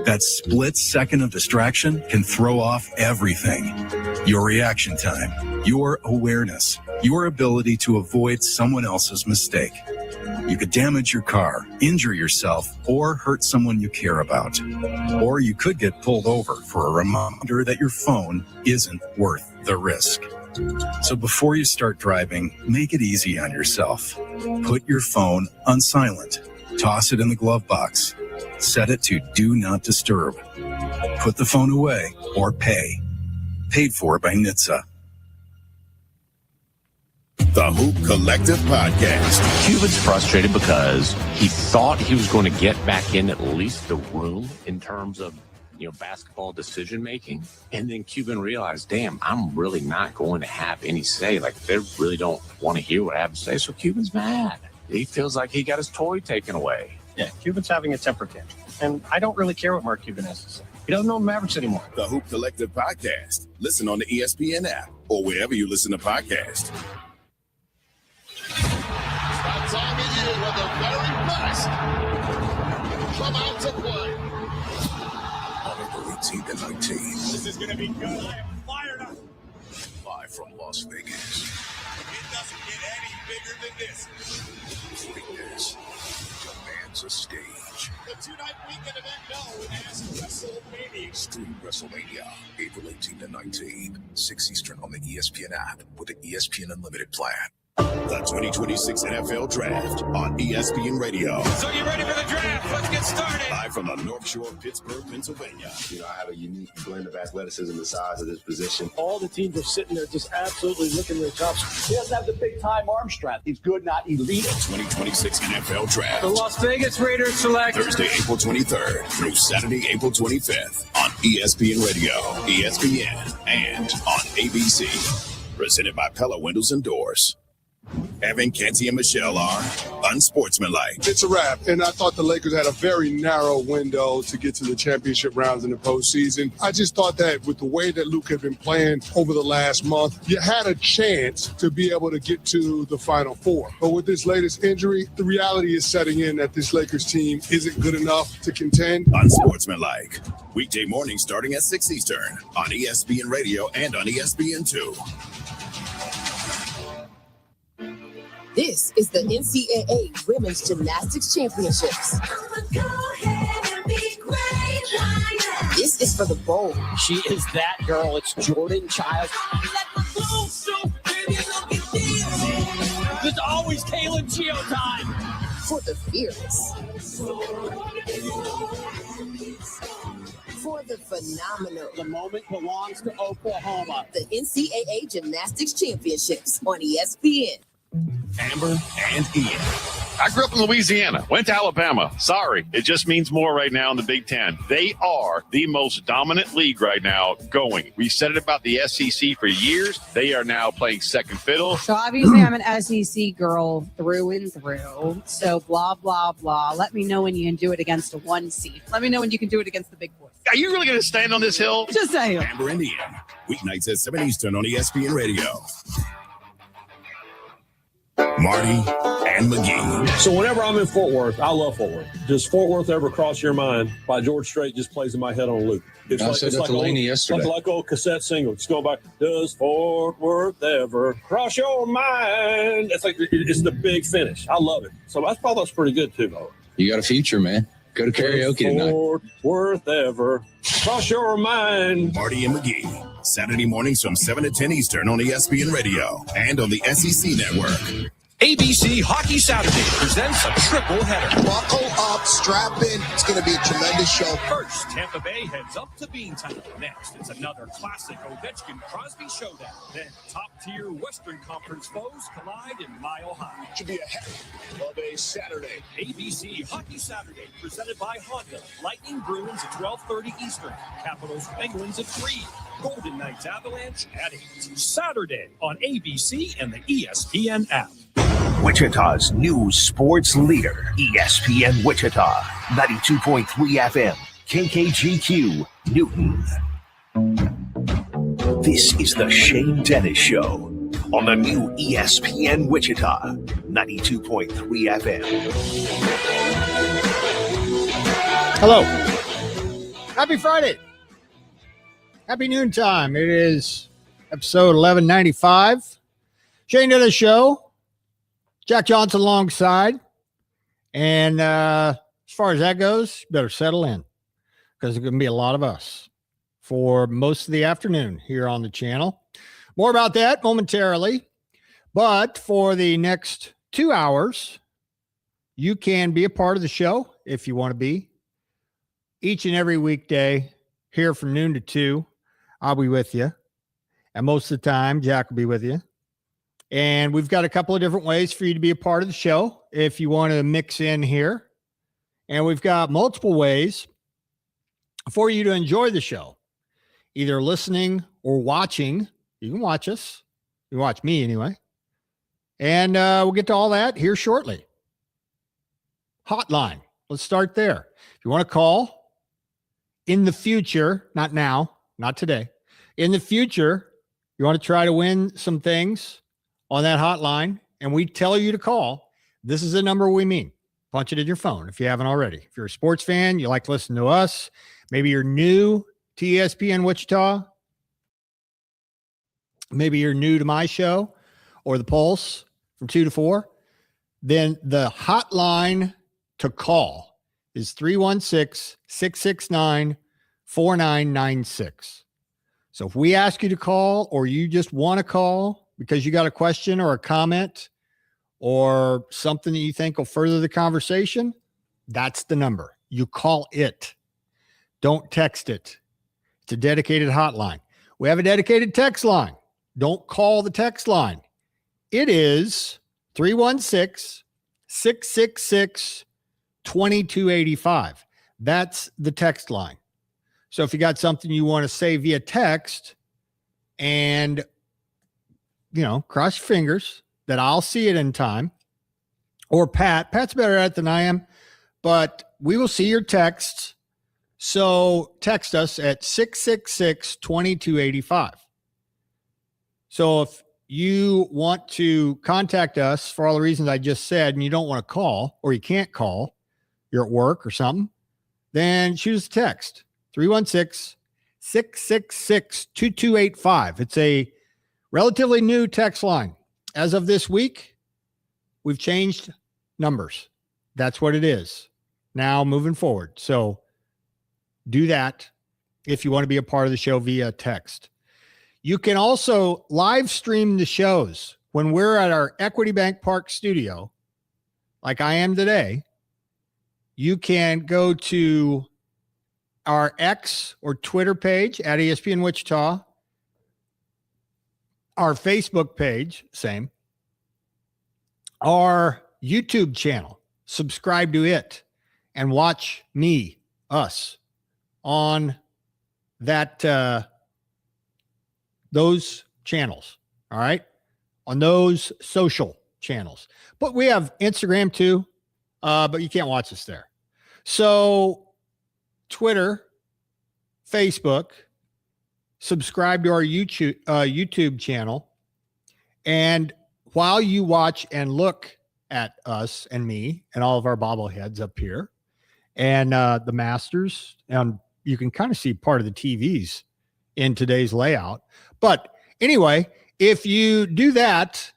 That split second of distraction can throw off everything. Your reaction time, your awareness, your ability to avoid someone else's mistake. You could damage your car, injure yourself, or hurt someone you care about. Or you could get pulled over for a reminder that your phone isn't worth the risk. So before you start driving, make it easy on yourself. Put your phone on silent. Toss it in the glove box. Set it to Do Not Disturb. Put the phone away or pay. Paid for by NHTSA. The Hoop Collective Podcast. Cuban's frustrated because he thought he was going to get back in at least the room in terms of, basketball decision making. And then Cuban realized, damn, I'm really not going to have any say. Like, they really don't want to hear what I have to say. So Cuban's mad. He feels like he got his toy taken away. Yeah, Cuban's having a temper tantrum. And I don't really care what Mark Cuban has to say. He doesn't know the Mavericks anymore. The Hoop Collective Podcast. Listen on the ESPN app or wherever you listen to podcasts. That time of year when the very best come out to play. On April 18th and 19th. This is going to be good. I am fired up. Live from Las Vegas. It doesn't get any bigger than this. Greatness commands a stage. The two-night weekend event known as WrestleMania. Extreme WrestleMania, April 18th and 19th. 6 Eastern on the ESPN app with the ESPN Unlimited plan. The 2026 NFL Draft on ESPN Radio. So you ready for the draft? Let's get started. Live from the North Shore of Pittsburgh, Pennsylvania. I have a unique blend of athleticism and size of this position. All the teams are sitting there just absolutely licking their chops. He doesn't have the big-time arm strength. He's good, not elite. The 2026 NFL Draft. The Las Vegas Raiders select Thursday, April 23rd through Saturday, April 25th on ESPN Radio, ESPN, and on ABC. Presented by Pella Windows and Doors. Evan, Canty, and Michelle are unsportsmanlike. It's a wrap, and I thought the Lakers had a very narrow window to get to the championship rounds in the postseason. I just thought that with the way that Luke had been playing over the last month, you had a chance to be able to get to the Final Four. But with this latest injury, the reality is setting in that this Lakers team isn't good enough to contend. Unsportsmanlike. Weekday mornings starting at 6 Eastern on ESPN Radio and on ESPN2. This is the NCAA Women's Gymnastics Championships. This is for the bold. She is that girl. It's Jordan Child. There's always Kayla Geo time. For the fearless. For the phenomenal. The moment belongs to Oklahoma. The NCAA Gymnastics Championships on ESPN. Amber and Ian. I grew up in Louisiana, went to Alabama. Sorry, it just means more right now in the Big Ten. They are the most dominant league right now going. We said it about the SEC for years. They are now playing second fiddle. So obviously I'm an SEC girl through and through. So blah, blah, blah. Let me know when you can do it against a 1 seed. Let me know when you can do it against the big boys. Are you really going to stand on this hill? Just saying. Amber and Ian. Weeknights at 7 Eastern on ESPN Radio. Marty and McGee. So whenever I'm in Fort Worth, I love Fort Worth. Does Fort Worth ever cross your mind? By George Strait just plays in my head on loop. It's I said that to Laney yesterday. Like old cassette single. Just going back. Does Fort Worth ever cross your mind? It's like it's the big finish. I love it. So I thought that's pretty good too, though. You got a feature, man. Go to karaoke tonight. Fort Worth ever cross your mind. Marty and McGee. Saturday mornings from 7 to 10 Eastern on ESPN Radio and on the SEC Network. ABC Hockey Saturday presents a triple header. Buckle up, strap in. It's going to be a tremendous show. First, Tampa Bay heads up to Beantown. Next, it's another classic Ovechkin-Crosby showdown. Then, top-tier Western Conference foes collide in Mile High. Should be a heck of a Saturday. ABC Hockey Saturday, presented by Honda. Lightning Bruins at 12:30 Eastern. Capitals Penguins at 3. Golden Knights Avalanche at 8. Saturday on ABC and the ESPN app. Wichita's new sports leader, ESPN Wichita, 92.3 FM, KKGQ, Newton. This is the Shane Dennis Show on the new ESPN Wichita, 92.3 FM. Hello. Happy Friday. Happy noontime. It is episode 1195. Shane Dennis Show. Jack Johnson alongside. And as far as that goes, you better settle in because there's going to be a lot of us for most of the afternoon here on the channel. More about that momentarily. But for the next 2 hours, you can be a part of the show if you want to be. Each and every weekday here from noon to 2, I'll be with you. And most of the time, Jack will be with you. And we've got a couple of different ways for you to be a part of the show if you want to mix in here. And we've got multiple ways for you to enjoy the show, either listening or watching. You can watch us. You can watch me anyway. And we'll get to all that here shortly. Hotline. Let's start there. If you want to call in the future, not now, not today, in the future, you want to try to win some things on that hotline, and we tell you to call, this is the number we mean. Punch it in your phone if you haven't already. If you're a sports fan, you like to listen to us, maybe you're new to ESPN Wichita, maybe you're new to my show or The Pulse from 2 to 4, then the hotline to call is 316-669-4996. So if we ask you to call or you just want to call because you got a question or a comment or something that you think will further the conversation, that's the number. You call it. Don't text it. It's a dedicated hotline. We have a dedicated text line. Don't call the text line. It is 316-666-2285. That's the text line. So if you got something you want to say via text and, cross your fingers that I'll see it in time, or Pat's better at it than I am, but we will see your texts. So text us at 666-2285. So if you want to contact us for all the reasons I just said, and you don't want to call, or you can't call, you're at work or something, then shoot us a text, 316-666-2285. It's a relatively new text line. As of this week, we've changed numbers. That's what it is now moving forward. So do that if you want to be a part of the show via text. You can also live stream the shows when we're at our Equity Bank Park studio, like I am today. You can go to our X or Twitter page at ESPN Wichita, our Facebook page, same, our YouTube channel, subscribe to it and watch us on that, those channels. All right. On those social channels, but we have Instagram too. But you can't watch us there. So Twitter, Facebook, subscribe to our YouTube channel. And while you watch and look at us and me and all of our bobbleheads up here and the Masters, and you can kind of see part of the TVs in today's layout. But anyway, if you do that,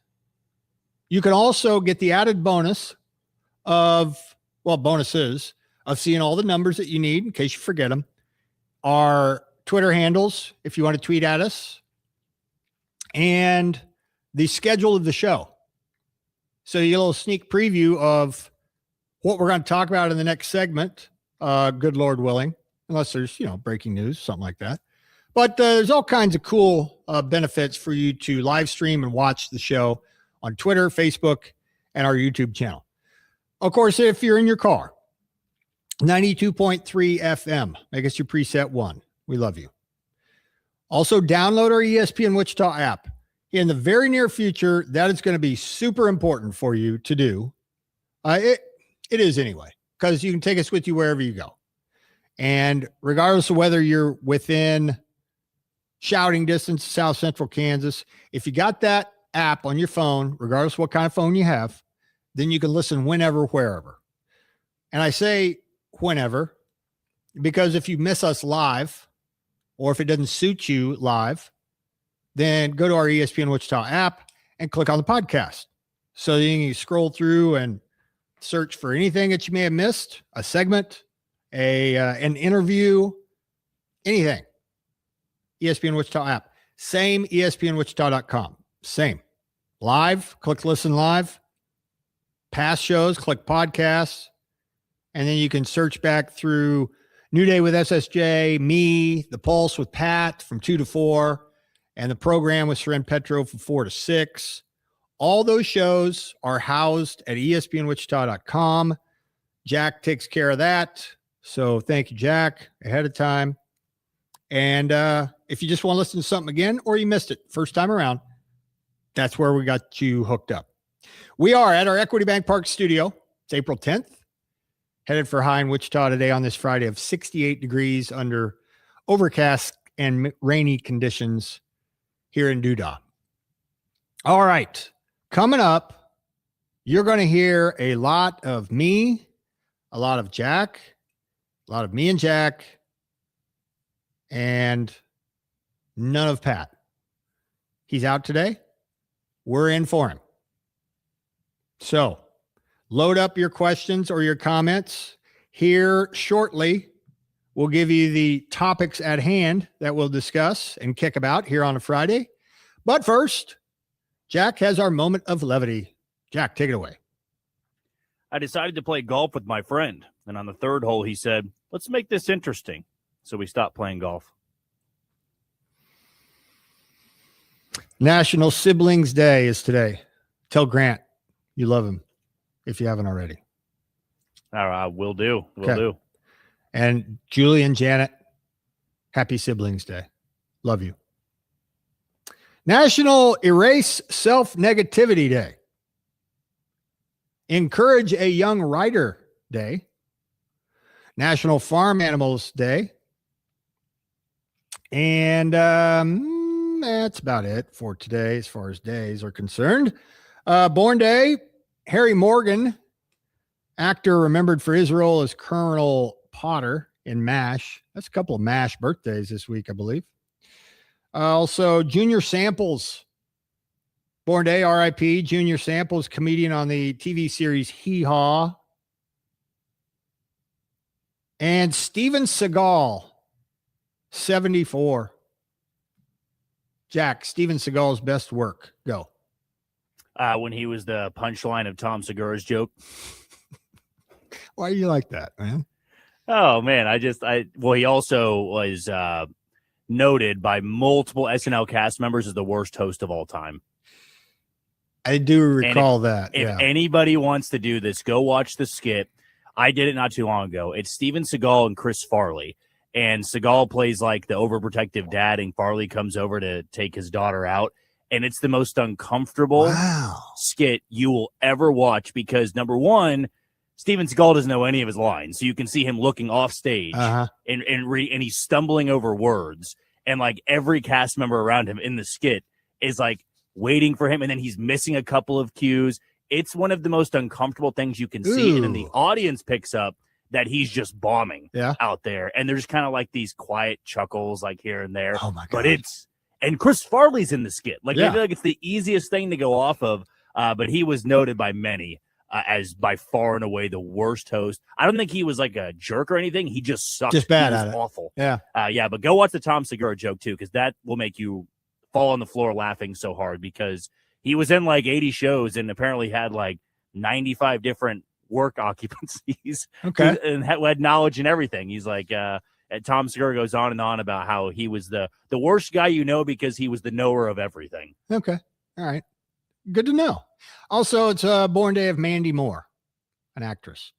you can also get the added bonus bonuses of seeing all the numbers that you need in case you forget them. Our Twitter handles, if you want to tweet at us, and the schedule of the show. So you get a little sneak preview of what we're going to talk about in the next segment, good Lord willing, unless there's, breaking news, something like that. But there's all kinds of cool benefits for you to live stream and watch the show on Twitter, Facebook, and our YouTube channel. Of course, if you're in your car, 92.3 FM, make us your preset one. We love you. Also, download our ESPN Wichita app. In the very near future, that is going to be super important for you to do. It is anyway, because you can take us with you wherever you go. And regardless of whether you're within shouting distance of South Central Kansas, if you got that app on your phone, regardless of what kind of phone you have, then you can listen whenever, wherever. And I say whenever, because if you miss us live, or if it doesn't suit you live, then go to our ESPN Wichita app and click on the podcast. So you can scroll through and search for anything that you may have missed, a segment, an interview, anything. ESPN Wichita app. Same ESPNWichita.com. Same. Live, click listen live. Past shows, click podcasts. And then you can search back through New Day with SSJ, me, The Pulse with Pat from 2 to 4, and the program with Seren Petro from 4 to 6. All those shows are housed at ESPNWichita.com. Jack takes care of that. So thank you, Jack, ahead of time. And if you just want to listen to something again, or you missed it first time around, that's where we got you hooked up. We are at our Equity Bank Park studio. It's April 10th. Headed for high in Wichita today on this Friday of 68 degrees under overcast and rainy conditions here in Doodah. All right. Coming up, you're going to hear a lot of me, a lot of Jack, a lot of me and Jack, and none of Pat. He's out today. We're in for him. So load up your questions or your comments. Here shortly, we'll give you the topics at hand that we'll discuss and kick about here on a Friday. But first, Jack has our moment of levity. Jack, take it away. I decided to play golf with my friend, and on the third hole, he said, "Let's make this interesting." So we stopped playing golf. National Siblings Day is today. Tell Grant you love him if you haven't already. Will do. Will do. And Julie and Janet, happy Siblings Day. Love you. National Erase Self-Negativity Day. Encourage a Young Writer Day. National Farm Animals Day. And that's about it for today as far as days are concerned. Born Day, Harry Morgan, actor remembered for his role as Colonel Potter in MASH. That's a couple of MASH birthdays this week, I believe. Also, Junior Samples, born day, RIP. Junior Samples, comedian on the TV series Hee Haw. And Steven Seagal, 74. Jack, Steven Seagal's best work. Go. When he was the punchline of Tom Segura's joke. Why are you like that, man? Oh, man. He also was noted by multiple SNL cast members as the worst host of all time. I do recall that. If anybody wants to do this, go watch the skit. I did it not too long ago. It's Steven Seagal and Chris Farley. And Seagal plays like the overprotective dad, and Farley comes over to take his daughter out. And it's the most uncomfortable skit you will ever watch because, number one, Steven Seagal doesn't know any of his lines. So you can see him looking off stage and he's stumbling over words. And like every cast member around him in the skit is like waiting for him. And then he's missing a couple of cues. It's one of the most uncomfortable things you can see. And then the audience picks up that he's just bombing out there. And there's kind of like these quiet chuckles like here and there. Oh my God. And Chris Farley's in the skit. Like I feel like it's the easiest thing to go off of. But he was noted by many as by far and away the worst host. I don't think he was like a jerk or anything. He just sucked. Just bad he was at it. Awful. Yeah. But go watch the Tom Segura joke too, because that will make you fall on the floor laughing so hard because he was in like 80 shows and apparently had like 95 different work occupancies. Okay. And had knowledge and everything. He's like, Tom Segura goes on and on about how he was the worst guy you know because he was the knower of everything. Okay. All right. Good to know. Also, it's a born day of Mandy Moore, an actress.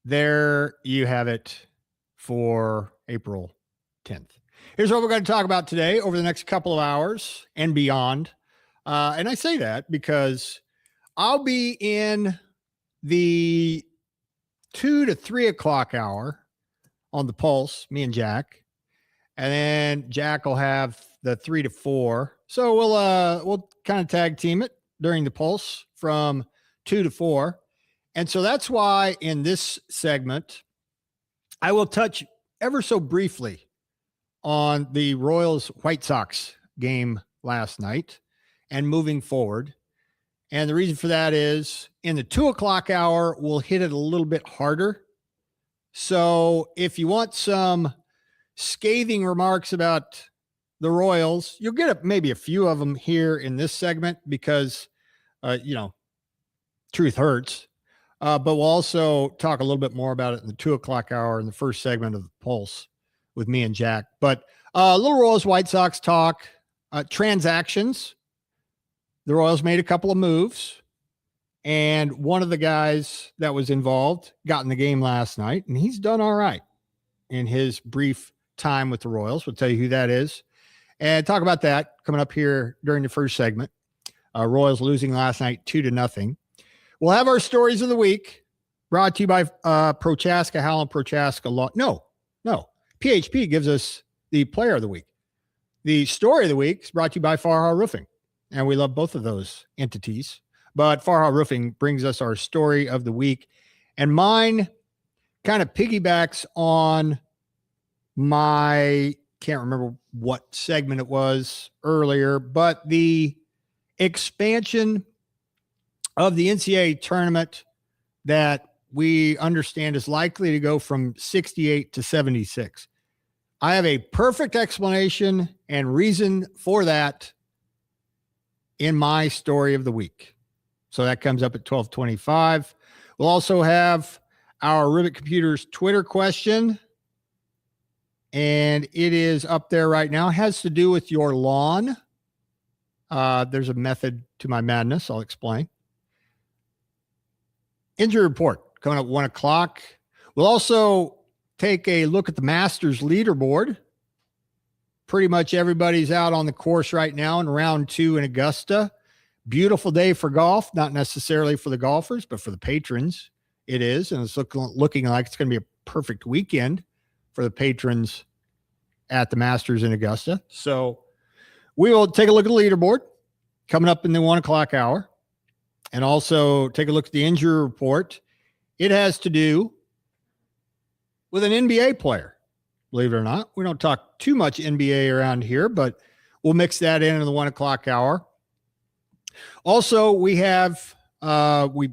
There you have it for April 10th. Here's what we're going to talk about today over the next couple of hours and beyond. And I say that because I'll be in the 2 to 3 o'clock hour on the Pulse, me and Jack. And then Jack will have the 3 to 4. So we'll kind of tag team it during the Pulse from 2 to 4. And so that's why in this segment, I will touch ever so briefly on the Royals White Sox game last night and moving forward. And the reason for that is in the 2:00 hour, we'll hit it a little bit harder. So if you want some scathing remarks about the Royals, you'll get maybe a few of them here in this segment because, truth hurts. But we'll also talk a little bit more about it in the 2:00 hour in the first segment of the Pulse with me and Jack. But a little Royals White Sox talk, transactions. The Royals made a couple of moves, and one of the guys that was involved got in the game last night, and he's done all right in his brief time with the Royals. We'll tell you who that is and talk about that coming up here during the first segment. Royals losing last night 2-0. We'll have our stories of the week brought to you by Prochaska, Howland Prochaska Law. No. PHP gives us the player of the week. The story of the week is brought to you by Farha Roofing, and we love both of those entities. But Farha Roofing brings us our story of the week, and mine kind of piggybacks on my, can't remember what segment it was earlier, but the expansion of the NCAA tournament that we understand is likely to go from 68 to 76. I have a perfect explanation and reason for that in my story of the week. So that comes up at 12:25. We'll also have our Rivet Computers Twitter question, and it is up there right now. It has to do with your lawn. There's a method to my madness. I'll explain. Injury report coming up 1:00. We'll also take a look at the Masters leaderboard. Pretty much everybody's out on the course right now in round 2 in Augusta. Beautiful day for golf, not necessarily for the golfers, but for the patrons it is. And it's looking like it's going to be a perfect weekend for the patrons at the Masters in Augusta. So we will take a look at the leaderboard coming up in the 1:00 hour and also take a look at the injury report. It has to do with an NBA player. Believe it or not, we don't talk too much NBA around here, but we'll mix that in the 1:00 hour. Also, we have, we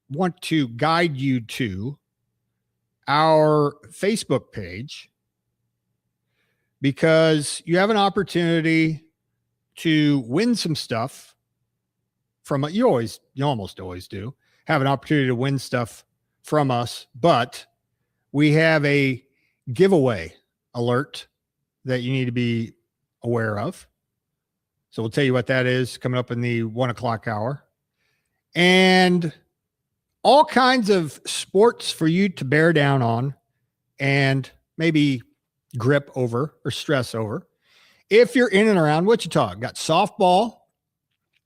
want to guide you to our Facebook page because you have an opportunity to win some stuff from you almost always do have an opportunity to win stuff from us, but we have a giveaway alert that you need to be aware of. So we'll tell you what that is coming up in the 1:00 hour. And all kinds of sports for you to bear down on and maybe grip over or stress over. If you're in and around Wichita, got softball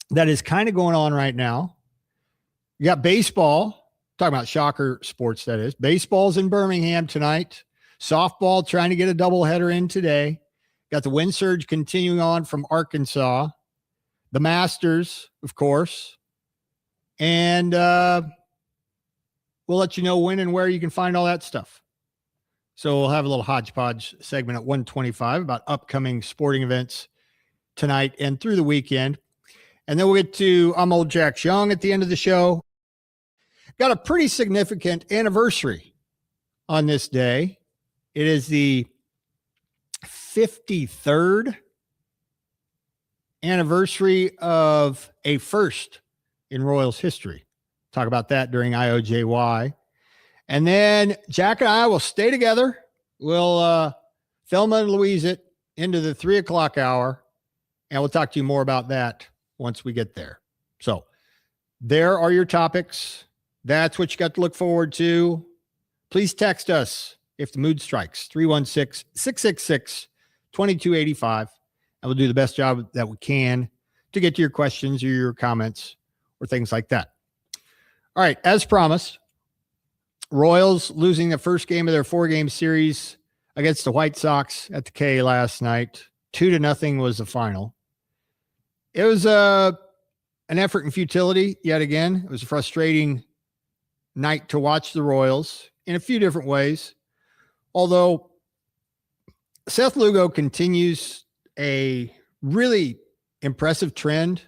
that is kind of going on right now. You got baseball, talking about shocker sports, that is. Baseball's in Birmingham tonight. Softball trying to get a doubleheader in today. Got the wind surge continuing on from Arkansas. The Masters, of course. And we'll let you know when and where you can find all that stuff. So we'll have a little hodgepodge segment at 1:25 about upcoming sporting events tonight and through the weekend. And then we'll get to I'm Old Jack Young at the end of the show. Got a pretty significant anniversary on this day. It is the 53rd anniversary of a first in Royals history. Talk about that during IOJY. And then Jack and I will stay together. We'll Thelma and Louise it into the 3:00 hour, and we'll talk to you more about that once we get there. So there are your topics. That's what you got to look forward to. Please text us if the mood strikes, 316-666-2285, and we'll do the best job that we can to get to your questions or your comments or things like that. All right, as promised, Royals losing the first game of their 4-game series against the White Sox at the K last night. 2-0 was the final. It was an effort in futility yet again. It was a frustrating night to watch the Royals in a few different ways. Although Seth Lugo continues a really impressive trend,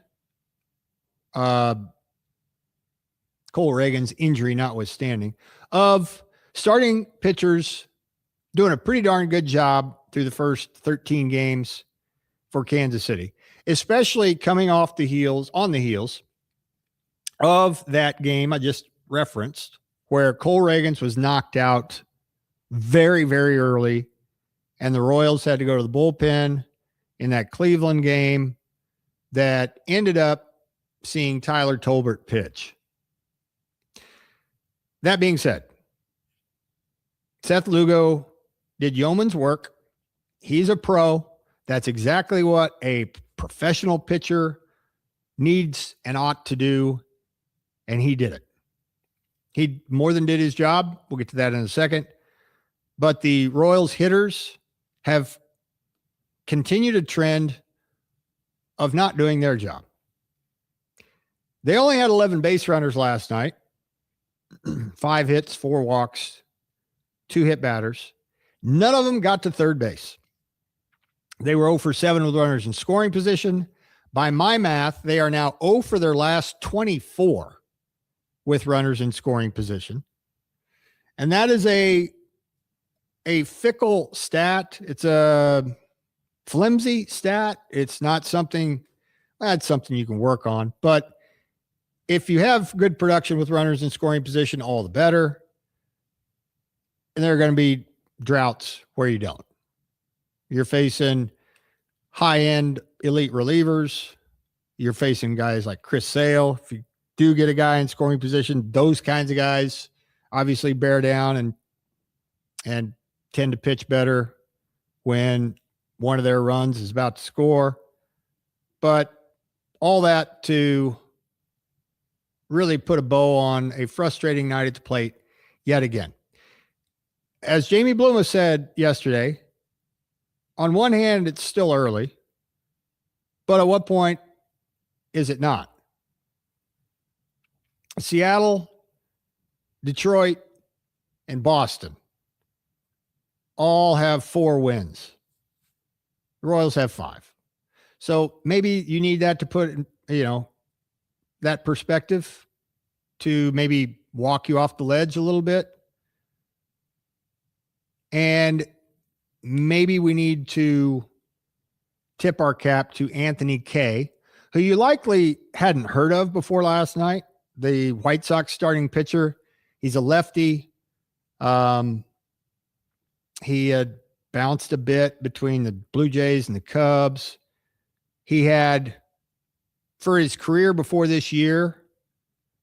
Cole Reagan's injury notwithstanding, of starting pitchers doing a pretty darn good job through the first 13 games for Kansas City, especially coming on the heels of that game I just referenced, where Cole Reagans was knocked out very, very early, and the Royals had to go to the bullpen in that Cleveland game that ended up seeing Tyler Tolbert pitch. That being said, Seth Lugo did yeoman's work. He's a pro. That's exactly what a professional pitcher needs and ought to do, and he did it. He more than did his job. We'll get to that in a second. But the Royals hitters have continued a trend of not doing their job. They only had 11 base runners last night, 5 hits, 4 walks, 2 hit batters. None of them got to third base. They were 0 for 7 with runners in scoring position. By my math, they are now 0 for their last 24 with runners in scoring position. And that is a fickle stat. It's a flimsy stat. It's not something, that's something you can work on. But if you have good production with runners in scoring position, all the better. And there are going to be droughts where you don't. You're facing high-end elite relievers. You're facing guys like Chris Sale. If you do get a guy in scoring position, those kinds of guys obviously bear down and tend to pitch better when one of their runs is about to score. But all that to really put a bow on a frustrating night at the plate yet again. As Jamie Bluma said yesterday, on one hand, it's still early, but at what point is it not? Seattle, Detroit, and Boston all have 4 wins. The Royals have 5. So maybe you need that to put, that perspective to maybe walk you off the ledge a little bit. And maybe we need to tip our cap to Anthony Kay, who you likely hadn't heard of before last night, the White Sox starting pitcher. He's a lefty. He had bounced a bit between the Blue Jays and the Cubs. He had, for his career before this year,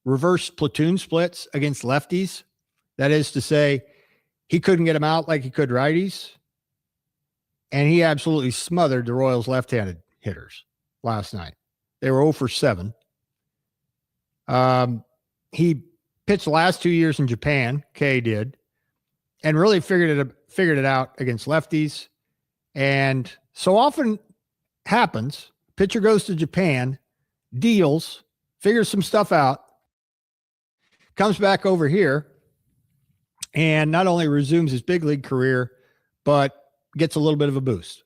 reverse platoon splits against lefties. That is to say, he couldn't get them out like he could righties. And he absolutely smothered the Royals' left-handed hitters last night. They were 0 for 7. He pitched the last 2 years in Japan, Kay did, and really figured it out against lefties. And so often happens, pitcher goes to Japan, deals, figures some stuff out, comes back over here, and not only resumes his big league career, but gets a little bit of a boost.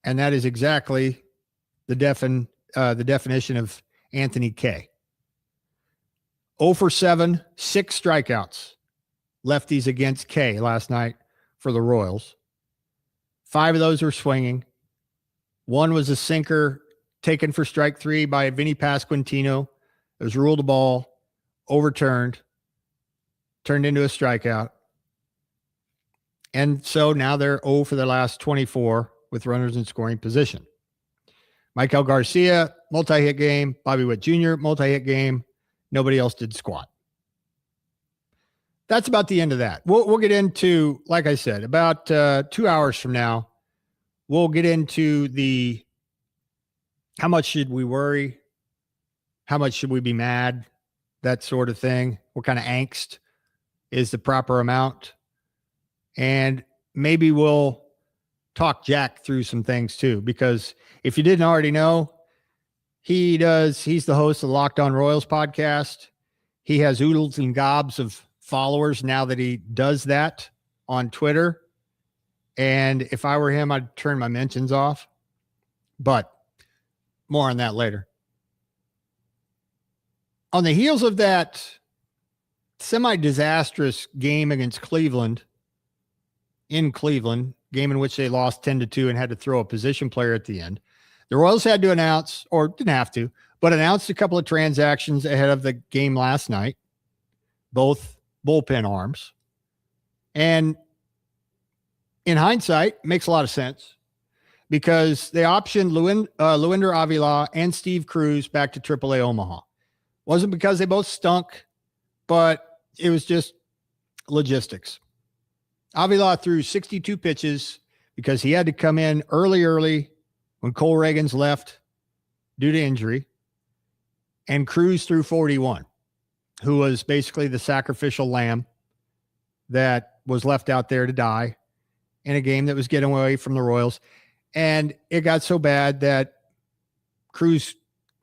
And that is exactly the definition of Anthony Kay. 0 for 7, 6 strikeouts, lefties against Kay last night for the Royals. 5 of those were swinging. 1 was a sinker taken for strike 3 by Vinny Pasquantino. It was ruled a ball, overturned, turned into a strikeout. And so now they're 0 for their last 24 with runners in scoring position. Michael Garcia, multi-hit game. Bobby Witt Jr., multi-hit game. Nobody else did squat. That's about the end of that. We'll get into, like I said, about 2 hours from now, we'll get into the how much should we worry? How much should we be mad? That sort of thing. What kind of angst is the proper amount? And maybe we'll talk Jack through some things too, because if you didn't already know, he's the host of the Locked On Royals podcast. He has oodles and gobs of followers now that he does that. on Twitter. And if I were him, I'd turn my mentions off. But more on that later. On the heels of that semi-disastrous game against Cleveland, in Cleveland, game in which they lost 10-2 and had to throw a position player at the end, the Royals had to announce, or didn't have to, but announced a couple of transactions ahead of the game last night, both bullpen arms. And in hindsight, makes a lot of sense because they optioned Luinder Avila and Steve Cruz back to AAA Omaha. Wasn't because they both stunk, but it was just logistics. Avila threw 62 pitches because he had to come in early when Cole Reagans left due to injury. And Cruz threw 41, who was basically the sacrificial lamb that was left out there to die in a game that was getting away from the Royals. And it got so bad that Cruz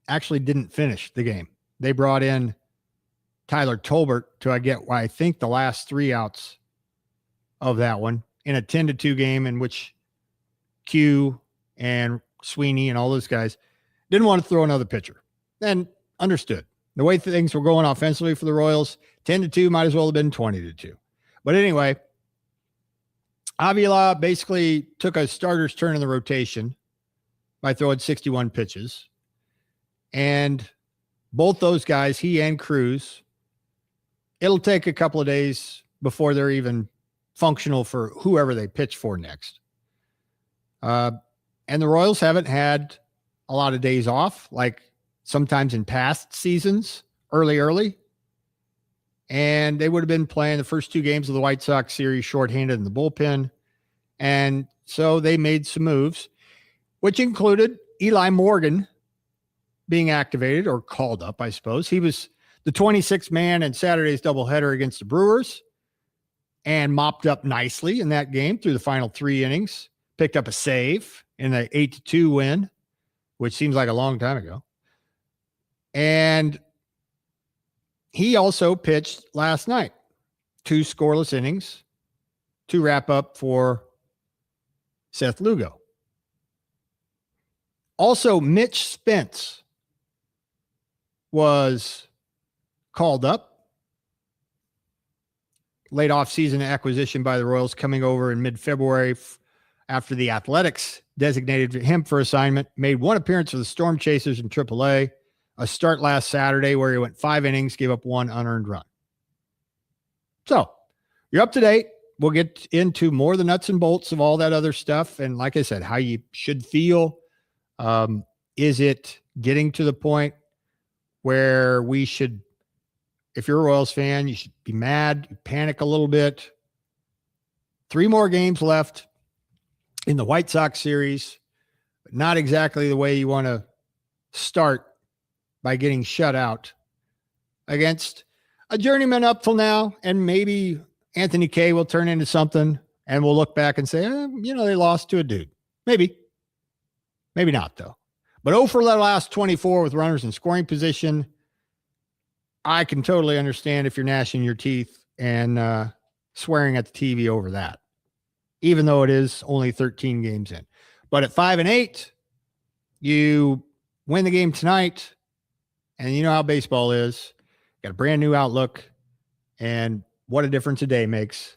actually didn't finish the game. They brought in Tyler Tolbert to I think the last 3 outs of that one in a 10-2 game in which Q and Sweeney and all those guys didn't want to throw another pitcher. And understood. The way things were going offensively for the Royals, 10-2 might as well have been 20-2. But anyway, Avila basically took a starter's turn in the rotation by throwing 61 pitches. And both those guys, he and Cruz, it'll take a couple of days before they're even functional for whoever they pitch for next. And the Royals haven't had a lot of days off, like sometimes in past seasons, early. And they would have been playing the first 2 games of the White Sox series shorthanded in the bullpen. And so they made some moves, which included Eli Morgan being activated or called up, I suppose. He was the 26th man in Saturday's doubleheader against the Brewers and mopped up nicely in that game through the final 3 innings, picked up a save in an 8-2 win, which seems like a long time ago. And he also pitched last night, 2 scoreless innings to wrap up for Seth Lugo. Also, Mitch Spence was called up. Late offseason acquisition by the Royals coming over in mid-February after the Athletics designated him for assignment. Made 1 appearance for the Storm Chasers in AAA. A start last Saturday where he went 5 innings, gave up 1 unearned run. So you're up to date. We'll get into more of the nuts and bolts of all that other stuff. And like I said, how you should feel. Is it getting to the point where we should, if you're a Royals fan, you should be mad, panic a little bit. 3 more games left in the White Sox series, but not exactly the way you want to start by getting shut out against a journeyman up till now. And maybe Anthony Kay will turn into something and we'll look back and say, they lost to a dude. Maybe not though. But 0 for the last 24 with runners in scoring position. I can totally understand if you're gnashing your teeth and swearing at the TV over that, even though it is only 13 games in. But at 5-8, you win the game tonight, and you know how baseball is. Got a brand new outlook, and what a difference a day makes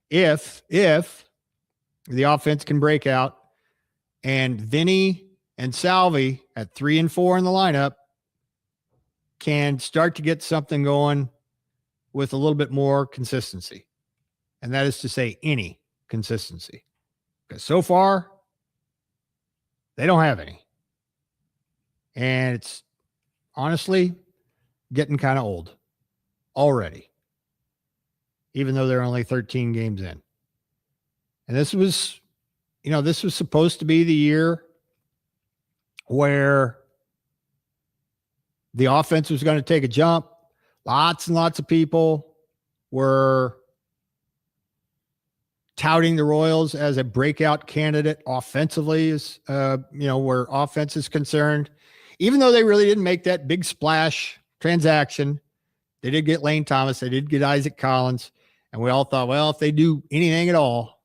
if the offense can break out and Vinny and Salvi at 3 and 4 in the lineup can start to get something going with a little bit more consistency. And that is to say any consistency. Because so far, they don't have any. And it's honestly getting kind of old already, even though they're only 13 games in. And this was supposed to be the year where the offense was going to take a jump. Lots and lots of people were touting the Royals as a breakout candidate offensively, where offense is concerned. Even though they really didn't make that big splash transaction, they did get Lane Thomas. They did get Isaac Collins. And we all thought, well, if they do anything at all,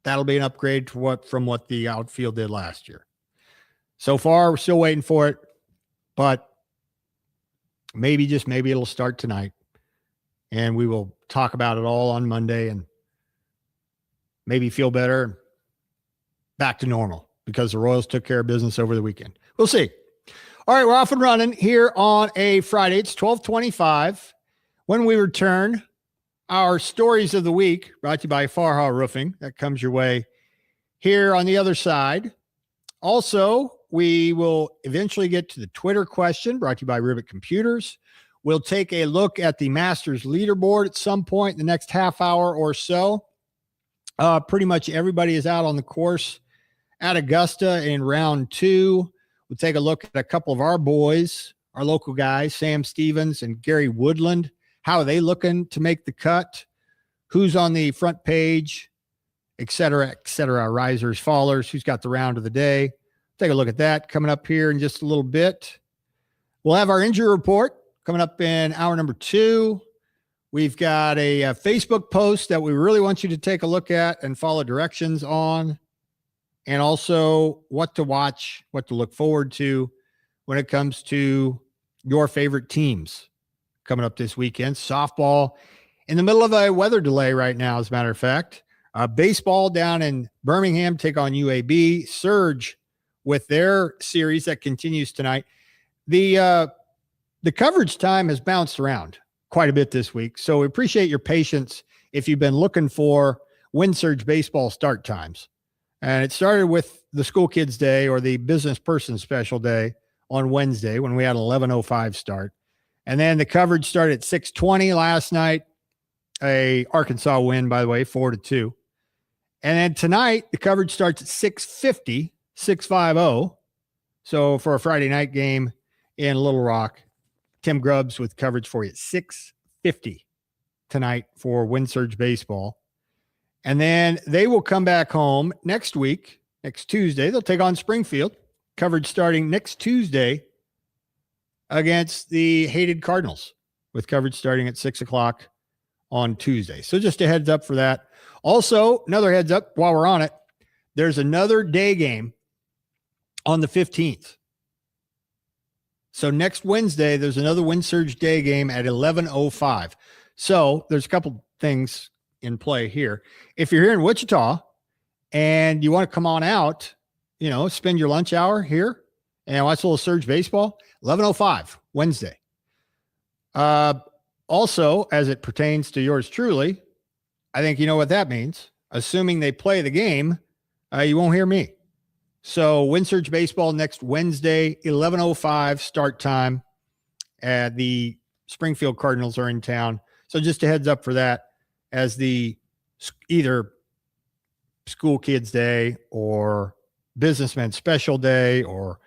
that'll be an upgrade from what the outfield did last year. So far, we're still waiting for it, but maybe, just maybe, it'll start tonight. And we will talk about it all on Monday and maybe feel better, back to normal, because the Royals took care of business over the weekend. We'll see. All right, we're off and running here on a Friday. It's 12:25. When we return, our stories of the week, brought to you by Farha Roofing. That comes your way here on the other side. Also, we will eventually get to the Twitter question, brought to you by Ribbit Computers. We'll take a look at the Masters leaderboard at some point in the next half hour or so. Pretty much everybody is out on the course at Augusta in round 2. We'll take a look at a couple of our boys, our local guys, Sam Stevens and Gary Woodland. How are they looking to make the cut? Who's on the front page, et cetera, risers, fallers, who's got the round of the day. Take a look at that coming up here in just a little bit. We'll have our injury report coming up in hour number 2. We've got a Facebook post that we really want you to take a look at and follow directions on, and also what to watch, what to look forward to when it comes to your favorite teams coming up this weekend. Softball in the middle of a weather delay right now, as a matter of fact. Baseball down in Birmingham take on UAB. Surge with their series that continues tonight. The coverage time has bounced around quite a bit this week, so we appreciate your patience if you've been looking for Wind Surge baseball start times. And it started with the School Kids Day, or the Business Person Special Day, on Wednesday when we had an 11:05 start. And then the coverage started at 6:20 last night. A Arkansas win, by the way, 4-2. And then tonight, the coverage starts at 6:50, 6:50. So for a Friday night game in Little Rock, Tim Grubbs with coverage for you at 6:50 tonight for Wind Surge Baseball. And then they will come back home next week, next Tuesday. They'll take on Springfield. Coverage starting next Tuesday against the hated Cardinals, with coverage starting at 6 o'clock on Tuesday. So just a heads up for that. Also, another heads up while we're on it, there's another day game on the 15th. So next Wednesday, there's another Wind Surge day game at 11:05. So there's a couple things in play here. If you're here in Wichita and you want to come on out, spend your lunch hour here and watch a little Surge baseball, 11:05 Wednesday. Also, as it pertains to yours truly, I think you know what that means. Assuming they play the game, you won't hear me. So Wind Surge baseball next Wednesday, 11:05 start time. The Springfield Cardinals are in town. So just a heads up for that, as the either School Kids Day or Businessman Special Day or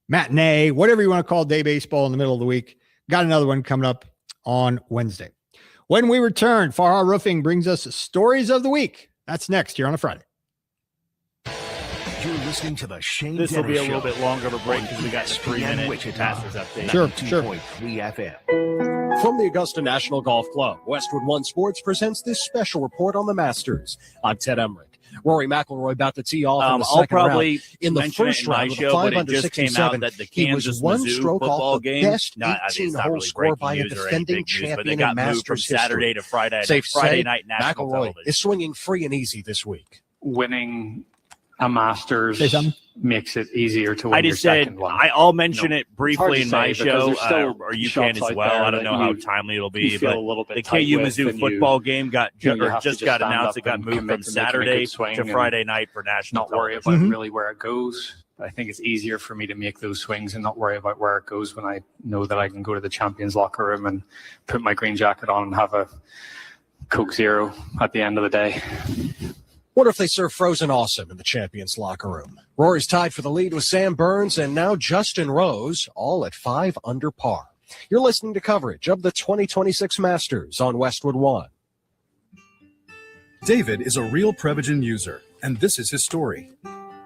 matinee, whatever you want to call day baseball in the middle of the week. Got another one coming up on Wednesday. When we return, Farha Roofing brings us stories of the week. That's next here on a Friday. You're listening to the Shane This will Dennis be a little Show bit longer of a break because we got the ESPN 3-minute Wichita. Masters update. Sure. 2.3 FM. From the Augusta National Golf Club, Westwood One Sports presents this special report on the Masters. I'm Ted Emmerich. Rory McIlroy about to tee off in the I'll second probably round. In the mention first it in my round with a show, 5 but it under just came out 67, that the he was Kansas one Mizzou stroke football off the game, best I think it's not 18-hole really score by breaking a news or any defending big news, but champion they got in moved from Masters Saturday history. to Friday Safe night national McIlroy television. is swinging free and easy this week. Winning a Masters Say something. makes it easier to win I your just said second one. I'll mention No, it it's hard briefly to in my say because show, there's still or you shots can as out well. there I don't know that how you- timely it'll you be, feel but a little bit the tight KU with, Mizzou and you- football game you have to just got stand announced. up It got and moved commit from to making a good Saturday swing to and Friday night for national not worry television. about really where it goes. I think it's easier for me to make those swings and not worry about where it goes when I know that I can go to the champions locker room and put my green jacket on and have a Coke Zero at the end of the day. What if they serve frozen awesome in the champions locker room? Rory's tied for the lead with Sam Burns and now Justin Rose, all at 5 under par. You're listening to coverage of the 2026 Masters on Westwood One. David is a real Prevagen user, and this is his story.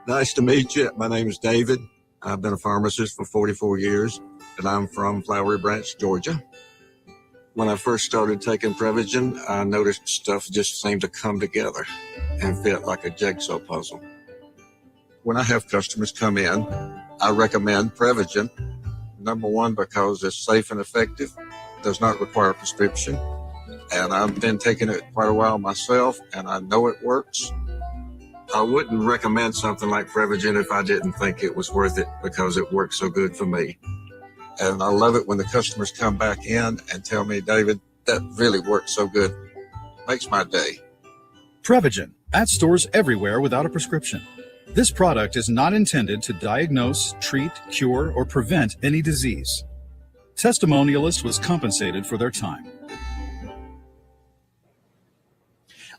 Nice to meet you. My name is David. I've been a pharmacist for 44 years, and I'm from Flowery Branch, Georgia. When I first started taking Prevagen, I noticed stuff just seemed to come together and fit like a jigsaw puzzle. When I have customers come in, I recommend Prevagen. Number one, because it's safe and effective, does not require a prescription, and I've been taking it quite a while myself, and I know it works. I wouldn't recommend something like Prevagen if I didn't think it was worth it because it works so good for me. And I love it when the customers come back in and tell me, David, that really worked so good. Makes my day. Prevagen, at stores everywhere without a prescription. This product is not intended to diagnose, treat, cure, or prevent any disease. Testimonialist was compensated for their time.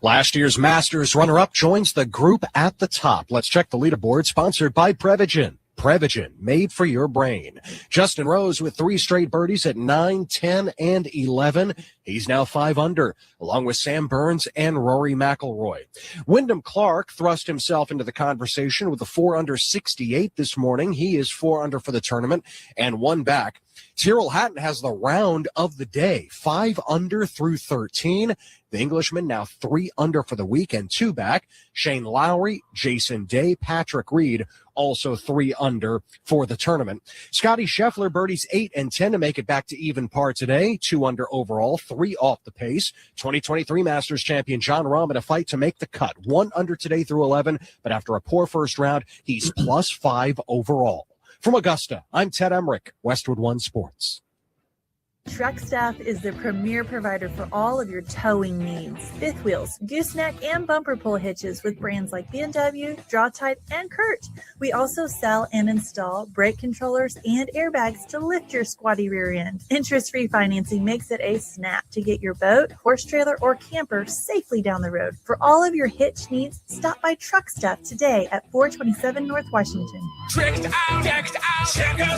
Last year's Masters runner-up joins the group at the top. Let's check the leaderboard, sponsored by Prevagen. Prevagen, made for your brain. Justin Rose with 3 straight birdies at 9, 10, and 11. He's now 5 under, along with Sam Burns and Rory McIlroy. Wyndham Clark thrust himself into the conversation with a 4 under 68 this morning. He is 4 under for the tournament and 1 back. Tyrrell Hatton has the round of the day, 5 under through 13. The Englishman now 3 under for the week and 2 back. Shane Lowry, Jason Day, Patrick Reed, also 3 under for the tournament. Scotty Scheffler birdies 8 and 10 to make it back to even par today. 2 under overall, 3 off the pace. 2023 Masters champion John Rahm in a fight to make the cut. 1 under today through 11, but after a poor first round, he's plus 5 overall. From Augusta, I'm Ted Emmerich, Westwood One Sports. Truck Staff is the premier provider for all of your towing needs. Fifth wheels, gooseneck, and bumper pull hitches with brands like B&W, Draw-Tite, and Kurt. We also sell and install brake controllers and airbags to lift your squatty rear end. Interest-free financing makes it a snap to get your boat, horse trailer, or camper safely down the road. For all of your hitch needs, stop by Truck Staff today at 427 North Washington. Check us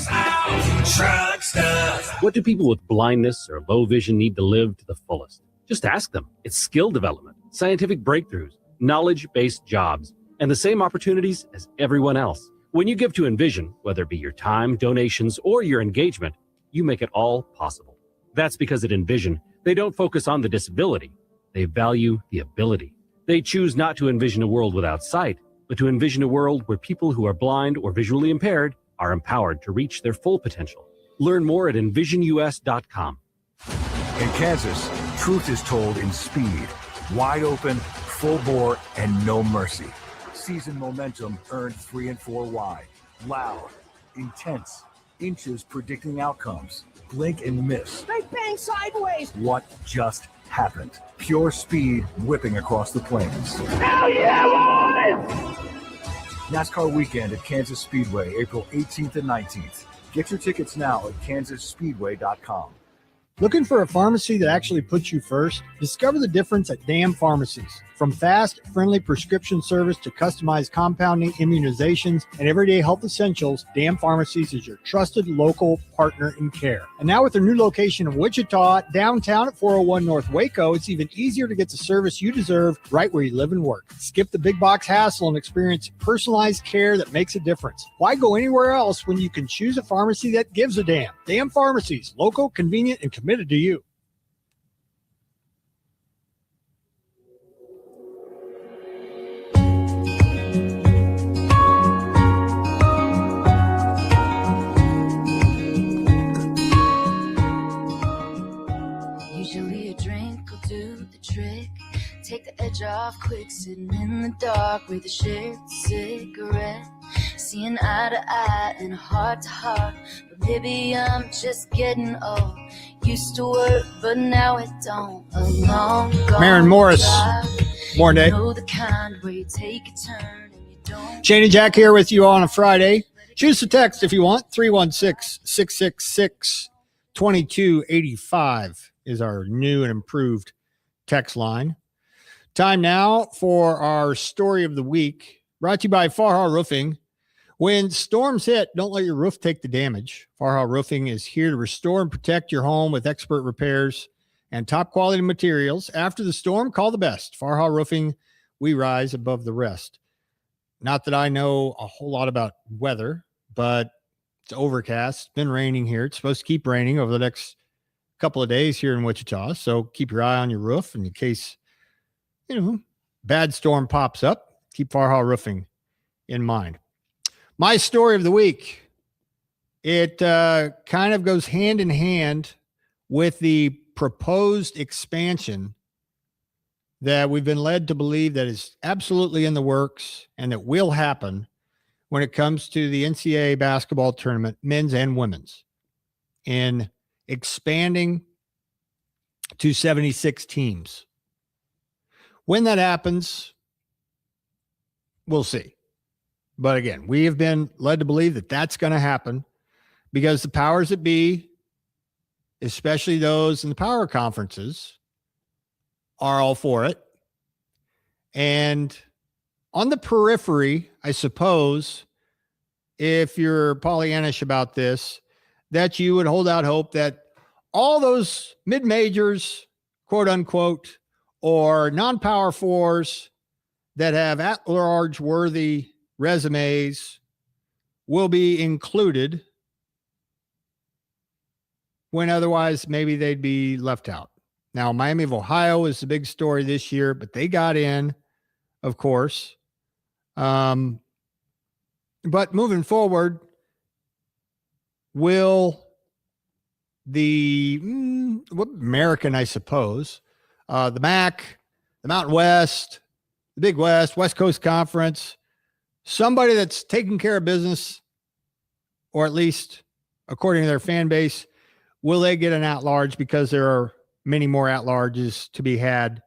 out. Truck Stuff. What do people with blindness or low vision need to live to the fullest? Just ask them. It's skill development, scientific breakthroughs, knowledge-based jobs, and the same opportunities as everyone else. When you give to Envision, whether it be your time, donations, or your engagement, you make it all possible. That's because at Envision, they don't focus on the disability. They value the ability. They choose not to envision a world without sight, but to envision a world where people who are blind or visually impaired are empowered to reach their full potential. Learn more at envisionus.com. In Kansas, truth is told in speed, wide open, full bore, and no mercy. Season momentum earned 3 and 4 wide. Loud, intense, inches predicting outcomes. Blink and miss. They bang sideways. What just happened? Pure speed whipping across the plains. Hell yeah, boys! NASCAR weekend at Kansas Speedway, April 18th and 19th. Get your tickets now at kansasspeedway.com. Looking for a pharmacy that actually puts you first? Discover the difference at DAM Pharmacies. From fast, friendly prescription service to customized compounding, immunizations, and everyday health essentials, DAM Pharmacies is your trusted local partner in care. And now with their new location in Wichita, downtown at 401 North Waco, it's even easier to get the service you deserve right where you live and work. Skip the big box hassle and experience personalized care that makes a difference. Why go anywhere else when you can choose a pharmacy that gives a damn? DAM Pharmacies, local, convenient, and committed to you. Usually a drink will do the trick. Take the edge off quick, sitting in the dark with a shared cigarette. Seeing eye to eye and heart to heart. But maybe I'm just getting old. Used to work, but now it don't. A long gone Maren Morris. Morning, Dave. know the kind where you take a turn and you don't. Shane and Jack here with you on a Friday. Shoot us a text if you want. 316-666-2285 is our new and improved text line. Time now for our story of the week, brought to you by Farha Roofing. When storms hit, don't let your roof take the damage. Farha Roofing is here to restore and protect your home with expert repairs and top quality materials. After the storm, call the best. Farha Roofing, we rise above the rest. Not that I know a whole lot about weather, but it's overcast. It's been raining here. It's supposed to keep raining over the next couple of days here in Wichita. So keep your eye on your roof in case, bad storm pops up. Keep Farhall Roofing in mind. My story of the week, it kind of goes hand in hand with the proposed expansion that we've been led to believe that is absolutely in the works and that will happen when it comes to the NCAA basketball tournament, men's and women's, in expanding to 76 teams. When that happens, we'll see. But again, we have been led to believe that that's going to happen because the powers that be, especially those in the power conferences, are all for it. And on the periphery, I suppose, if you're Pollyannish about this, that you would hold out hope that all those mid-majors, quote unquote, or non-power fours that have at-large worthy resumes will be included when otherwise maybe they'd be left out. Now, Miami of Ohio is the big story this year, but they got in, of course. But moving forward, will the American, I suppose, the MAC, the Mountain West, the Big West, West Coast Conference, somebody that's taking care of business, or at least according to their fan base, will they get an at-large because there are many more at-larges to be had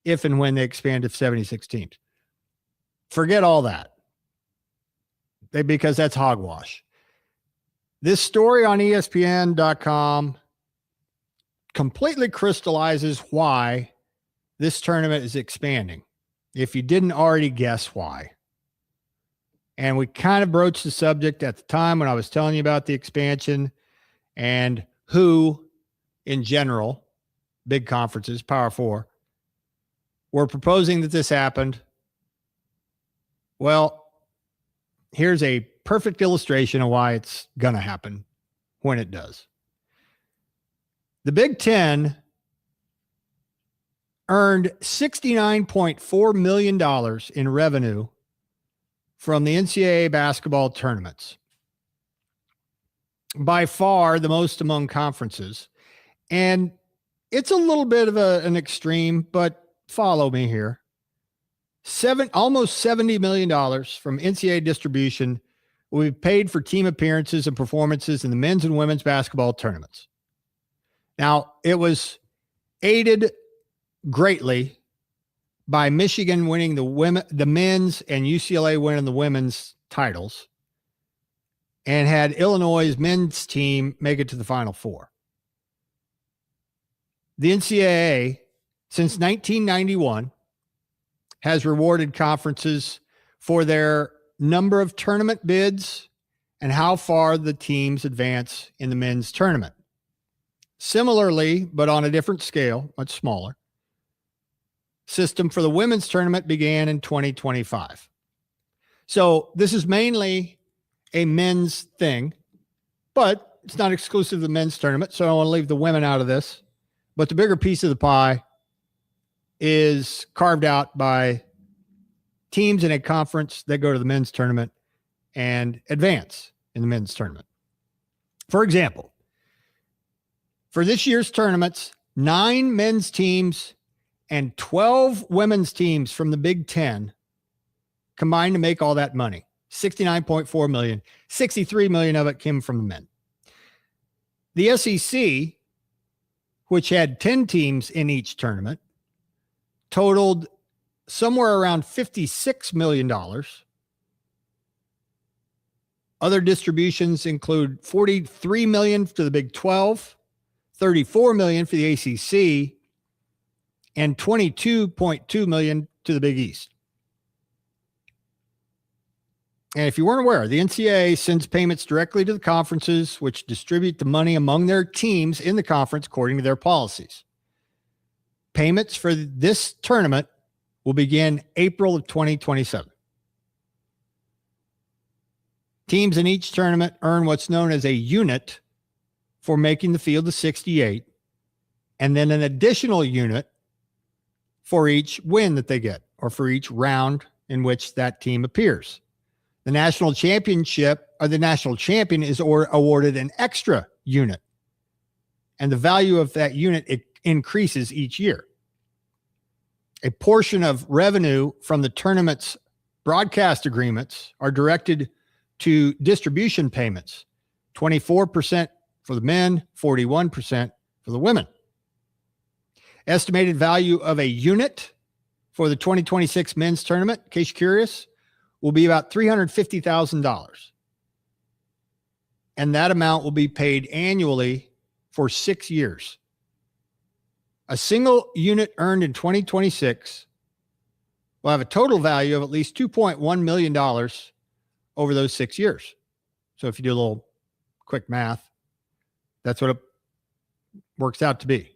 if and when they expand to 76 teams? Forget all that, because that's hogwash. This story on ESPN.com completely crystallizes why this tournament is expanding, if you didn't already guess why. And we kind of broached the subject at the time when I was telling you about the expansion and who, in general, big conferences, Power Four, were proposing that this happened. Well, here's a perfect illustration of why it's going to happen when it does. The Big Ten earned $69.4 million in revenue from the NCAA basketball tournaments. By far the most among conferences. And it's a little bit of an extreme, but follow me here. Almost $70 million from NCAA distribution will be paid for team appearances and performances in the men's and women's basketball tournaments. Now, it was aided greatly by Michigan winning the men's and UCLA winning the women's titles, and had Illinois' men's team make it to the Final Four. The NCAA, since 1991, has rewarded conferences for their number of tournament bids and how far the teams advance in the men's tournament. Similarly, but on a different scale, much smaller, system for the women's tournament began in 2025. So this is mainly a men's thing, but it's not exclusive to the men's tournament, so I don't want to leave the women out of this. But the bigger piece of the pie is carved out by teams in a conference that go to the men's tournament and advance in the men's tournament. For example, for this year's tournaments, 9 men's teams and 12 women's teams from the Big Ten combined to make all that money. $69.4 million. $63 million of it came from the men. The SEC, which had 10 teams in each tournament, totaled somewhere around $56 million. Other distributions include $43 million to the Big 12, $34 million for the ACC, and $22.2 million to the Big East. And if you weren't aware, the NCAA sends payments directly to the conferences, which distribute the money among their teams in the conference according to their policies. Payments for this tournament will begin April of 2027. Teams in each tournament earn what's known as a unit for making the field to 68, and then an additional unit for each win that they get, or for each round in which that team appears. The national championship, or the national champion, is awarded an extra unit, and the value of that unit, it increases each year. A portion of revenue from the tournament's broadcast agreements are directed to distribution payments, 24% for the men, 41% for the women. Estimated value of a unit for the 2026 men's tournament, in case you're curious, will be about $350,000. And that amount will be paid annually for 6 years. A single unit earned in 2026 will have a total value of at least $2.1 million over those 6 years. So if you do a little quick math, that's what it works out to be.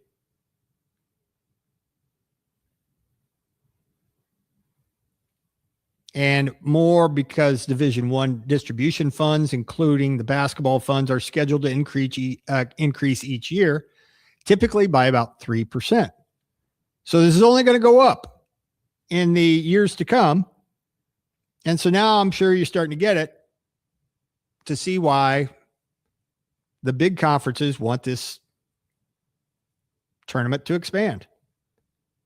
And more because Division I distribution funds, including the basketball funds, are scheduled to increase each year, typically by about 3%. So this is only going to go up in the years to come. And so now I'm sure you're starting to get it, to see why the big conferences want this tournament to expand.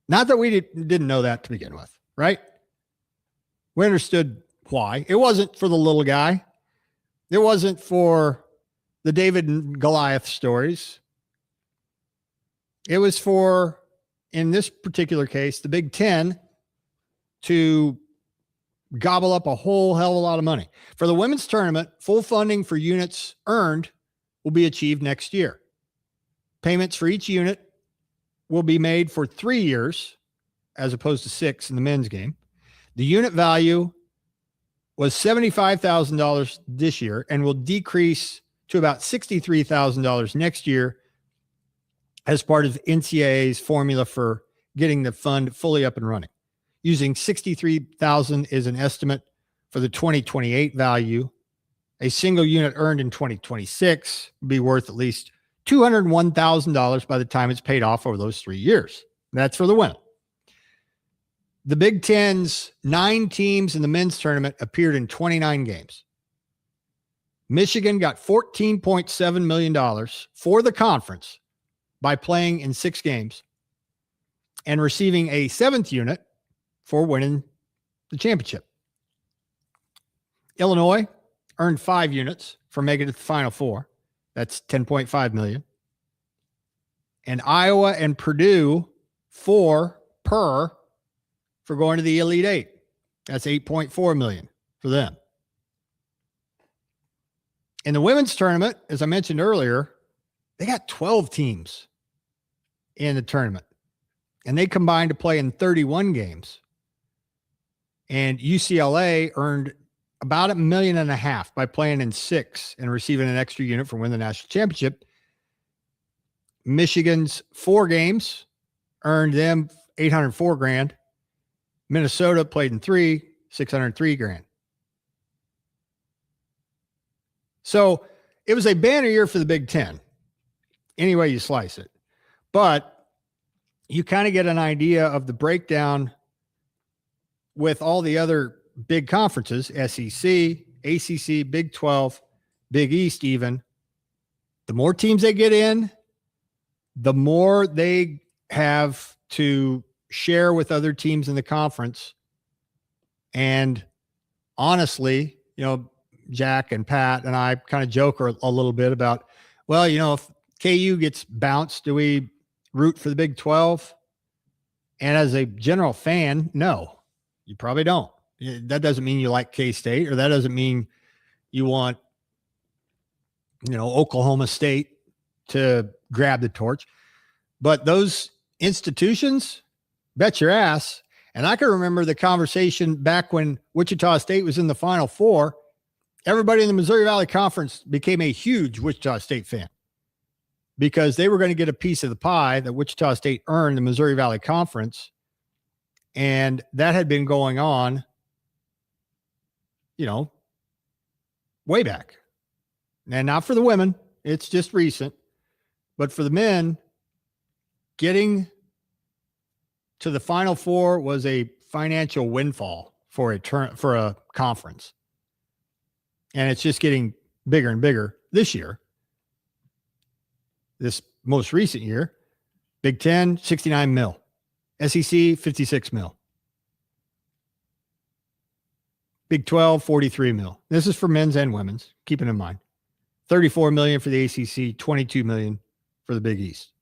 Not that we didn't know that to begin with, right? We understood why. It wasn't for the little guy. It wasn't for the David and Goliath stories. It was for, in this particular case, the Big Ten to gobble up a whole hell of a lot of money. For the women's tournament, full funding for units earned will be achieved next year. Payments for each unit will be made for 3 years, as opposed to 6 in the men's game. The unit value was $75,000 this year and will decrease to about $63,000 next year as part of NCAA's formula for getting the fund fully up and running. Using $63,000 is an estimate for the 2028 value. A single unit earned in 2026 will be worth at least $201,000 by the time it's paid off over those 3 years. That's for the women. The Big Ten's 9 teams in the men's tournament appeared in 29 games. Michigan got $14.7 million for the conference by playing in 6 games and receiving a 7th unit for winning the championship. Illinois earned 5 units for making it to the Final Four. That's $10.5 million. And Iowa and Purdue 4 per for going to the Elite Eight. That's $8.4 million for them. In the women's tournament, as I mentioned earlier, they got 12 teams in the tournament, and they combined to play in 31 games. And UCLA earned about $1.5 million by playing in 6 and receiving an extra unit for winning the national championship. Michigan's 4 games earned them $804,000. Minnesota played in 3, $603,000. So it was a banner year for the Big Ten, any way you slice it. But you kind of get an idea of the breakdown with all the other big conferences, SEC, ACC, Big 12, Big East even. The more teams they get in, the more they have to share with other teams in the conference. And honestly, you know, Jack and Pat and I kind of joke a little bit about, well, you know, if KU gets bounced, do we root for the Big 12? And as a general fan, no, you probably don't. That doesn't mean you like K-State, or that doesn't mean you want, you know, Oklahoma State to grab the torch. But those institutions, bet your ass. And I can remember the conversation back when Wichita State was in the Final Four. Everybody in the Missouri Valley Conference became a huge Wichita State fan because they were going to get a piece of the pie that Wichita State earned the Missouri Valley Conference. And that had been going on, you know, way back. And not for the women. It's just recent. But for the men, getting to the Final Four was a financial windfall for a conference. And it's just getting bigger and bigger this year. This most recent year, Big Ten, 69 mil. SEC, 56 mil. Big 12, 43 mil. This is for men's and women's. Keep it in mind. 34 million for the ACC, 22 million for the Big East.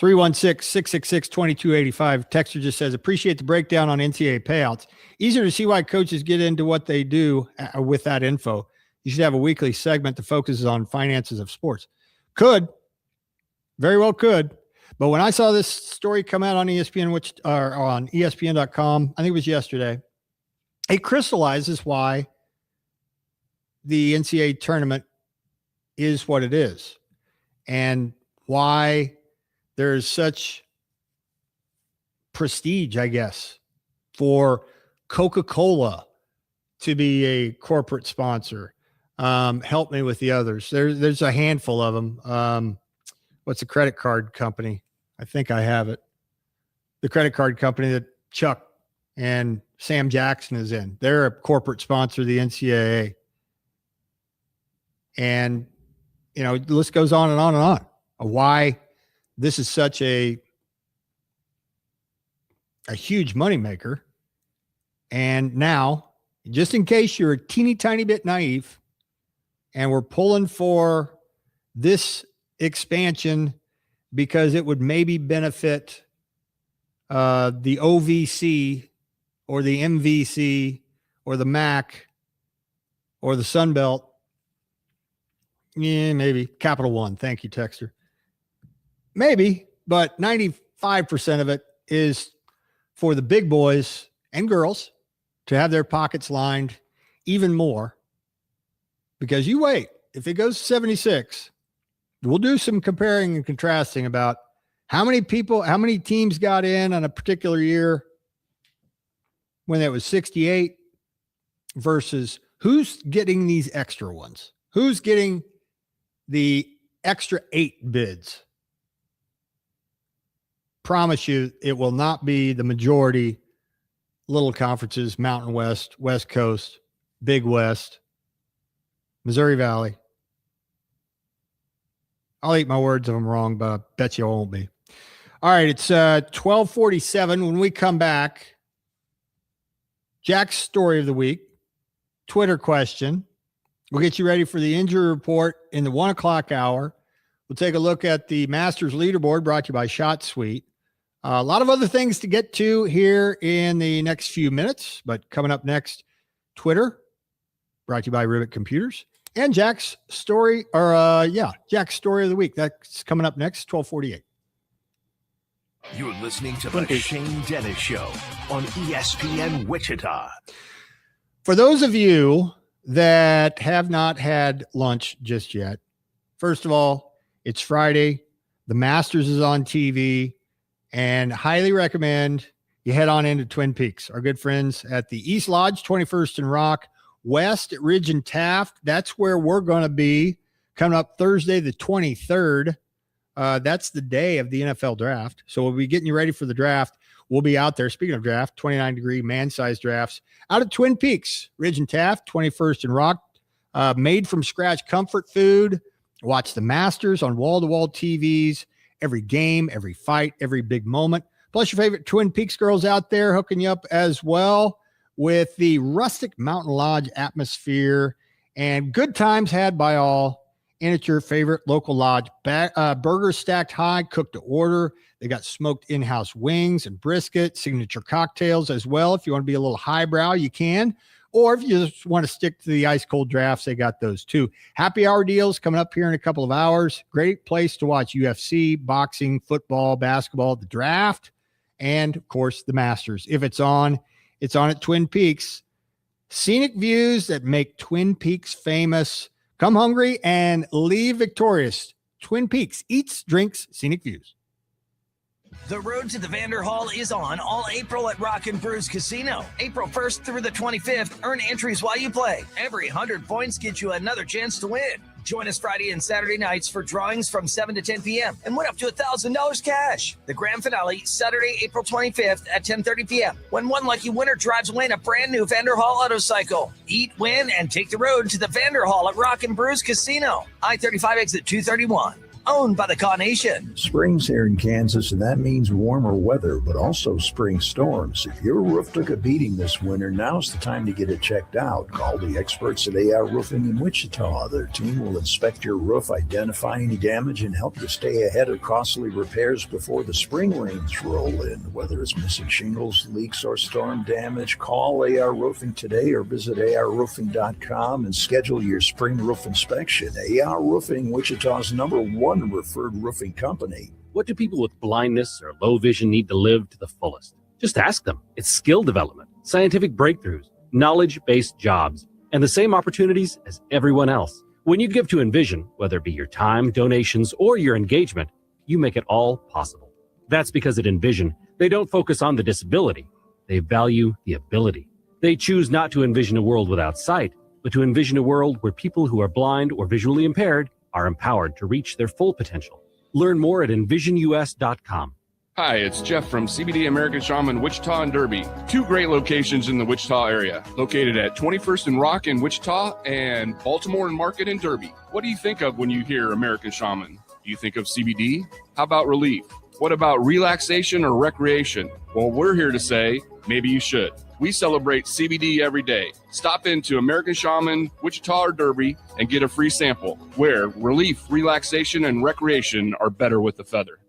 316-666-2285. Texter just says, appreciate the breakdown on NCAA payouts. Easier to see why coaches get into what they do with that info. You should have a weekly segment that focuses on finances of sports. Could. Very well could. But when I saw this story come out on ESPN, or on ESPN.com, I think it was yesterday, it crystallizes why the NCAA tournament is what it is and why there's such prestige, I guess, for Coca-Cola to be a corporate sponsor. Help me with the others. There's a handful of them. What's the credit card company? I think I have it. The credit card company that Chuck and Sam Jackson is in. They're a corporate sponsor of the NCAA. And, the list goes on and on and on of why this is such a huge moneymaker. And now, just in case you're a teeny tiny bit naive, and we're pulling for this expansion because it would maybe benefit the OVC or the MVC or the MAC or the Sun Belt. Yeah, maybe. Capital One. Thank you, Texter. Maybe, but 95% of it is for the big boys and girls to have their pockets lined even more. Because you wait, if it goes to 76, we'll do some comparing and contrasting about how many teams got in on a particular year when it was 68 versus who's getting these extra ones. Who's getting the extra 8 bids? Promise you it will not be the majority little conferences, Mountain West, West Coast, Big West, Missouri Valley. I'll eat my words if I'm wrong, but I bet you I won't be. All right, it's 12:47. When we come back, Jack's story of the week, Twitter question. We'll get you ready for the injury report in the 1 o'clock hour. We'll take a look at the Masters leaderboard brought to you by Shot Suite. A lot of other things to get to here in the next few minutes, but coming up next, Twitter brought to you by Rivet Computers. And Jack's story, Jack's story of the week. That's coming up next, 12:48. You're listening to the Shane Dennis Show on ESPN Wichita. For those of you that have not had lunch just yet, first of all, it's Friday. The Masters is on TV, and highly recommend you head on into Twin Peaks. Our good friends at the East Lodge, 21st and Rock, West at Ridge and Taft. That's where we're going to be coming up Thursday, the 23rd. That's the day of the NFL draft. So we'll be getting you ready for the draft. We'll be out there. Speaking of draft, 29-degree man-sized drafts out at Twin Peaks, Ridge and Taft, 21st and Rock. Made from scratch comfort food. Watch the Masters on wall-to-wall TVs. Every game, every fight, every big moment. Plus your favorite Twin Peaks girls out there hooking you up as well with the rustic Mountain Lodge atmosphere and good times had by all. And it's your favorite local lodge. Burgers stacked high, cooked to order. They got smoked in-house wings and brisket, signature cocktails as well. If you want to be a little highbrow, you can. Or if you just want to stick to the ice-cold drafts, they got those too. Happy hour deals coming up here in a couple of hours. Great place to watch UFC, boxing, football, basketball, the draft, and, of course, the Masters. If it's on at Twin Peaks. Scenic views that make Twin Peaks famous. Come hungry and leave victorious. Twin Peaks eats, drinks, scenic views. The road to the Vanderhall is on all April at Rock and Brews Casino. April 1st through the 25th, earn entries while you play. Every 100 points gets you another chance to win. Join us Friday and Saturday nights for drawings from 7 to 10 p.m. and win up to $1,000 cash. The grand finale, Saturday, April 25th at 10:30 p.m. when one lucky winner drives away in a brand new Vanderhall Autocycle. Eat, win, and take the road to the Vanderhall at Rock and Brews Casino. I-35 exit 231. Owned by the Caw Nation. Spring's here in Kansas, and that means warmer weather, but also spring storms. If your roof took a beating this winter, now's the time to get it checked out. Call the experts at AR Roofing in Wichita. Their team will inspect your roof, identify any damage, and help you stay ahead of costly repairs before the spring rains roll in. Whether it's missing shingles, leaks, or storm damage, call AR Roofing today or visit arroofing.com and schedule your spring roof inspection. AR Roofing, Wichita's #1 referred roofing company. What do people with blindness or low vision need to live to the fullest? Just ask them. It's skill development, scientific breakthroughs, knowledge-based jobs, and the same opportunities as everyone else. When you give to Envision, whether it be your time, donations, or your engagement, you make it all possible. That's because at Envision, they don't focus on the disability. They value the ability. They choose not to envision a world without sight, but to envision a world where people who are blind or visually impaired are empowered to reach their full potential. Learn more at envisionus.com. Hi, it's Jeff from CBD American Shaman, Wichita and Derby. 2 great locations in the Wichita area, located at 21st and Rock in Wichita and Baltimore and Market in Derby. What do you think of when you hear American Shaman? Do you think of CBD? How about relief? What about relaxation or recreation? Well, we're here to say, maybe you should. We celebrate CBD every day. Stop into American Shaman, Wichita or Derby, and get a free sample, where relief, relaxation, and recreation are better with the feather.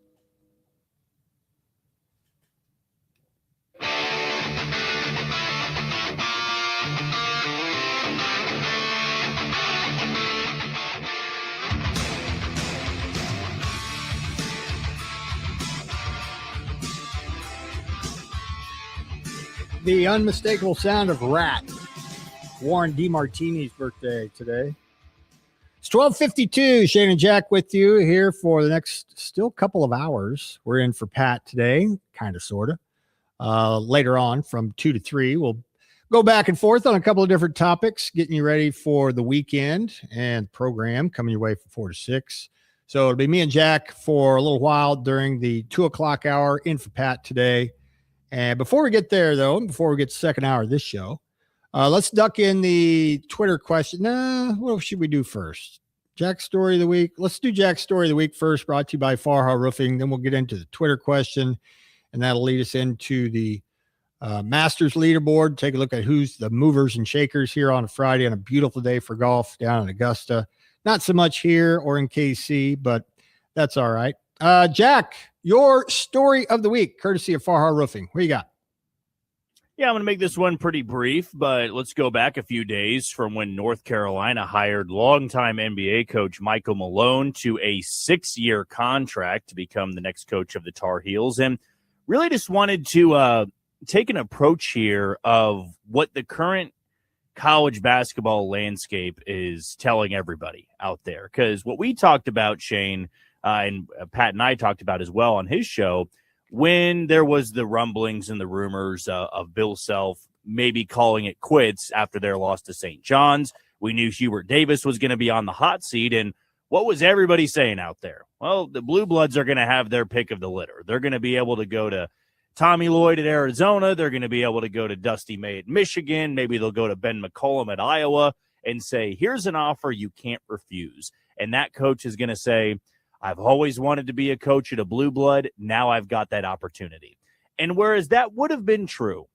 The unmistakable sound of Rat. Warren DeMartini's birthday today. It's 12:52. Shane and Jack with you here for the next still couple of hours. We're in for Pat today, kind of, sort of. Later on from 2 to 3, we'll go back and forth on a couple of different topics, getting you ready for the weekend and program coming your way from 4 to 6. So it'll be me and Jack for a little while during the 2 o'clock hour in for Pat today. And before we get there, though, before we get to the second hour of this show, let's duck in the Twitter question. What should we do first? Jack's story of the week. Let's do Jack's story of the week first, brought to you by Farha Roofing. Then we'll get into the Twitter question, and that'll lead us into the Masters leaderboard. Take a look at who's the movers and shakers here on a Friday on a beautiful day for golf down in Augusta. Not so much here or in KC, but that's all right. Jack, your story of the week, courtesy of Farha Roofing. What you got? Yeah, I'm going to make this one pretty brief, but let's go back a few days from when North Carolina hired longtime NBA coach Michael Malone to a 6-year contract to become the next coach of the Tar Heels. And really just wanted to take an approach here of what the current college basketball landscape is telling everybody out there. Because what we talked about, Shane, and Pat and I talked about as well on his show, when there was the rumblings and the rumors of Bill Self maybe calling it quits after their loss to St. John's. We knew Hubert Davis was going to be on the hot seat. And what was everybody saying out there? Well, the Blue Bloods are going to have their pick of the litter. They're going to be able to go to Tommy Lloyd at Arizona. They're going to be able to go to Dusty May at Michigan. Maybe they'll go to Ben McCollum at Iowa and say, here's an offer you can't refuse. And that coach is going to say, I've always wanted to be a coach at a Blue Blood. Now I've got that opportunity. And whereas that would have been true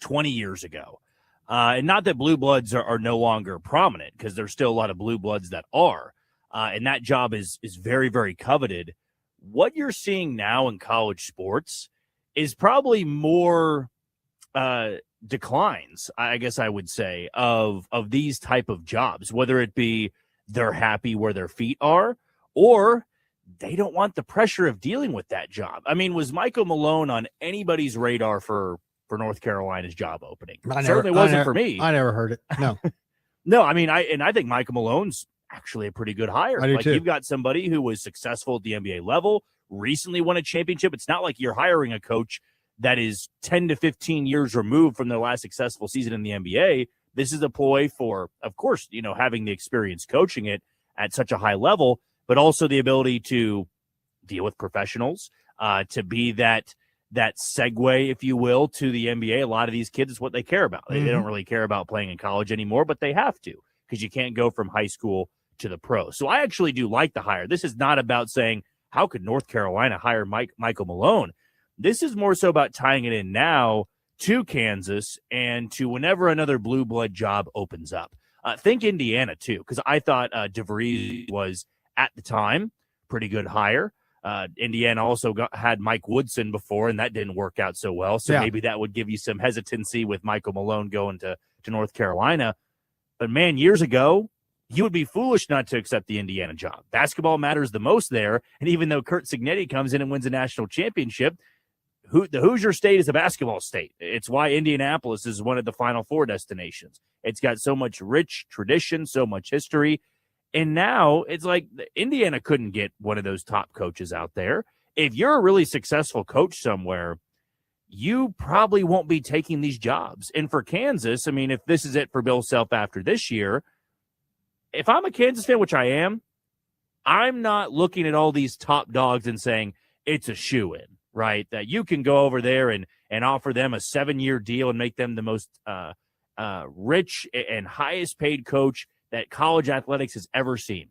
20 years ago, and not that Blue Bloods are no longer prominent, because there's still a lot of Blue Bloods that are, and that job is very, very coveted. What you're seeing now in college sports is probably more declines, I guess I would say, of these type of jobs, whether it be they're happy where their feet are, or they don't want the pressure of dealing with that job. I mean, was Michael Malone on anybody's radar for North Carolina's job opening? Certainly wasn't for me. I never heard it. No. No, I mean, I think Michael Malone's actually a pretty good hire. I do too. You've got somebody who was successful at the NBA level, recently won a championship. It's not like you're hiring a coach that is 10 to 15 years removed from their last successful season in the NBA. this is a ploy for, of course, having the experience coaching it at such a high level, but also the ability to deal with professionals, to be that segue, if you will, to the NBA. A lot of these kids is what they care about. They don't really care about playing in college anymore, but they have to, because you can't go from high school to the pro. So I actually do like the hire. This is not about saying, how could North Carolina hire Michael Malone? This is more so about tying it in now to Kansas and to whenever another blue blood job opens up. Think Indiana, too, because I thought DeVries was, at the time, pretty good hire. Indiana also had Mike Woodson before, and that didn't work out so well. So maybe that would give you some hesitancy with Michael Malone going to North Carolina. But, man, years ago, you would be foolish not to accept the Indiana job. Basketball matters the most there, and even though Kurt Cignetti comes in and wins a national championship, the Hoosier State is a basketball state. It's why Indianapolis is one of the Final Four destinations. It's got so much rich tradition, so much history. And now it's like Indiana couldn't get one of those top coaches out there. If you're a really successful coach somewhere, you probably won't be taking these jobs. And for Kansas, I mean, if this is it for Bill Self after this year, if I'm a Kansas fan, which I am, I'm not looking at all these top dogs and saying it's a shoo-in, right? That you can go over there and offer them a 7-year deal and make them the most rich and highest paid coach that college athletics has ever seen.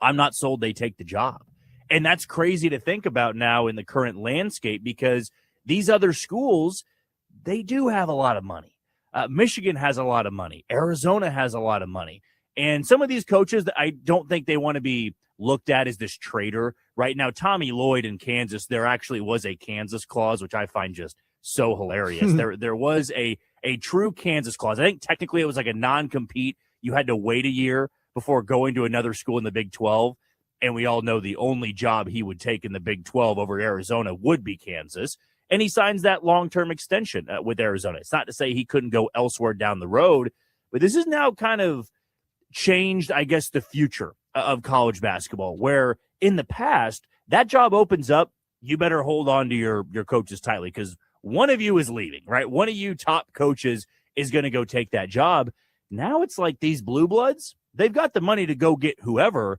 I'm not sold they take the job. And that's crazy to think about now in the current landscape, because these other schools, they do have a lot of money. Michigan has a lot of money. Arizona has a lot of money. And some of these coaches, I don't think they want to be looked at as this traitor. Right now, Tommy Lloyd in Kansas, there actually was a Kansas clause, which I find just so hilarious. There was a true Kansas clause. I think technically it was like a non-compete. You had to wait a year before going to another school in the Big 12. And we all know the only job he would take in the Big 12 over Arizona would be Kansas. And he signs that long-term extension with Arizona. It's not to say he couldn't go elsewhere down the road, but this is now kind of changed, I guess, the future of college basketball, where in the past, that job opens up, you better hold on to your coaches tightly, because one of you is leaving, right? One of you top coaches is going to go take that job. Now it's like these blue bloods, they've got the money to go get whoever,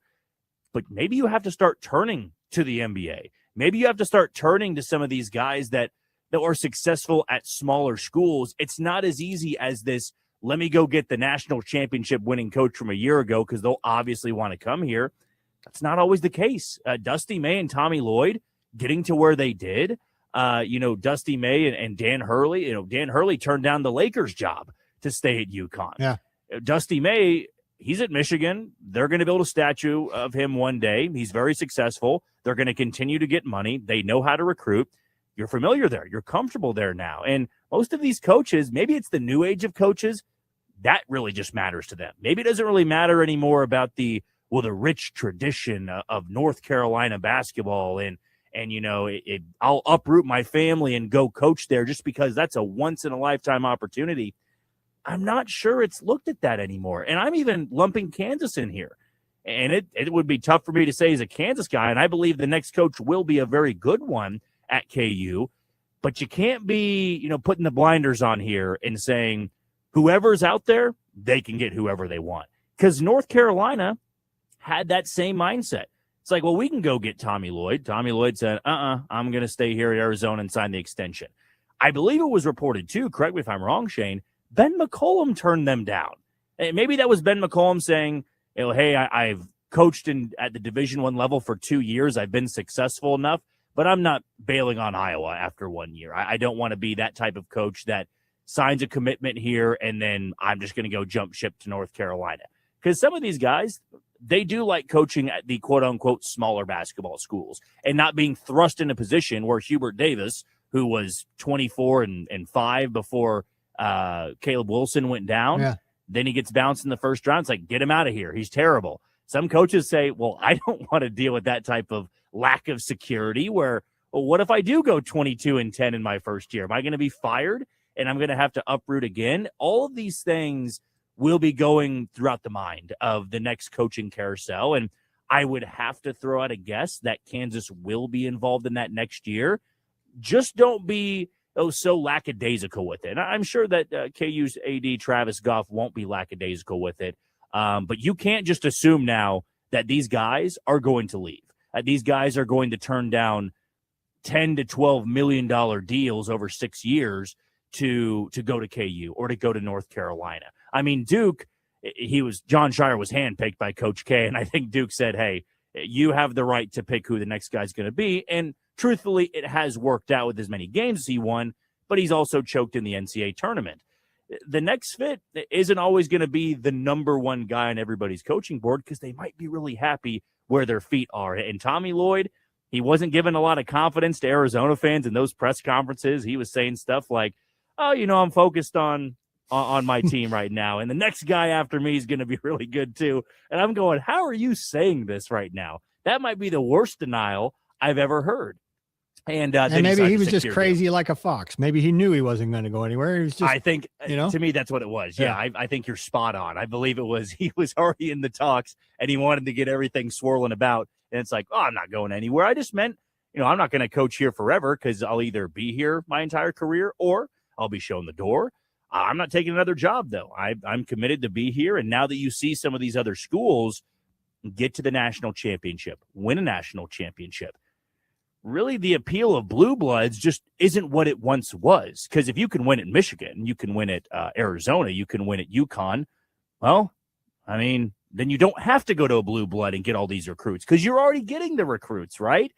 but maybe you have to start turning to the NBA. Maybe you have to start turning to some of these guys that are successful at smaller schools. It's not as easy as this, let me go get the national championship winning coach from a year ago, because they'll obviously want to come here. That's not always the case. Dusty May and Tommy Lloyd getting to where they did, Dusty May and Dan Hurley, Dan Hurley turned down the Lakers job to stay at UConn. Yeah. Dusty May, he's at Michigan. They're going to build a statue of him one day. He's very successful. They're going to continue to get money. They know how to recruit. You're familiar there. You're comfortable there now. And most of these coaches, maybe it's the new age of coaches, that really just matters to them. Maybe it doesn't really matter anymore about the rich tradition of North Carolina basketball and I'll uproot my family and go coach there just because that's a once-in-a-lifetime opportunity. I'm not sure it's looked at that anymore. And I'm even lumping Kansas in here. And it would be tough for me to say as a Kansas guy, and I believe the next coach will be a very good one at KU, but you can't be, putting the blinders on here and saying whoever's out there, they can get whoever they want. Because North Carolina had that same mindset. It's like, well, we can go get Tommy Lloyd. Tommy Lloyd said, I'm going to stay here at Arizona and sign the extension. I believe it was reported, too, correct me if I'm wrong, Shane, Ben McCollum turned them down. And maybe that was Ben McCollum saying, hey, I've coached at the Division I level for 2 years. I've been successful enough, but I'm not bailing on Iowa after 1 year. I don't want to be that type of coach that signs a commitment here and then I'm just going to go jump ship to North Carolina. Because some of these guys, they do like coaching at the quote-unquote smaller basketball schools and not being thrust in a position where Hubert Davis, who was 24-5 before Caleb Wilson went down, then he gets bounced in the first round. It's like, get him out of here. He's terrible. Some coaches say, well, I don't want to deal with that type of lack of security where, well, what if I do go 22-10 in my first year? Am I going to be fired and I'm going to have to uproot again? All of these things will be going throughout the mind of the next coaching carousel. And I would have to throw out a guess that Kansas will be involved in that next year. Just don't be so lackadaisical with it. And I'm sure that KU's AD Travis Goff won't be lackadaisical with it. But you can't just assume now that these guys are going to leave. These guys are going to turn down $10 to $12 million deals over 6 years to go to KU or to go to North Carolina. I mean, Duke, John Shire was handpicked by Coach K, and I think Duke said, hey, you have the right to pick who the next guy's going to be. And truthfully, it has worked out with as many games as he won, but he's also choked in the NCAA tournament. The next fit isn't always going to be the number one guy on everybody's coaching board because they might be really happy where their feet are. And Tommy Lloyd, he wasn't giving a lot of confidence to Arizona fans in those press conferences. He was saying stuff like, oh, I'm focused on my team right now, and the next guy after me is going to be really good too. And I'm going, how are you saying this right now? That might be the worst denial I've ever heard. And maybe he was just crazy like a fox. Maybe he knew he wasn't going to go anywhere. He was just, I think, to me, that's what it was. Yeah, I think you're spot on. I believe it was he was already in the talks, and he wanted to get everything swirling about. And it's like, oh, I'm not going anywhere. I just meant, I'm not going to coach here forever because I'll either be here my entire career or I'll be shown the door. I'm not taking another job, though. I'm committed to be here. And now that you see some of these other schools get to the national championship, win a national championship, really the appeal of blue bloods just isn't what it once was. Because if you can win at Michigan, you can win at Arizona, you can win at UConn, well, I mean, then you don't have to go to a blue blood and get all these recruits because you're already getting the recruits, right?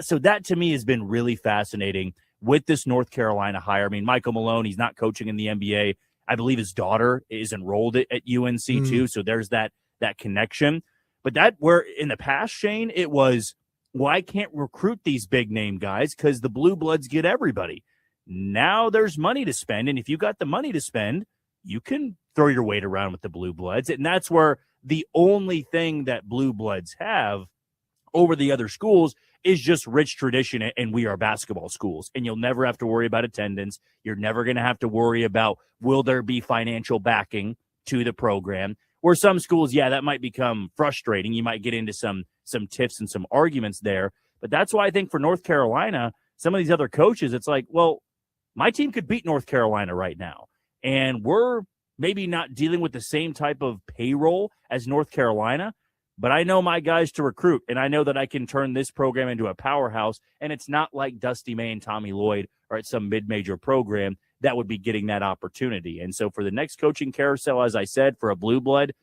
So that to me has been really fascinating with this North Carolina hire. I mean, Michael Malone, he's not coaching in the NBA. I believe his daughter is enrolled at UNC too. So there's that connection. But that where in the past, Shane, it was, well, I can't recruit these big name guys because the blue bloods get everybody. Now there's money to spend. And if you got the money to spend, you can throw your weight around with the blue bloods. And that's where the only thing that blue bloods have over the other schools is just rich tradition, and we are basketball schools. And you'll never have to worry about attendance. You're never going to have to worry about will there be financial backing to the program. Where some schools, that might become frustrating. You might get into some tiffs and some arguments there. But that's why I think for North Carolina, some of these other coaches, it's like, well, my team could beat North Carolina right now. And we're maybe not dealing with the same type of payroll as North Carolina, but I know my guys to recruit, and I know that I can turn this program into a powerhouse, and it's not like Dusty May and Tommy Lloyd are at some mid-major program that would be getting that opportunity. And so for the next coaching carousel, as I said, for a blue blood,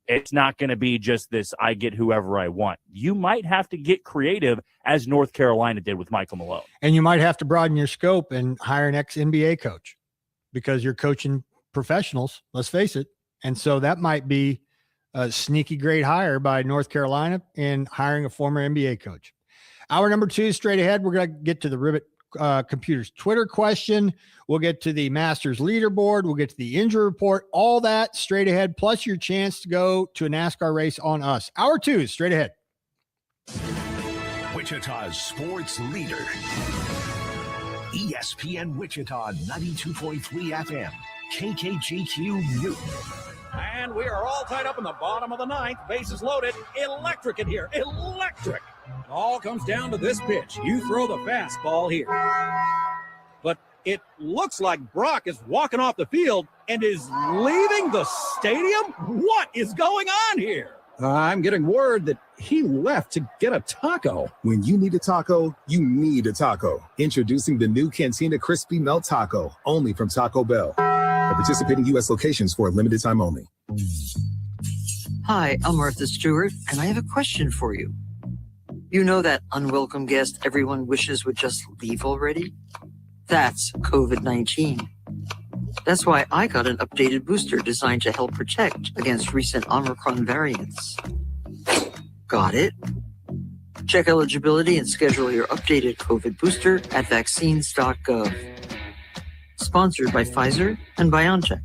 it's not going to be just this, I get whoever I want. You might have to get creative, as North Carolina did with Michael Malone. And you might have to broaden your scope and hire an ex-NBA coach because you're coaching professionals, let's face it. And so that might be a sneaky great hire by North Carolina in hiring a former NBA coach. Hour number 2 straight ahead. We're going to get to the Ribbit Computers Twitter question. We'll get to the Masters leaderboard. We'll get to the injury report, all that straight ahead, plus your chance to go to a NASCAR race on us. Hour 2 straight ahead. Wichita's sports leader. ESPN Wichita 92.3 FM. KKGQ Newton. And we are all tied up in the bottom of the ninth. Bases loaded. Electric in here. Electric. It all comes down to this pitch. You throw the fastball here. But it looks like Brock is walking off the field and is leaving the stadium. What is going on here? I'm getting word that he left to get a taco. When you need a taco, you need a taco. Introducing the new Cantina Crispy Melt Taco, only from Taco Bell. At participating U.S. locations for a limited time only. Hi, I'm Martha Stewart, and I have a question for you. You know that unwelcome guest everyone wishes would just leave already? That's COVID-19. That's why I got an updated booster designed to help protect against recent Omicron variants. Got it? Check eligibility and schedule your updated COVID booster at vaccines.gov. Sponsored by Pfizer and BioNTech.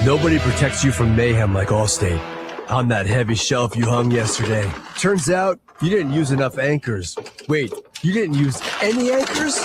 Nobody protects you from mayhem like Allstate. On that heavy shelf you hung yesterday. Turns out you didn't use enough anchors. Wait, you didn't use any anchors?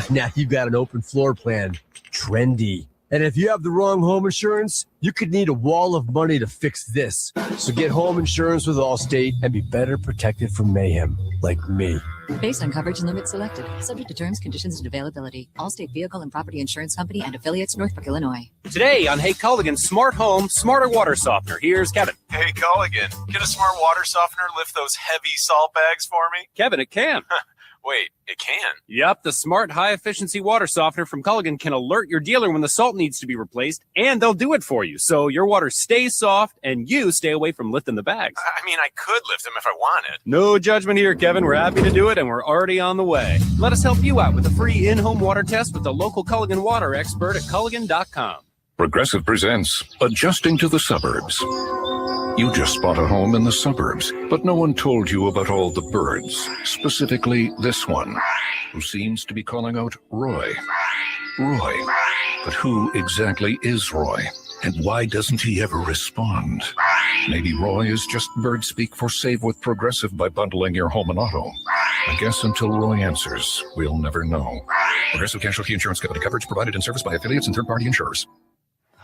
Now you've got an open floor plan. Trendy. And if you have the wrong home insurance, you could need a wall of money to fix this. So get home insurance with Allstate and be better protected from mayhem, like me. Based on coverage and limits selected. Subject to terms, conditions, and availability. Allstate Vehicle and Property Insurance Company and affiliates, Northbrook, Illinois. Today on Hey Culligan's Smart Home, Smarter Water Softener. Here's Kevin. Hey Culligan, can a smart water softener lift those heavy salt bags for me? Kevin, it can. Wait, it can? Yep, the smart high-efficiency water softener from Culligan can alert your dealer when the salt needs to be replaced, and they'll do it for you, so your water stays soft and you stay away from lifting the bags. I mean, I could lift them if I wanted. No judgment here, Kevin. We're happy to do it, and we're already on the way. Let us help you out with a free in-home water test with the local Culligan water expert at Culligan.com. Progressive presents Adjusting to the Suburbs. You just bought a home in the suburbs, but no one told you about all the birds, specifically this one, who seems to be calling out Roy. Roy. But who exactly is Roy? And why doesn't he ever respond? Maybe Roy is just bird speak for save with Progressive by bundling your home and auto. I guess until Roy answers, we'll never know. Progressive Casualty Insurance Company, coverage provided in service by affiliates and third-party insurers.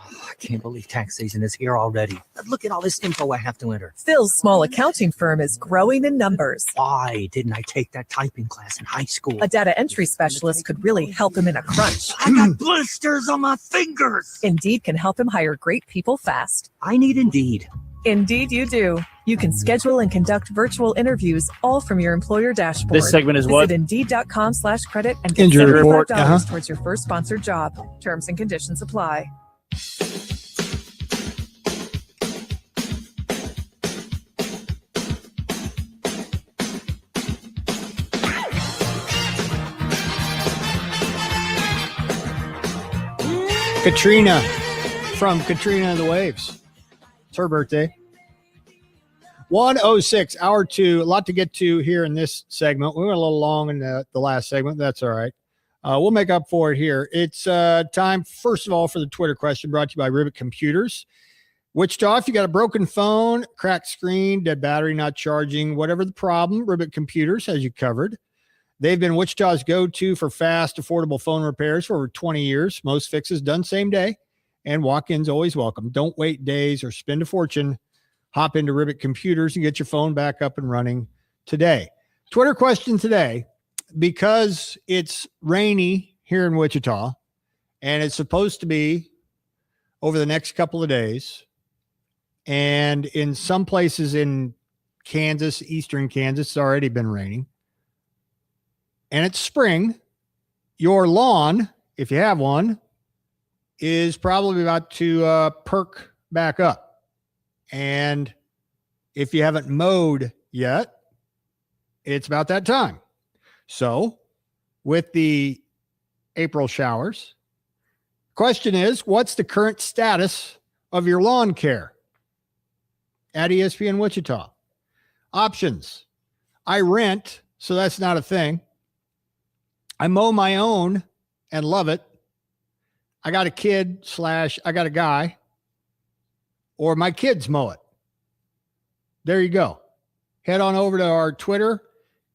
I can't believe tax season is here already. Look at all this info I have to enter. Phil's small accounting firm is growing in numbers. Why didn't I take that typing class in high school? A data entry specialist could really help him in a crunch. I got blisters on my fingers. Indeed can help him hire great people fast. I need Indeed. Indeed you do. You can schedule and conduct virtual interviews all from your employer dashboard. This segment is what? Visit Indeed.com/credit and get Injury $75 report, towards your first sponsored job. Terms and conditions apply. Katrina from Katrina and the Waves. It's her birthday. 1:06, hour 2. A lot to get to here in this segment. We went a little long in the last segment. That's all right. We'll make up for it here. It's time, first of all, for the Twitter question brought to you by Ribbit Computers. Wichita, if you got a broken phone, cracked screen, dead battery, not charging, whatever the problem, Ribbit Computers has you covered. They've been Wichita's go-to for fast, affordable phone repairs for over 20 years. Most fixes done same day, and walk-ins always welcome. Don't wait days or spend a fortune. Hop into Ribbit Computers and get your phone back up and running today. Twitter question today, because it's rainy here in Wichita, and it's supposed to be over the next couple of days, and in some places in Kansas, eastern Kansas, it's already been raining. And it's spring, your lawn, if you have one, is probably about to perk back up. And if you haven't mowed yet, it's about that time. So with the April showers, question is, what's the current status of your lawn care at ESPN Wichita? Options. I rent, so that's not a thing. I mow my own and love it. I got a kid / I got a guy, or my kids mow it. There you go. Head on over to our Twitter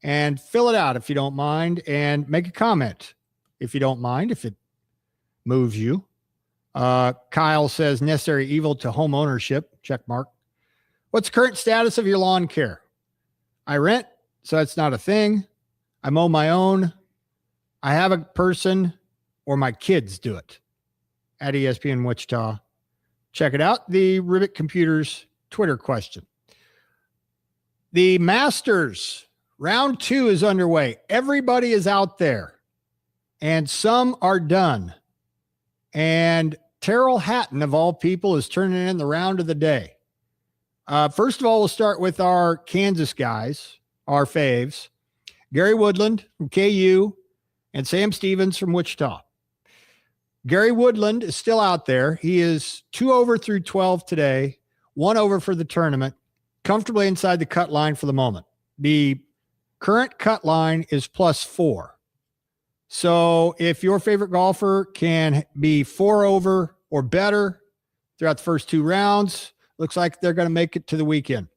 and fill it out if you don't mind, and make a comment if you don't mind, if it moves you. Kyle says necessary evil to home ownership. Check mark. What's the current status of your lawn care? I rent, so that's not a thing. I mow my own. I have a person, or my kids do it at ESPN Wichita. Check it out. The Ribbit Computers Twitter question. The Masters round 2 is underway. Everybody is out there, and some are done. And Terrell Hatton, of all people, is turning in the round of the day. First of all, we'll start with our Kansas guys, our faves. Gary Woodland from KU, and Sam Stevens from Wichita. Gary Woodland is still out there. He is 2 over through 12 today, 1 over for the tournament, comfortably inside the cut line for the moment. The current cut line is +4. So if your favorite golfer can be 4 over or better throughout the first 2 rounds, looks like they're going to make it to the weekend.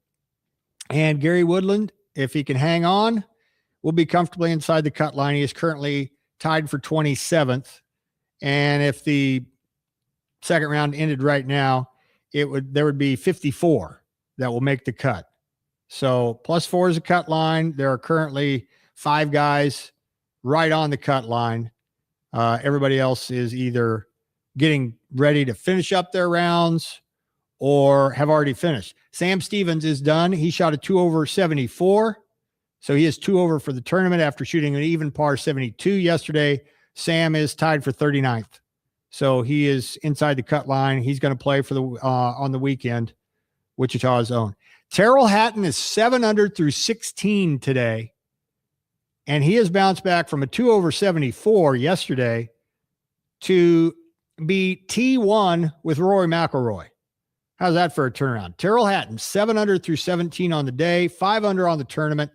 And Gary Woodland, if he can hang on, will be comfortably inside the cut line. He is currently tied for 27th. And if the second round ended right now, there would be 54 that will make the cut. So +4 is a cut line. There are currently 5 guys right on the cut line. Everybody else is either getting ready to finish up their rounds or have already finished. Sam Stevens is done. He shot a 2 over 74. So he is 2 over for the tournament after shooting an even par 72 yesterday. Sam is tied for 39th. So he is inside the cut line. He's going to play for the on the weekend, Wichita's own. Terrell Hatton is 7 under through 16 today. And he has bounced back from a 2 over 74 yesterday to be T1 with Rory McIlroy. How's that for a turnaround? Terrell Hatton, 7 under through 17 on the day, 5 under on the tournament,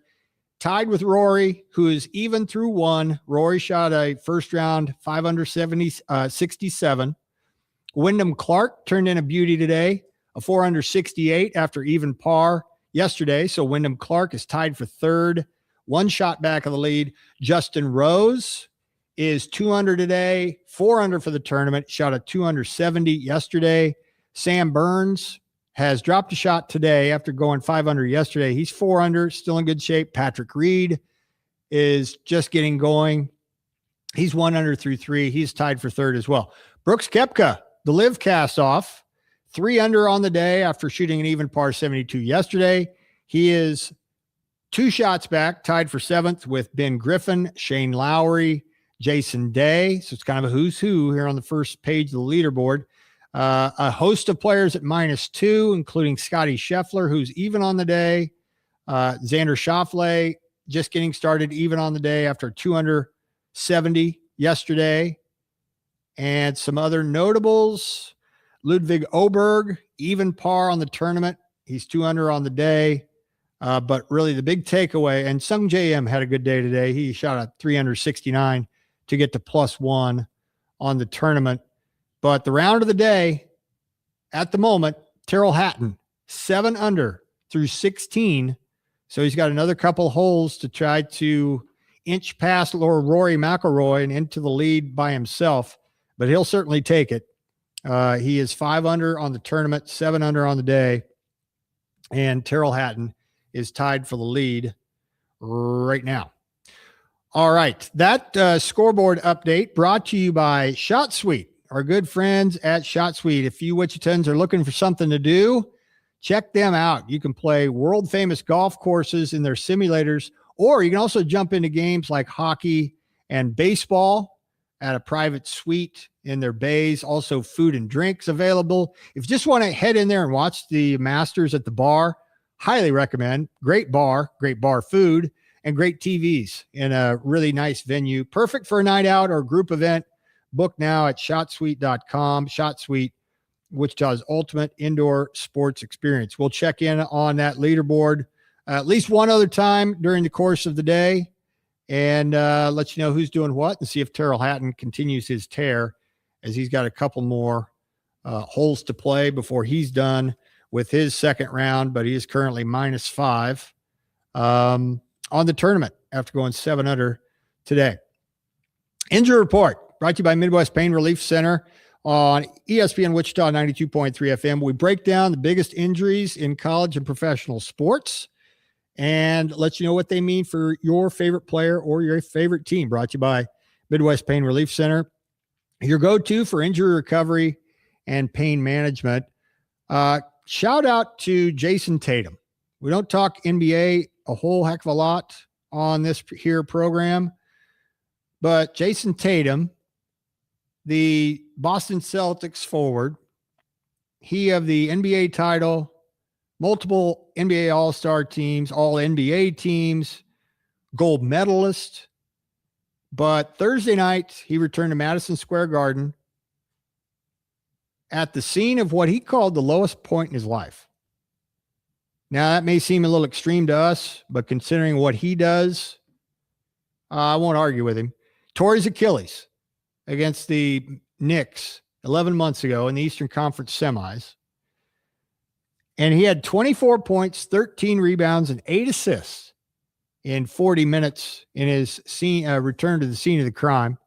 tied with Rory, who is even through 1. Rory shot a first round 5 under 67. Wyndham Clark turned in a beauty today, a 4 under 68 after even par yesterday. So Wyndham Clark is tied for 3rd, 1 shot back of the lead. Justin Rose is 2 under today, 4 under for the tournament, shot a 2 under 70 yesterday. Sam Burns has dropped a shot today after going 5 under yesterday. He's 4 under, still in good shape. Patrick Reed is just getting going. He's 1 under through 3. He's tied for 3rd as well. Brooks Koepka, the live cast off, 3 under on the day after shooting an even par 72 yesterday. He is 2 shots back, tied for 7th with Ben Griffin, Shane Lowry, Jason Day. So it's kind of a who's who here on the first page of the leaderboard. A host of players at -2, including Scotty Scheffler, who's even on the day. Xander Schauffele just getting started even on the day after 2 under 70 yesterday. And some other notables. Ludwig Oberg, even par on the tournament. He's 2 under on the day. But really the big takeaway, and Sung JM had a good day today. He shot a 3 under 69 to get to +1 on the tournament. But the round of the day, at the moment, Terrell Hatton, 7 under through 16. So he's got another couple holes to try to inch past Rory McIlroy and into the lead by himself. But he'll certainly take it. He is 5 under on the tournament, 7 under on the day. And Terrell Hatton is tied for the lead right now. All right. That scoreboard update brought to you by Shot Suite. Our good friends at Shot Suite. If you Wichitans are looking for something to do, check them out. You can play world famous golf courses in their simulators, or you can also jump into games like hockey and baseball at a private suite in their bays. Also food and drinks available. If you just want to head in there and watch the Masters at the bar, highly recommend. Great bar food, and great TVs in a really nice venue. Perfect for a night out or group event. Book now at shotsuite.com. Shot Suite, Wichita's ultimate indoor sports experience. We'll check in on that leaderboard at least one other time during the course of the day and let you know who's doing what and see if Terrell Hatton continues his tear, as he's got a couple more holes to play before he's done with his second round, but he is currently -5 on the tournament after going 7 under today. Injury report brought to you by Midwest Pain Relief Center on ESPN Wichita 92.3 FM. We break down the biggest injuries in college and professional sports and let you know what they mean for your favorite player or your favorite team. Brought to you by Midwest Pain Relief Center, your go-to for injury recovery and pain management. Shout out to Jason Tatum. We don't talk NBA a whole heck of a lot on this here program, but Jason Tatum, the Boston Celtics forward, he of the NBA title, multiple NBA All-Star teams, all NBA teams, gold medalist. But Thursday night, he returned to Madison Square Garden at the scene of what he called the lowest point in his life. Now, that may seem a little extreme to us, but considering what he does, I won't argue with him. Tore his Achilles against the Knicks 11 months ago in the Eastern Conference semis. And he had 24 points, 13 rebounds, and 8 assists in 40 minutes in his return to the scene of the crime.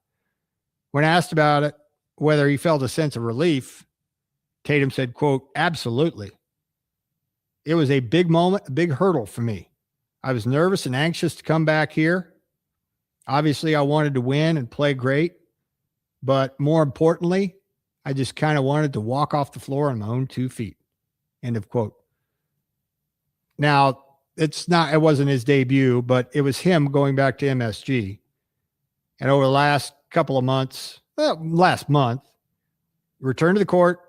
When asked about it, whether he felt a sense of relief, Tatum said, quote, absolutely. It was a big moment, a big hurdle for me. I was nervous and anxious to come back here. Obviously, I wanted to win and play great. But more importantly, I just kind of wanted to walk off the floor on my own 2 feet. End of quote. Now, it wasn't his debut, but it was him going back to MSG. And over the last couple of months, last month, returned to the court,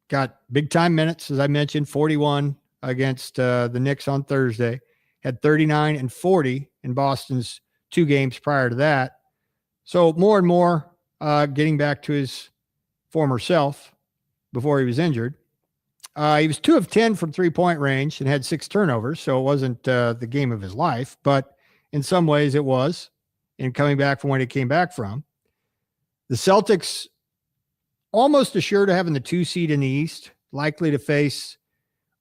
got big time minutes, as I mentioned, 41 against the Knicks on Thursday, had 39 and 40 in Boston's 2 games prior to that. So more and more getting back to his former self before he was injured. He was 2 of 10 from 3-point range and had 6 turnovers, so it wasn't the game of his life, but in some ways it was in coming back from what he came back from. The Celtics almost assured of having the 2 seed in the East, likely to face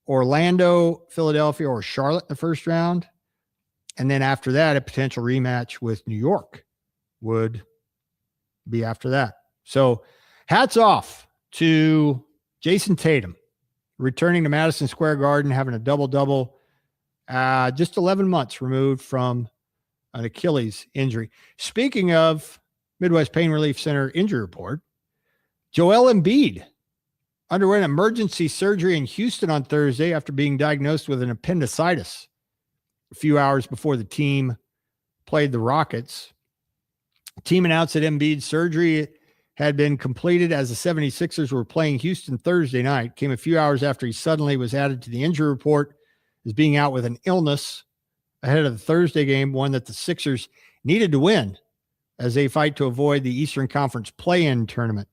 Orlando, Philadelphia, or Charlotte in the first round. And then after that, a potential rematch with New York would be after that. So hats off to Jason Tatum, returning to Madison Square Garden, having a double-double, just 11 months removed from an Achilles injury. Speaking of Midwest Pain Relief Center injury report, Joel Embiid underwent emergency surgery in Houston on Thursday after being diagnosed with an appendicitis a few hours before the team played the Rockets. The team announced that Embiid's surgery had been completed as the 76ers were playing Houston Thursday night. Came a few hours after he suddenly was added to the injury report as being out with an illness ahead of the Thursday game, one that the Sixers needed to win as they fight to avoid the Eastern Conference play-in tournament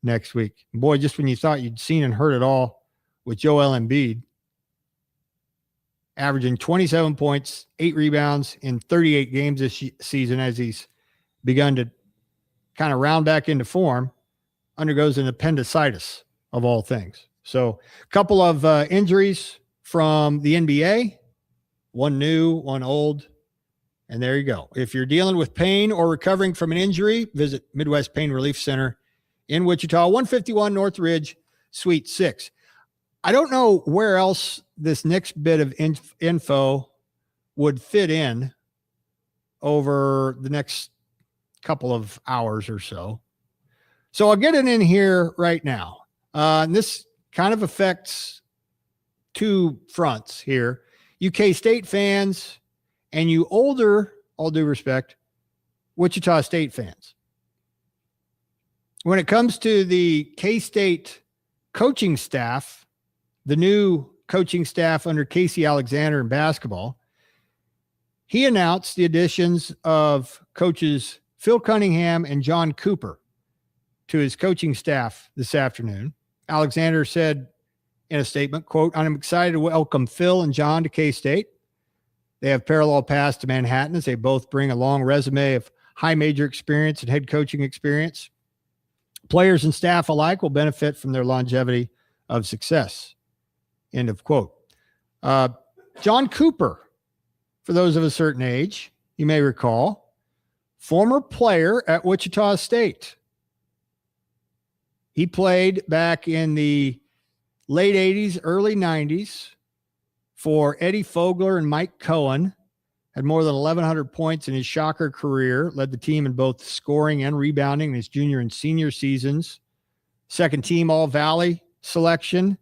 next week. Boy, just when you thought you'd seen and heard it all with Joel Embiid, averaging 27 points, 8 rebounds in 38 games this season as he's begun to kind of round back into form, undergoes an appendicitis of all things. So a couple of injuries from the NBA, one new, one old, and there you go. If you're dealing with pain or recovering from an injury, visit Midwest Pain Relief Center in Wichita, 151 North Ridge, Suite 6. I don't know where else this next bit of info would fit in over the next couple of hours or so. So I'll get it in here right now. And this kind of affects 2 fronts here. UK State fans and you older, all due respect, Wichita State fans. When it comes to the K-State coaching staff, the new coaching staff under Casey Alexander in basketball, he announced the additions of coaches Phil Cunningham and John Cooper to his coaching staff this afternoon. Alexander said in a statement, quote, I'm excited to welcome Phil and John to K-State. They have parallel paths to Manhattan as they both bring a long resume of high major experience and head coaching experience. Players and staff alike will benefit from their longevity of success. End of quote. John Cooper, for those of a certain age, you may recall, former player at Wichita State. He played back in the late 80s, early 90s for Eddie Fogler and Mike Cohen. Had more than 1,100 points in his Shocker career, led the team in both scoring and rebounding in his junior and senior seasons. Second team All-Valley selection,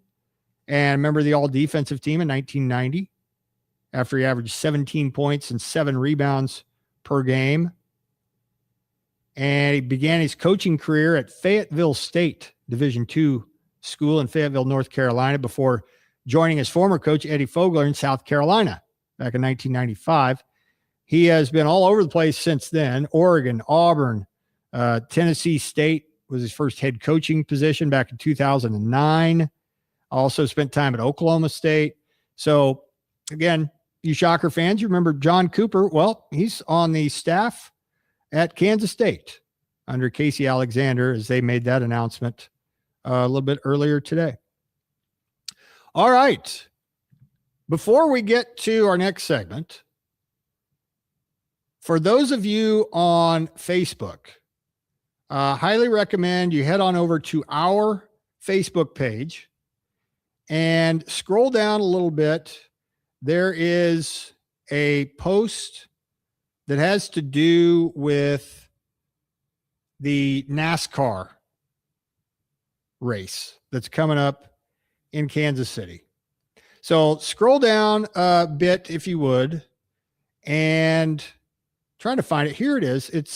and member of the All-Defensive team in 1990 after he averaged 17 points and 7 rebounds per game. And he began his coaching career at Fayetteville State Division II school in Fayetteville, North Carolina, before joining his former coach, Eddie Fogler, in South Carolina back in 1995. He has been all over the place since then. Oregon, Auburn, Tennessee State was his first head coaching position back in 2009. Also spent time at Oklahoma State. So, again, you Shocker fans, you remember John Cooper. Well, he's on the staff at Kansas State under Casey Alexander as they made that announcement a little bit earlier today. All right. Before we get to our next segment, for those of you on Facebook, highly recommend you head on over to our Facebook page and scroll down a little bit. There is a post that has to do with the NASCAR race that's coming up in Kansas City. So scroll down a bit if you would, and trying to find it. Here it is. It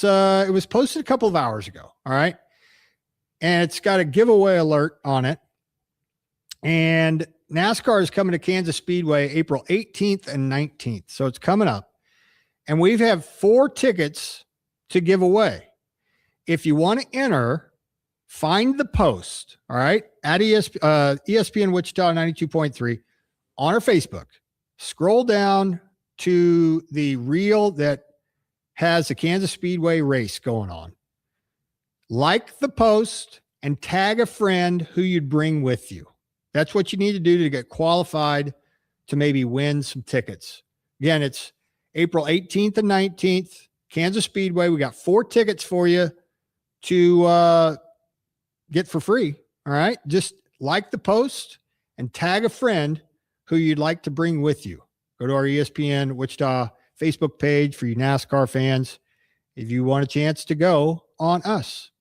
was posted a couple of hours ago. All right. And it's got a giveaway alert on it. And NASCAR is coming to Kansas Speedway April 18th and 19th. So it's coming up. And we have 4 tickets to give away. If you want to enter, find the post, all right, at ESPN Wichita 92.3 on our Facebook. Scroll down to the reel that has the Kansas Speedway race going on. Like the post and tag a friend who you'd bring with you. That's what you need to do to get qualified to maybe win some tickets. Again, it's April 18th and 19th, Kansas Speedway. We got 4 tickets for you to get for free. All right. Just like the post and tag a friend who you'd like to bring with you. Go to our ESPN Wichita Facebook page for you NASCAR fans if you want a chance to go on us.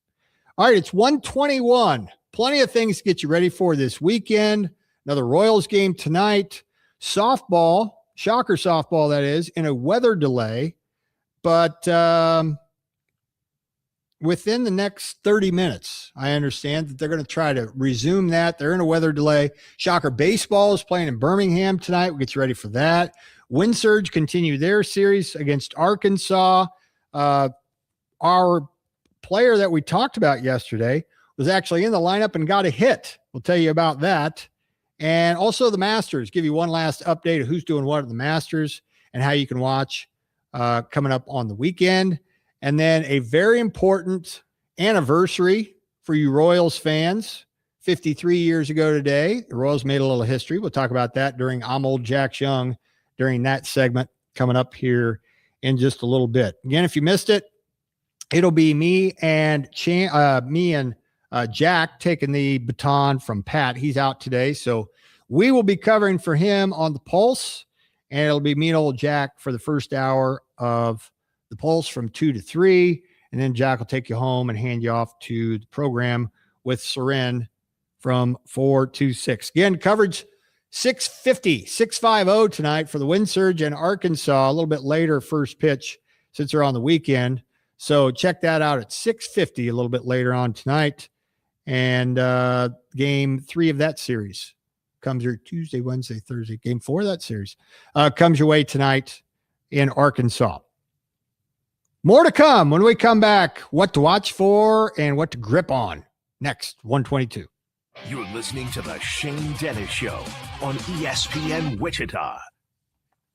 All right. It's 1:21. Plenty of things to get you ready for this weekend. Another Royals game tonight. Softball, Shocker softball, that is, in a weather delay. But within the next 30 minutes, I understand that they're going to try to resume that. They're in a weather delay. Shocker baseball is playing in Birmingham tonight. We'll get you ready for that. Wind Surge continue their series against Arkansas. Our player that we talked about yesterday was actually in the lineup and got a hit. We'll tell you about that. And also the Masters, give you one last update of who's doing what at the Masters and how you can watch coming up on the weekend. And then a very important anniversary for you Royals fans. 53 years ago today, the Royals made a little history. We'll talk about that during I'm Old Jack Young during that segment coming up here in just a little bit. Again, if you missed it, it'll be me and Jack taking the baton from Pat. He's out today, so we will be covering for him on the Pulse, and it'll be me and old Jack for the first hour of the Pulse from 2 to 3, and then Jack will take you home and hand you off to the program with Seren from 4 to 6. Again, coverage 650 tonight for the Wind Surge and Arkansas. A little bit later first pitch since they're on the weekend. So check that out at 650 a little bit later on tonight. And game 3 of that series comes your Tuesday, Wednesday, Thursday. Game 4 of that series comes your way tonight in Arkansas. More to come when we come back. What to watch for and what to grip on. Next, 122. You're listening to the Shane Dennis Show on ESPN Wichita.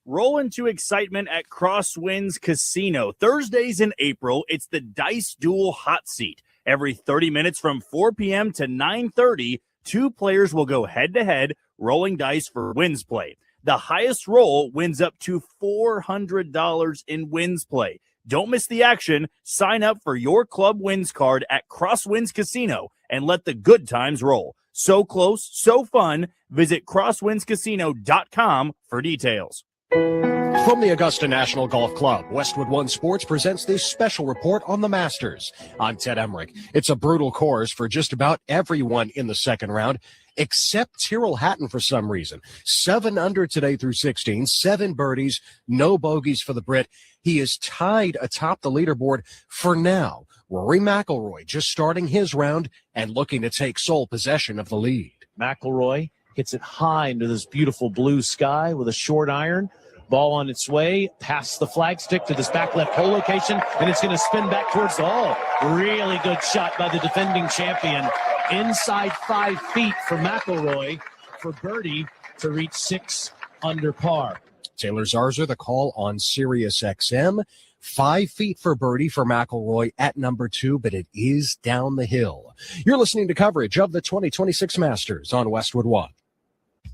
Roll into excitement at Crosswinds Casino. Thursdays in April, it's the Dice Duel Hot Seat. Every 30 minutes from 4 p.m. to 9:30, 2 players will go head-to-head rolling dice for wins play. The highest roll wins up to $400 in wins play. Don't miss the action. Sign up for your club wins card at Crosswinds Casino and let the good times roll. So close, so fun. Visit crosswindscasino.com for details. From the Augusta National Golf Club, Westwood One Sports presents this special report on the Masters. I'm Ted Emmerich. It's a brutal course for just about everyone in the second round, except Tyrrell Hatton for some reason. 7 under today through 16, 7 birdies, no bogeys for the Brit. He is tied atop the leaderboard for now. Rory McIlroy just starting his round and looking to take sole possession of the lead. McIlroy hits it high into this beautiful blue sky with a short iron. Ball on its way past the flagstick to this back left hole location, and it's going to spin back towards the hole. Really good shot by the defending champion. Inside 5 feet for McIlroy for birdie to reach 6 under par. Taylor Zarzour, the call on Sirius XM. 5 feet for birdie for McIlroy at number 2, but it is down the hill. You're listening to coverage of the 2026 Masters on Westwood One.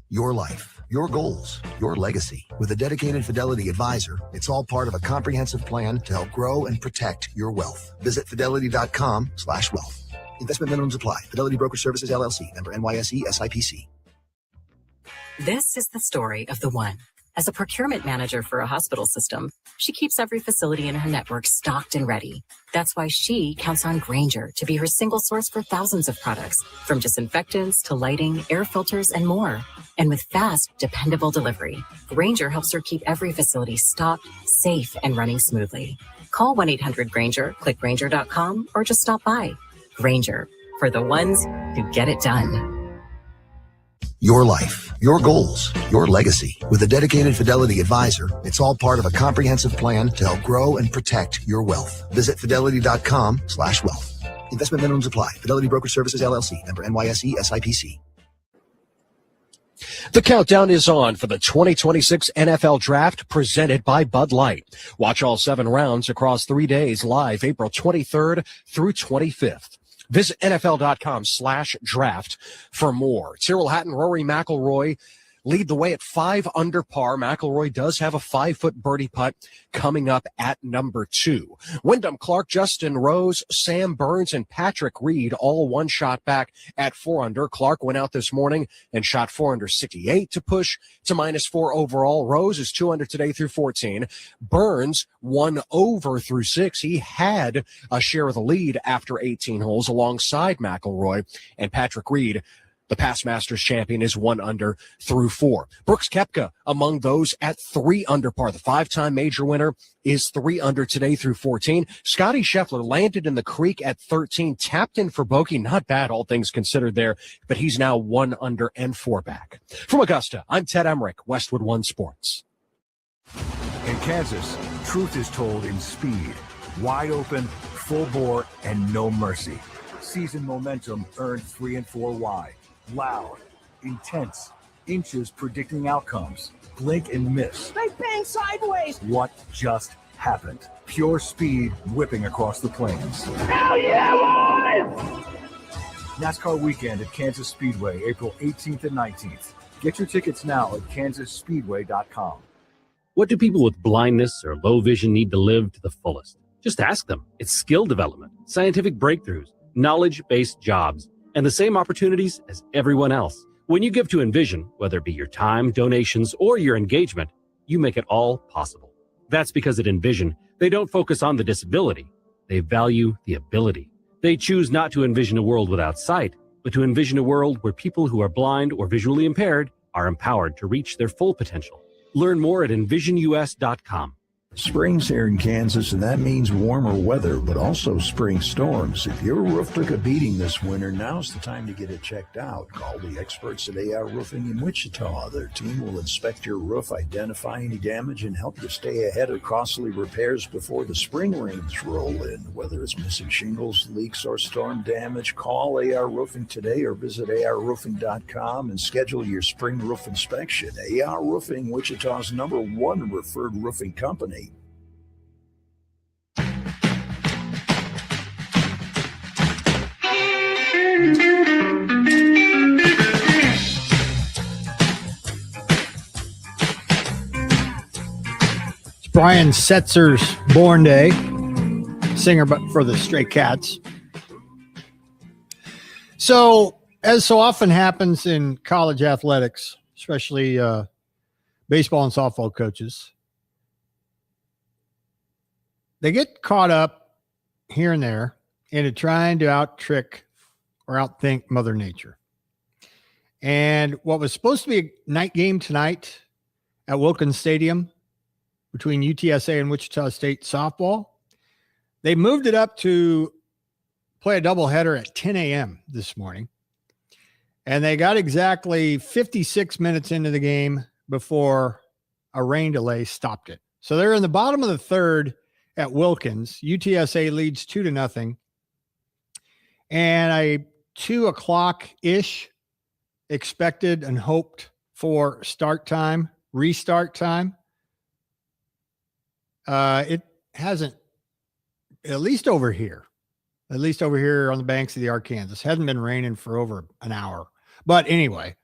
Your life, your goals, your legacy. With a dedicated Fidelity advisor, it's all part of a comprehensive plan to help grow and protect your wealth. Visit fidelity.com/wealth. Investment minimums apply. Fidelity Brokerage Services, LLC, member NYSE, SIPC. This is the story of the one. As a procurement manager for a hospital system, she keeps every facility in her network stocked and ready. That's why she counts on Grainger to be her single source for thousands of products, from disinfectants to lighting, air filters, and more. And with fast, dependable delivery, Grainger helps her keep every facility stocked, safe, and running smoothly. Call 1-800-GRAINGER, click Grainger.com, or just stop by. Grainger, for the ones who get it done. Your life, your goals, your legacy. With a dedicated Fidelity advisor, it's all part of a comprehensive plan to help grow and protect your wealth. Visit fidelity.com/wealth. Investment minimums apply. Fidelity Brokerage Services, LLC, member NYSE, SIPC. The countdown is on for the 2026 NFL Draft presented by Bud Light. Watch all 7 rounds across 3 days live April 23rd through 25th. Visit NFL.com/draft for more. Tyrrell Hatton, Rory McIlroy lead the way at 5 under par. McIlroy does have a 5-foot birdie putt coming up at number 2. Wyndham Clark, Justin Rose, Sam Burns, and Patrick Reed all one shot back at 4 under. Clark went out this morning and shot 4 under 68 to push to -4 overall. Rose is 2 under today through 14. Burns 1 over through 6. He had a share of the lead after 18 holes alongside McIlroy, and Patrick Reed, the past Masters champion, is 1 under through 4. Brooks Koepka among those at 3 under par. The 5-time major winner is 3 under today through 14. Scotty Scheffler landed in the creek at 13, tapped in for bogey. Not bad, all things considered there, but he's now 1 under and 4 back. From Augusta, I'm Ted Emmerich, Westwood One Sports. In Kansas, truth is told in speed, wide open, full bore, and no mercy. Season momentum earned 3 and 4 wide. Loud, intense, inches predicting outcomes. Blink and miss. They bang sideways. What just happened? Pure speed whipping across the plains. Hell yeah, boys! NASCAR weekend at Kansas Speedway, April 18th and 19th. Get your tickets now at kansasspeedway.com. What do people with blindness or low vision need to live to the fullest? Just ask them. It's skill development, scientific breakthroughs, knowledge-based jobs, and the same opportunities as everyone else. When you give to Envision, whether it be your time, donations, or your engagement, you make it all possible. That's because at Envision, they don't focus on the disability. They value the ability. They choose not to envision a world without sight, but to envision a world where people who are blind or visually impaired are empowered to reach their full potential. Learn more at envisionus.com. Spring's here in Kansas, and that means warmer weather, but also spring storms. If your roof took a beating this winter, now's the time to get it checked out. Call the experts at AR Roofing in Wichita. Their team will inspect your roof, identify any damage, and help you stay ahead of costly repairs before the spring rains roll in. Whether it's missing shingles, leaks, or storm damage, call AR Roofing today or visit arroofing.com and schedule your spring roof inspection. AR Roofing, Wichita's #1 referred roofing company. It's Brian Setzer's born day, singer but for the Stray Cats. So, as so often happens in college athletics, especially baseball and softball coaches, they get caught up here and there into trying to out-trick or outthink Mother Nature. And what was supposed to be a night game tonight at Wilkins Stadium between UTSA and Wichita State softball, they moved it up to play a doubleheader at 10 a.m. this morning. And they got exactly 56 minutes into the game before a rain delay stopped it. So they're in the bottom of the third at Wilkins. UTSA leads 2-0. And a 2 o'clock-ish expected and hoped for restart time. It hasn't, at least over here on the banks of the Arkansas, hasn't been raining for over an hour. But anyway,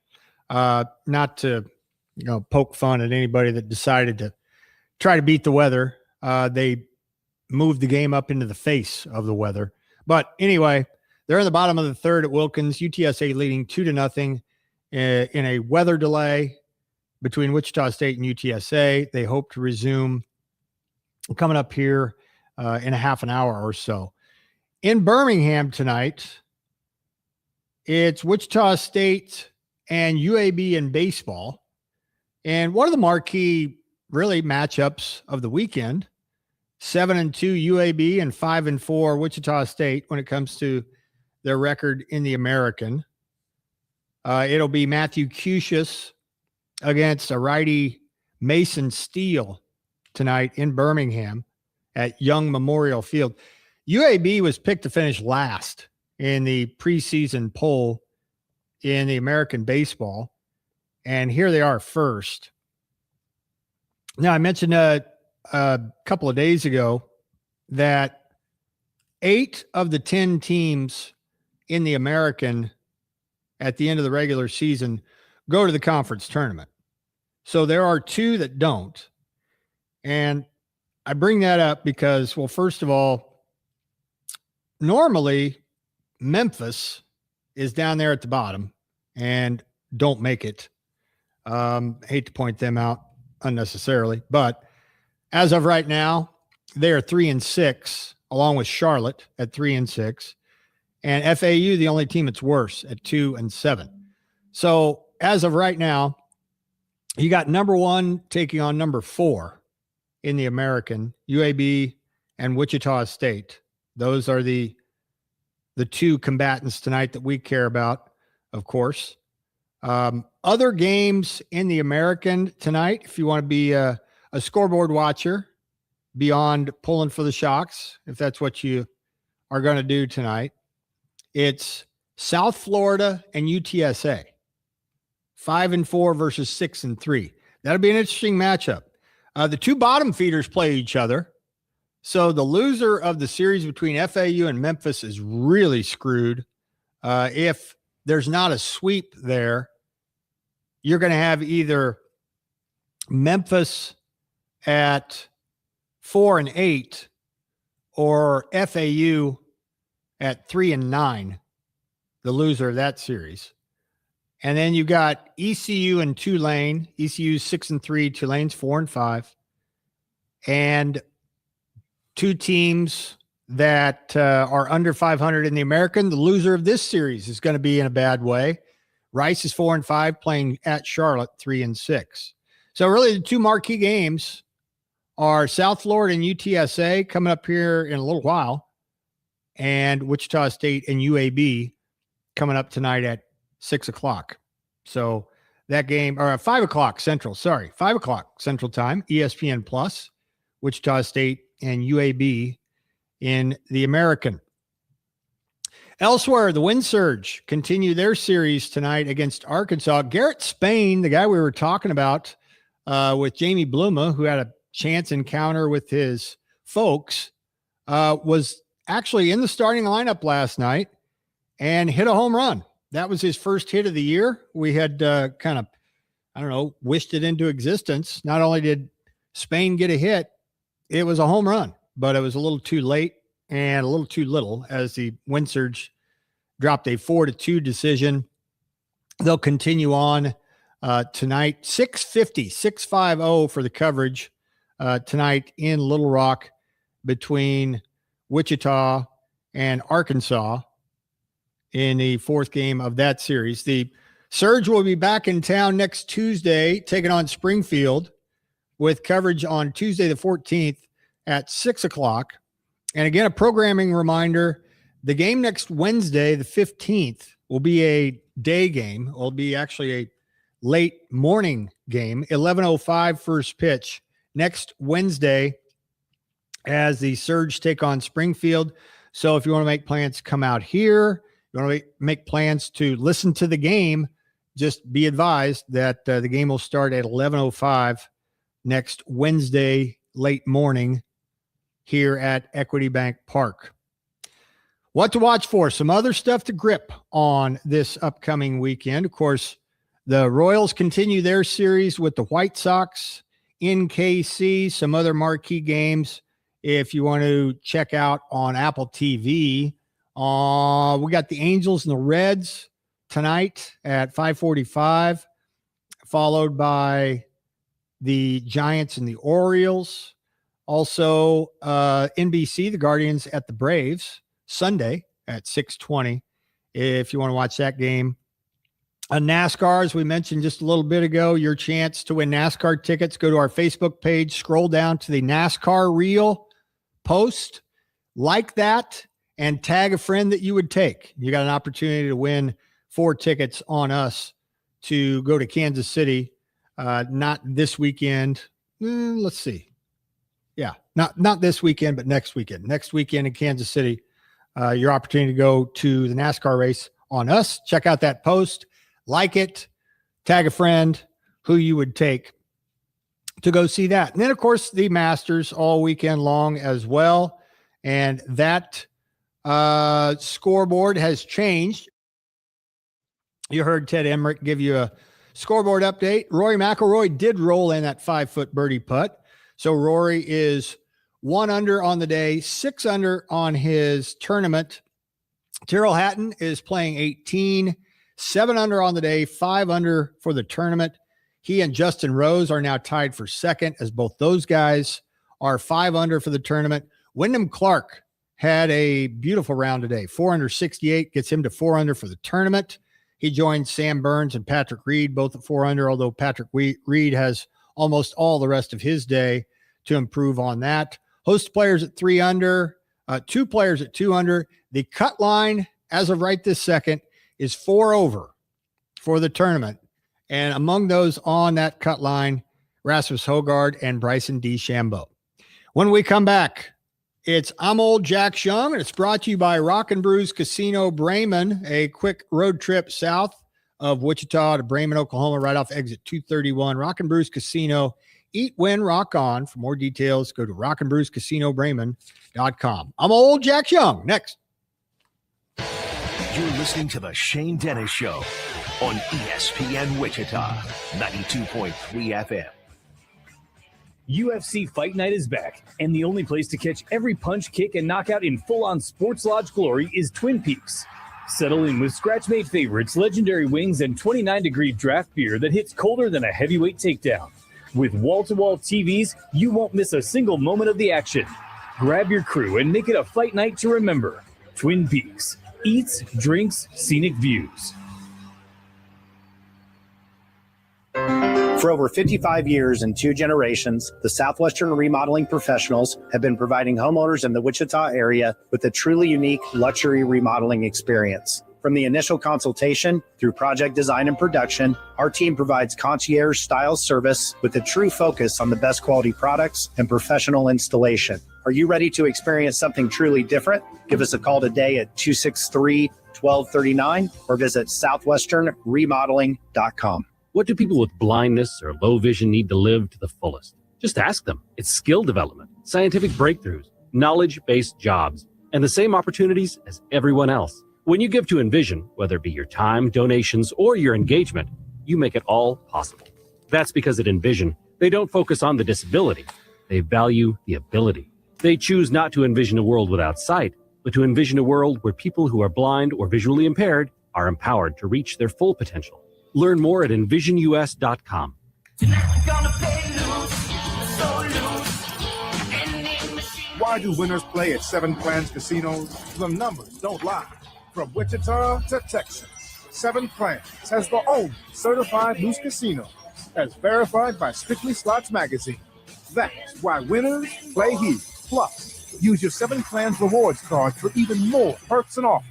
not to poke fun at anybody that decided to try to beat the weather. They moved the game up into the face of the weather. But anyway, they're in the bottom of the third at Wilkins. UTSA leading 2-0 in a weather delay between Wichita State and UTSA. They hope to resume coming up here in a half an hour or so. In Birmingham tonight, it's Wichita State and UAB in baseball. And one of the marquee, really, matchups of the weekend, 7-2 UAB and 5-4 Wichita State when it comes to their record in the American. It'll be Matthew Cusius against a righty Mason Steele tonight in Birmingham at Young Memorial Field. UAB was picked to finish last in the preseason poll in the American baseball, and here they are first. Now, I mentioned a couple of days ago that 8 of the 10 teams in the American at the end of the regular season go to the conference tournament. So there are 2 that don't. And I bring that up because, well, first of all, normally Memphis is down there at the bottom and don't make it. Hate to point them out unnecessarily, but as of right now, they are 3-6, along with Charlotte at 3-6, and FAU, the only team that's worse, at 2-7. So as of right now, you got number 1 taking on number 4 in the American, UAB and Wichita State. Those are the 2 combatants tonight that we care about, of course. Other games in the American tonight, if you want to be a scoreboard watcher beyond pulling for the Shocks, if that's what you are going to do tonight, it's South Florida and UTSA, 5-4 versus 6-3. That'll be an interesting matchup. The 2 bottom feeders play each other. So the loser of the series between FAU and Memphis is really screwed. If there's not a sweep there, you're going to have either Memphis at 4-8 or FAU at 3-9, the loser of that series. And then you got ECU and Tulane. ECU 6-3, Tulane's 4-5. And 2 teams that are under 500 in the American. The loser of this series is going to be in a bad way. Rice is 4-5, playing at Charlotte 3-6. So really the 2 marquee games are South Florida and UTSA coming up here in a little while, and Wichita State and UAB coming up tonight at 6:00. So that game, or 5:00 Central, 5:00 Central time, ESPN Plus, Wichita State and UAB in the American. Elsewhere, the Wind Surge continue their series tonight against Arkansas. Garrett Spain, the guy we were talking about with Jamie Bluma, who had a chance encounter with his folks, was actually in the starting lineup last night and hit a home run. That was his first hit of the year. We had kind of, wished it into existence. Not only did Spain get a hit, it was a home run, but it was a little too late and a little too little as the Wind Surge dropped a 4-2 decision. They'll continue on tonight. 650 for the coverage tonight in Little Rock between Wichita and Arkansas in the 4th game of that series. The Surge will be back in town next Tuesday, taking on Springfield with coverage on Tuesday the 14th at 6:00. And again, a programming reminder, the game next Wednesday, the 15th, will be a day game. It will be actually a late morning game, 11:05 first pitch next Wednesday as the Surge take on Springfield. So if you want to make plans to come out here, you want to make plans to listen to the game, just be advised that the game will start at 11:05 next Wednesday, late morning here at Equity Bank Park. What to watch for? Some other stuff to grip on this upcoming weekend. Of course, The Royals continue their series with the White Sox in KC, some other marquee games. If you want to check out on Apple TV, we got the Angels and the Reds tonight at 5:45, followed by the Giants and the Orioles. Also, NBC, the Guardians at the Braves, Sunday at 6:20, if you want to watch that game. NASCAR, as we mentioned just a little bit ago, your chance to win NASCAR tickets. Go to our Facebook page, scroll down to the NASCAR Reel post, like that, and tag a friend that you would take. You got an opportunity to win 4 tickets on us to go to Kansas City. Not this weekend. Let's see. Yeah, not this weekend, but next weekend. Next weekend in Kansas City, your opportunity to go to the NASCAR race on us. Check out that post, like it, tag a friend who you would take to go see that. And then, of course, the Masters all weekend long as well. And that scoreboard has changed. You heard Ted Emmerich give you a scoreboard update. Rory McIlroy did roll in that 5-foot birdie putt. So Rory is 1 under on the day, 6 under on his tournament. Tyrrell Hatton is playing 18, 7 under on the day, 5 under for the tournament. He and Justin Rose are now tied for second, as both those guys are 5 under for the tournament. Wyndham Clark had a beautiful round today. 4 under 68 gets him to 4 under for the tournament. He joined Sam Burns and Patrick Reed, both at 4 under, although Patrick Reed has almost all the rest of his day to improve on that. Host players at 3 under, 2 players at 2 under. The cut line, as of right this second, is 4 over for the tournament. And among those on that cut line, Rasmus Højgaard and Bryson DeChambeau. When we come back, it's I'm Old Jack Young, and it's brought to you by Rock and Brews Casino Bremen, a quick road trip south of Wichita to Bremen, Oklahoma, right off exit 231. Rock and Brews Casino, eat, win, rock on. For more details, go to rockandbrewscasinobremen.com. I'm Old Jack Young. Next. You're listening to The Shane Dennis Show on ESPN Wichita, 92.3 FM. UFC Fight Night is back, and the only place to catch every punch, kick, and knockout in full-on Sports Lodge glory is Twin Peaks. Settle in with scratch-made favorites, legendary wings, and 29-degree draft beer that hits colder than a heavyweight takedown. With wall-to-wall TVs, you won't miss a single moment of the action. Grab your crew and make it a fight night to remember. Twin Peaks. Eats, drinks, scenic views. For over 55 years and 2 generations, the Southwestern Remodeling Professionals have been providing homeowners in the Wichita area with a truly unique luxury remodeling experience. From the initial consultation through project design and production, our team provides concierge-style service with a true focus on the best quality products and professional installation. Are you ready to experience something truly different? Give us a call today at 263-1239 or visit southwesternremodeling.com. What do people with blindness or low vision need to live to the fullest? Just ask them. It's skill development, scientific breakthroughs, knowledge-based jobs, and the same opportunities as everyone else. When you give to Envision, whether it be your time, donations, or your engagement, you make it all possible. That's because at Envision, they don't focus on the disability. They value the ability. They choose not to envision a world without sight, but to envision a world where people who are blind or visually impaired are empowered to reach their full potential. Learn more at envisionus.com. Why do winners play at Seven Plans Casinos? The numbers don't lie. From Wichita to Texas, Seven Plans has the only certified loose casino, as verified by Strictly Slots Magazine. That's why winners play here. Plus, use your Seven Plans rewards card for even more perks and offers.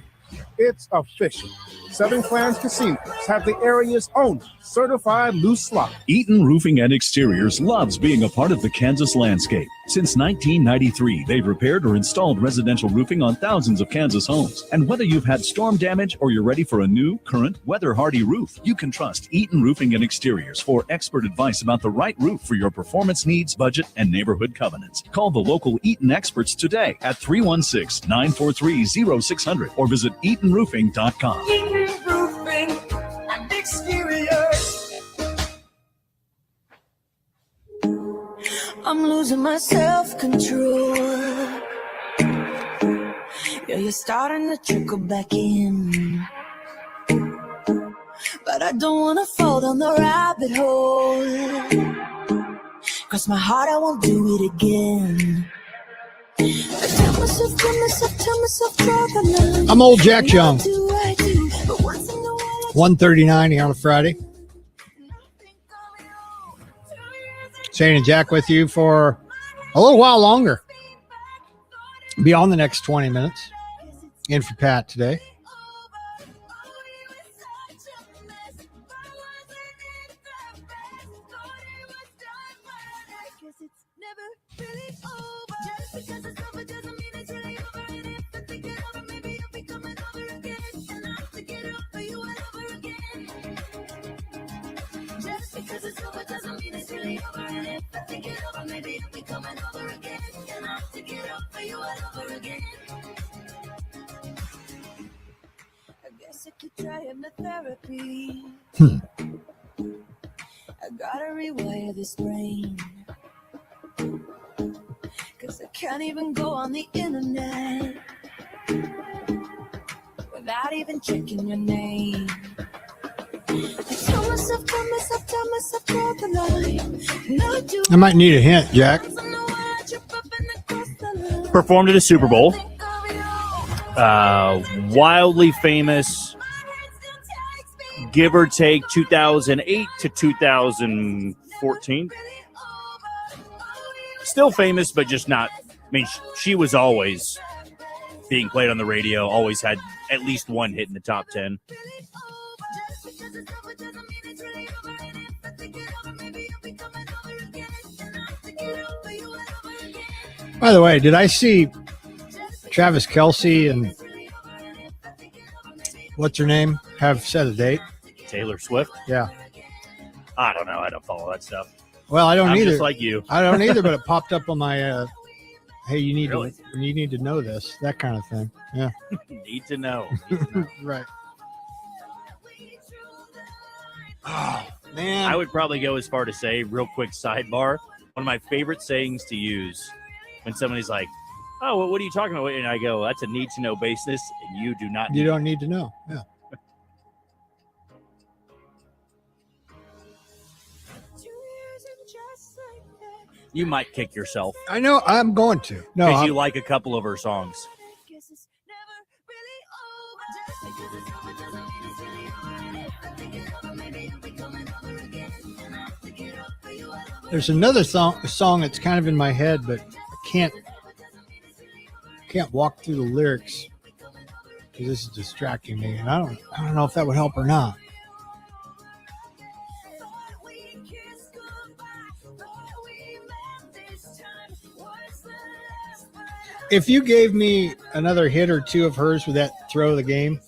It's official. Seven Plans Casinos have the area's only certified loose slot. Eaton Roofing and Exteriors loves being a part of the Kansas landscape. Since 1993, they've repaired or installed residential roofing on thousands of Kansas homes. And whether you've had storm damage or you're ready for a new, current, weather-hardy roof, you can trust Eaton Roofing and Exteriors for expert advice about the right roof for your performance needs, budget, and neighborhood covenants. Call the local Eaton experts today at 316-943-0600 or visit EatonRoofing.com. Eaton Roofing and Exteriors. I'm losing my self-control. Yeah, you're starting to trickle back in. But I don't want to fall down the rabbit hole. Cross my heart, I won't do it again. I tell myself, draw the line. I'm old Jack Young. 1:39 here on a Friday. Shane and Jack with you for a little while longer. Beyond the next 20 minutes. In for Pat today. Therapy. I gotta rewire this brain, 'cause I can't even go on the internet without even checking your name. I tell myself, draw the line. No, do I might need a hint, Jack. Performed at a Super Bowl. Wildly famous, give or take 2008 to 2014. Still famous, but just not. I mean, she was always being played on the radio, always had at least one hit in the top 10. By the way, did I see Travis Kelce and what's her name have set a date? Taylor Swift? Yeah. I don't know. I don't follow that stuff. Well, I don't I'm either. just like you. I don't either, but it popped up on my hey, you need Really? to know this, that kind of thing. Yeah. Need to know. Right. Oh, man. I would probably go as far to say, real quick sidebar, one of my favorite sayings to use when somebody's like, oh, well, what are you talking about? And I go, that's a need-to-know basis, and you do not. You don't need to know. Yeah. You might kick yourself. I know. I'm going to. No, Because you like a couple of her songs. there's another song that's kind of in my head, but I can't walk through the lyrics because this is distracting me, and I don't know if that would help or not. If you gave me another hit or two of hers, would that throw the game?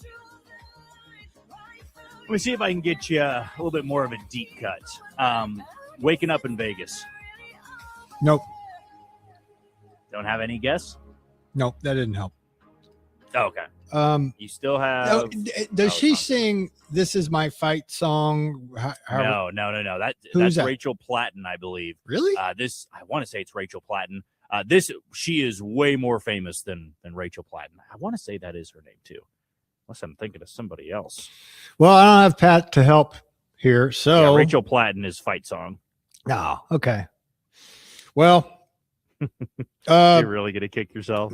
Let me see if I can get you a little bit more of a deep cut. Waking Up in Vegas. Nope. Don't have any guess? Nope, that didn't help. Oh, okay. You still have... Does she sing This Is My Fight song? No. That's that? Rachel Platten, I believe. Really? I want to say it's Rachel Platten. She is way more famous than Rachel Platten. I want to say that is her name too, unless I'm thinking of somebody else. Well, I don't have Pat to help here, so yeah, Rachel Platten is Fight Song. Oh, okay. Well, you're really gonna kick yourself.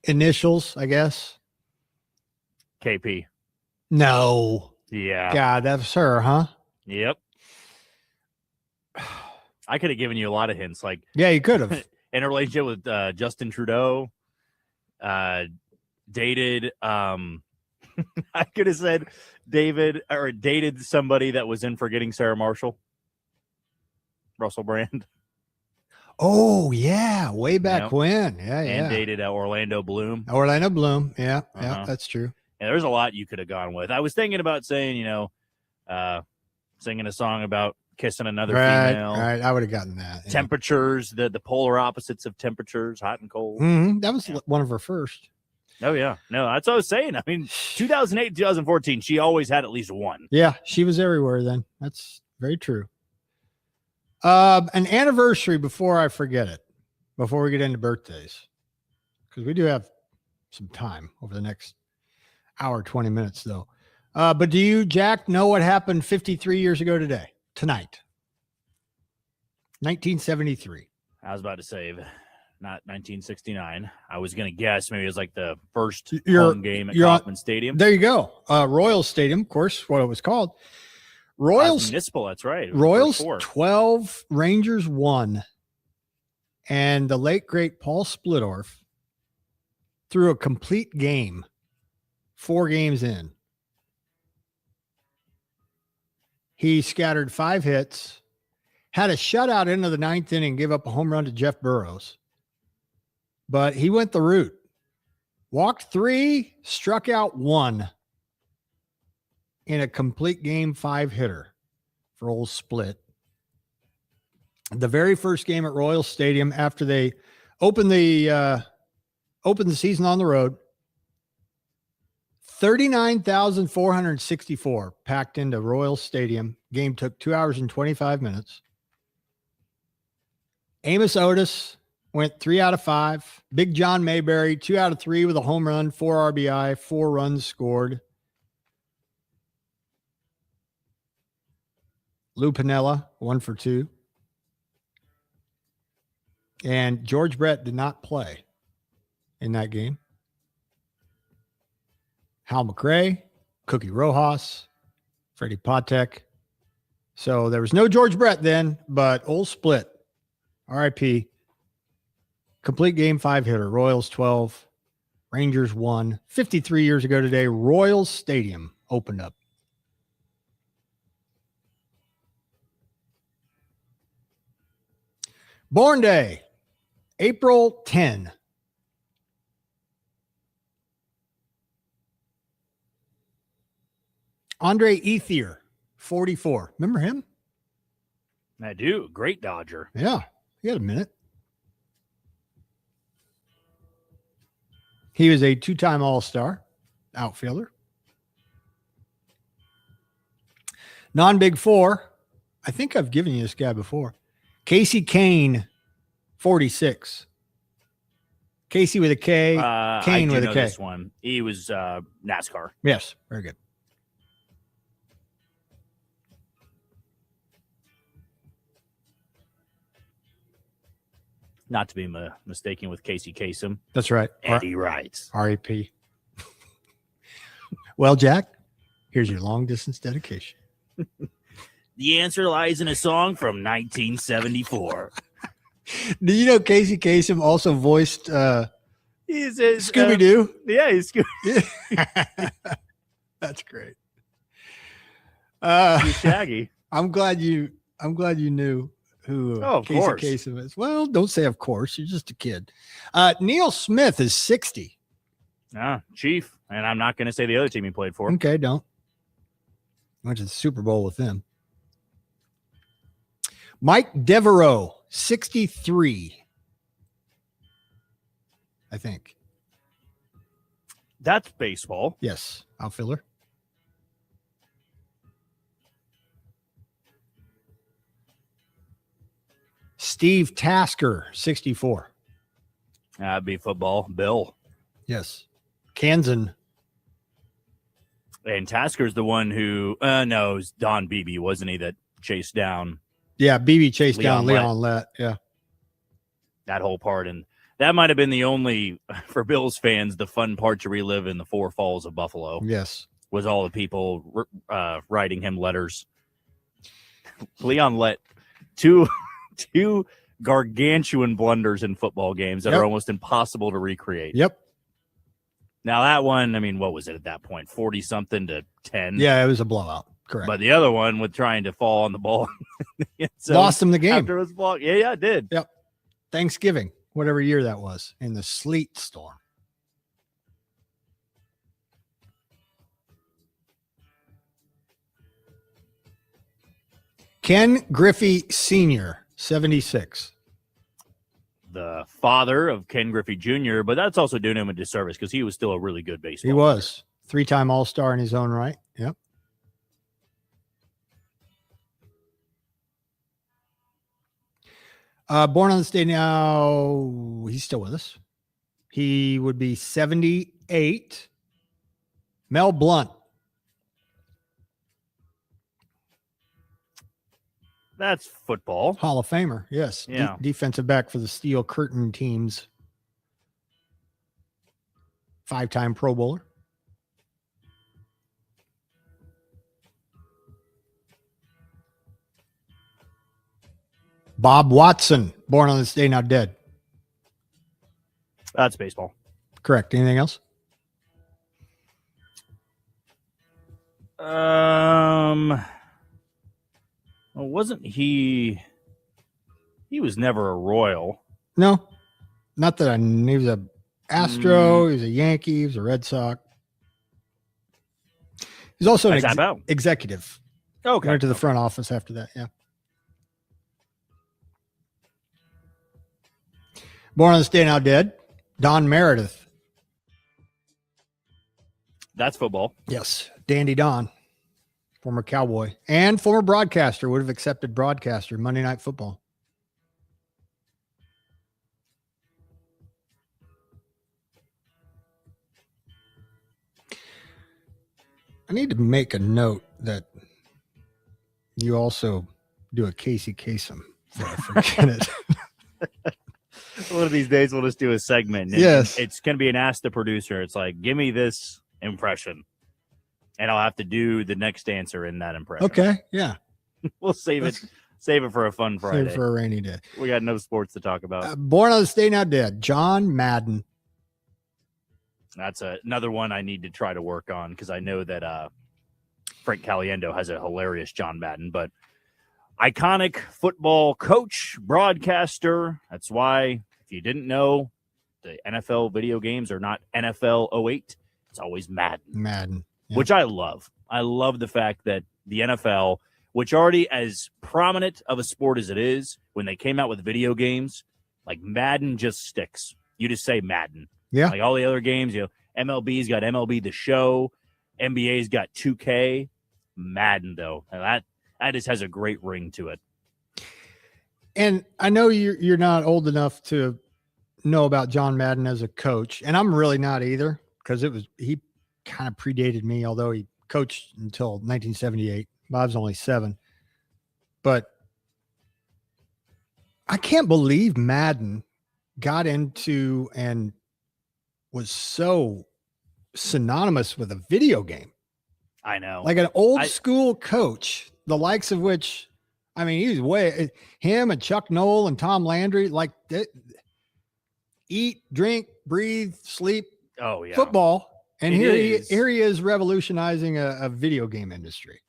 Initials, I guess. KP. No. Yeah. God, that's her, huh? Yep. I could have given you a lot of hints, like yeah, you could have. In a relationship with Justin Trudeau, dated. I could have said dated somebody that was in Forgetting Sarah Marshall. Russell Brand. Oh yeah, way back when. Yeah, and dated Orlando Bloom. Orlando Bloom. Yeah, yeah, that's true. And there's a lot you could have gone with. I was thinking about saying, singing a song about kissing another female. Right, I would have gotten that. Yeah. Temperatures, the polar opposites of temperatures, hot and cold. Mm-hmm. That was one of her first. Oh, yeah. No, that's what I was saying. I mean, 2008, 2014, she always had at least one. Yeah, she was everywhere then. That's very true. An anniversary before I forget it, before we get into birthdays, because we do have some time over the next hour, 20 minutes, though. But do you, Jack, know what happened 53 years ago tonight? 1973. I was about to say, not 1969. I was going to guess maybe it was like the first You're- home game at you're on- Kauffman Stadium. There you go. Royals Stadium, of course, what it was called. Royals Municipal, that's right. It was the Royals first four. 12, Rangers 1. And the late, great Paul Splittorff threw a complete game, 4 games in. He scattered 5 hits, had a shutout into the 9th inning, gave up a home run to Jeff Burrows. But he went the route. Walked 3, struck out 1 in a complete game 5 hitter for old Split. The very first game at Royal Stadium after they opened the season on the road. 39,464 packed into Royal Stadium. Game took 2 hours and 25 minutes. Amos Otis went 3 out of 5. Big John Mayberry, 2 out of 3 with a home run, 4 RBI, 4 runs scored. Lou Piniella, 1 for 2. And George Brett did not play in that game. Hal McRae, Cookie Rojas, Freddie Patek. So there was no George Brett then, but old Split, RIP. Complete game 5 hitter. Royals 12, Rangers 1. 53 years ago today, Royals Stadium opened up. Born day, April 10. Andre Ethier, 44. Remember him? I do. Great Dodger. Yeah, he had a minute. He was a 2-time All-Star outfielder. Non-Big Four. I think I've given you this guy before. Casey Kane, 46. Casey with a K, Kane with a K. This one. He was NASCAR. Yes, very good. Not to be mistaken with Casey Kasem. That's right. Eddie Wright. RAP. Well, Jack, here's your long distance dedication. The answer lies in a song from 1974. Do you know Casey Kasem also voiced He's Scooby-Doo? Yeah, he's Scooby. That's great. He's Shaggy. I'm glad you knew who Casey course. Kasem is. Well, don't say of course. You're just a kid. Neil Smith is 60. Chief. And I'm not going to say the other team he played for. Okay, don't. Went to the Super Bowl with them. Mike Devereaux, 63. I think. That's baseball. Yes, outfielder. Steve Tasker, 64. That'd be football. Bill. Yes. Kansan. And Tasker's the one who, no, it was Don Beebe, wasn't he, that chased down? Yeah, Beebe chased down Leon Leon Lett. Yeah. That whole part. And that might have been the only, for Bills fans, the fun part to relive in the Four Falls of Buffalo. Yes. Was all the people writing him letters. Leon Lett, two gargantuan blunders in football games that are almost impossible to recreate. Yep. Now that one, I mean, what was it at that point? 40-something to 10? Yeah, it was a blowout. Correct. But the other one with trying to fall on the ball. Lost him the game. After it was blocked. Yeah, it did. Yep. Thanksgiving, whatever year that was, in the sleet storm. Ken Griffey Sr., 76. The father of Ken Griffey Jr., but that's also doing him a disservice because he was still a really good baseball He was. 3-time All-Star in his own right. Yep. Born on this day now, he's still with us. He would be 78. Mel Blount. That's football. Hall of Famer, yes. Yeah. Defensive back for the Steel Curtain teams. 5-time Pro Bowler. Bob Watson, born on this day, now dead. That's baseball. Correct. Anything else? Well, wasn't he? He was never a Royal. No, not that I knew. He was a Astro. He was a Yankee. He was a Red Sox. He's also an executive. Okay. Went to the front office after that. Yeah. Born on this day, now dead. Don Meredith. That's football. Yes. Dandy Don, former Cowboy and former broadcaster, would have accepted broadcaster, Monday Night Football. I need to make a note that you also do a Casey Kasem before I forget it. One of these days, we'll just do a segment. Yes. It's going to be an Ask the Producer. It's like, give me this impression, and I'll have to do the next answer in that impression. Okay, yeah. We'll save it for a fun Friday. Save it for a rainy day. We got no sports to talk about. Born on this day, now dead. John Madden. That's another one I need to try to work on because I know that Frank Caliendo has a hilarious John Madden, but iconic football coach, broadcaster. That's why, if you didn't know, the NFL video games are not NFL 08. It's always Madden. Yeah. Which I love. I love the fact that the NFL, which already as prominent of a sport as it is, when they came out with video games, like Madden just sticks. You just say Madden. Yeah. Like all the other games, MLB's got MLB The Show. NBA's got 2K. Madden, though. And that just has a great ring to it. And I know you're not old enough to know about John Madden as a coach, and I'm really not either, because he kind of predated me, although he coached until 1978. Bob's only 7. But I can't believe Madden got into and was so synonymous with a video game. I know. Like an old school coach, the likes of which, I mean, he was him and Chuck Noll and Tom Landry, like eat, drink, breathe, sleep, football. And here he is revolutionizing a video game industry.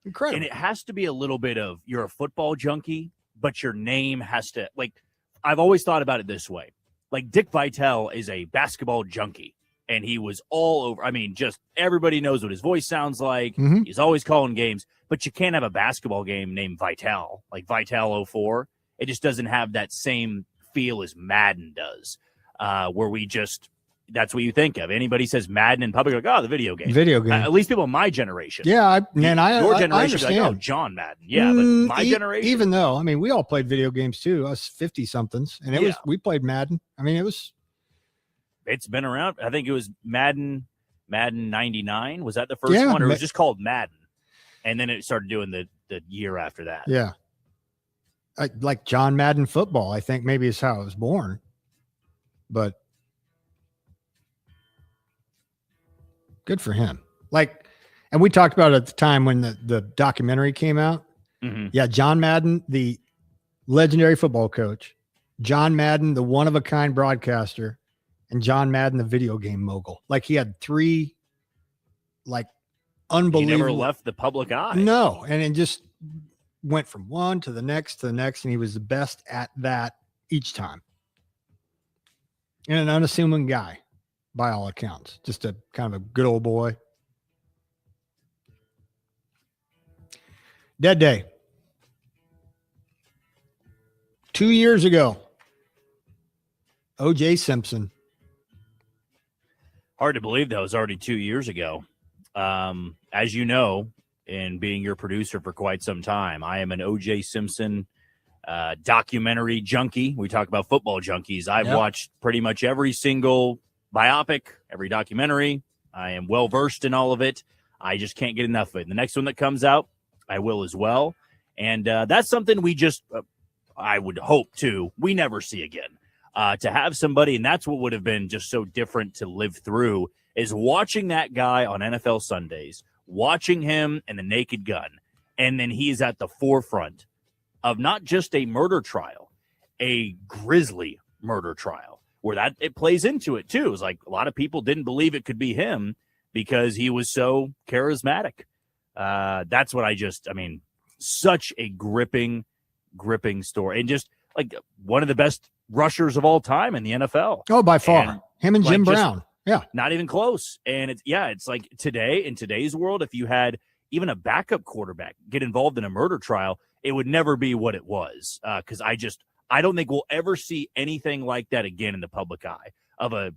Incredible. And it has to be a little bit of, you're a football junkie, but your name has to, like, I've always thought about it this way. Like Dick Vitale is a basketball junkie, and he was all over. I mean, just everybody knows what his voice sounds like. Mm-hmm. He's always calling games, but you can't have a basketball game named Vitale, like Vitale 04. It just doesn't have that same feel as Madden does, where that's what you think of. Anybody says Madden in public, like, oh, the video game. Video game. At least people in my generation. Yeah, your generation I is understand. like, oh, John Madden. Yeah, but my generation. Even though, I mean, we all played video games too, us 50-somethings, and we played Madden. I mean, it's been around. I think it was Madden 99. Was that the first one? Or it was just called Madden? And then it started doing the year after that. Yeah. Like John Madden football, I think maybe is how it was born. But good for him. And we talked about it at the time when the documentary came out. Mm-hmm. Yeah, John Madden, the legendary football coach, John Madden, the one-of-a-kind broadcaster, and John Madden, the video game mogul. Like, he had 3, unbelievable. He never left the public eye. No, and it just went from one to the next, and he was the best at that each time. And an unassuming guy, by all accounts. Just a kind of a good old boy. Dead day. 2 years ago. O.J. Simpson. Hard to believe that was already 2 years ago. As you know, and being your producer for quite some time, I am an O.J. Simpson documentary junkie. We talk about football junkies. I've watched pretty much every single biopic, every documentary. I am well versed in all of it. I just can't get enough of it. And the next one that comes out, I will as well. And that's something we just, I would hope to, we never see again. To have somebody, and that's what would have been just so different to live through, is watching that guy on NFL Sundays, watching him and the Naked Gun, and then he is at the forefront of not just a murder trial, a grisly murder trial, where that it plays into it too. It's like a lot of people didn't believe it could be him because he was so charismatic. That's what I mean, such a gripping story, and just like one of the best rushers of all time in the NFL. Oh, by far. Him and Jim Brown. Yeah. Not even close. And it's like today, in today's world, if you had even a backup quarterback get involved in a murder trial, it would never be what it was. Because I don't think we'll ever see anything like that again in the public eye of a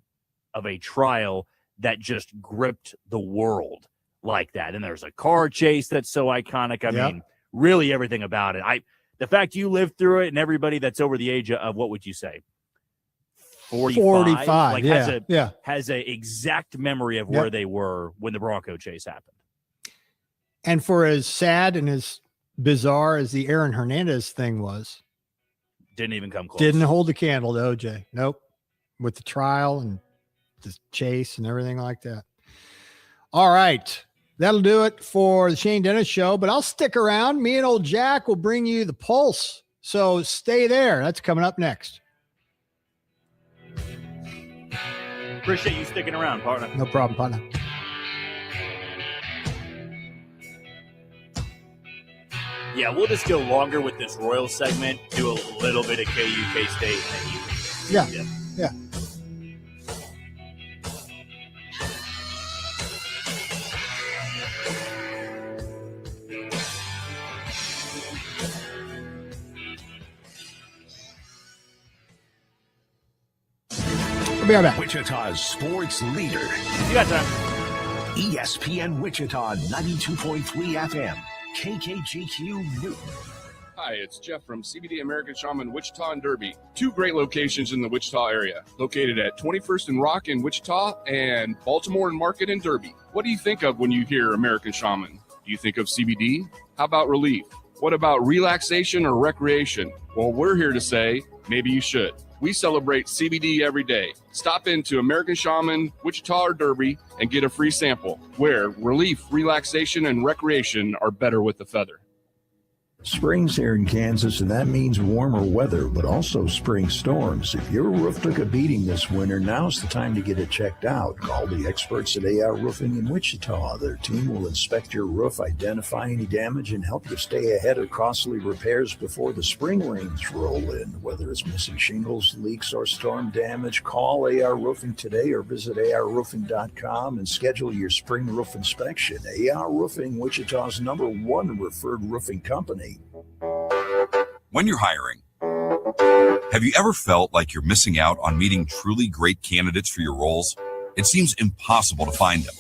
trial that just gripped the world like that. And there's a car chase that's so iconic. I mean, really everything about it. The fact you lived through it, and everybody that's over the age of, what would you say, 45 like has a exact memory of where they were when the Bronco chase happened. And for as sad and as bizarre as the Aaron Hernandez thing was, didn't even come close. Didn't hold the candle to OJ. Nope. With the trial and the chase and everything like that. All right. That'll do it for the Shane Dennis Show, but I'll stick around. Me and old Jack will bring you the pulse. So stay there. That's coming up next. Appreciate you sticking around, partner. No problem, partner. Yeah, we'll just go longer with this Royal segment, do a little bit of KU, K-State, and then Yeah. We'll be right back. Wichita's sports leader. You got time. ESPN Wichita 92.3 FM. KKGQ Newton. Hi, it's Jeff from CBD American Shaman Wichita and Derby. Two great locations in the Wichita area, located at 21st and Rock in Wichita and Baltimore and Market in Derby. What do you think of when you hear American Shaman? Do you think of CBD? How about relief? What about relaxation or recreation? Well, we're here to say maybe you should. We celebrate CBD every day. Stop into American Shaman, Wichita or Derby, and get a free sample, where relief, relaxation, and recreation are better with the feather. Spring's here in Kansas, and that means warmer weather, but also spring storms. If your roof took a beating this winter, now's the time to get it checked out. Call the experts at AR Roofing in Wichita. Their team will inspect your roof, identify any damage, and help you stay ahead of costly repairs before the spring rains roll in. Whether it's missing shingles, leaks, or storm damage, call AR Roofing today or visit arroofing.com and schedule your spring roof inspection. AR Roofing, Wichita's #1 referred roofing company. When you're hiring, have you ever felt like you're missing out on meeting truly great candidates for your roles? It seems impossible to find them.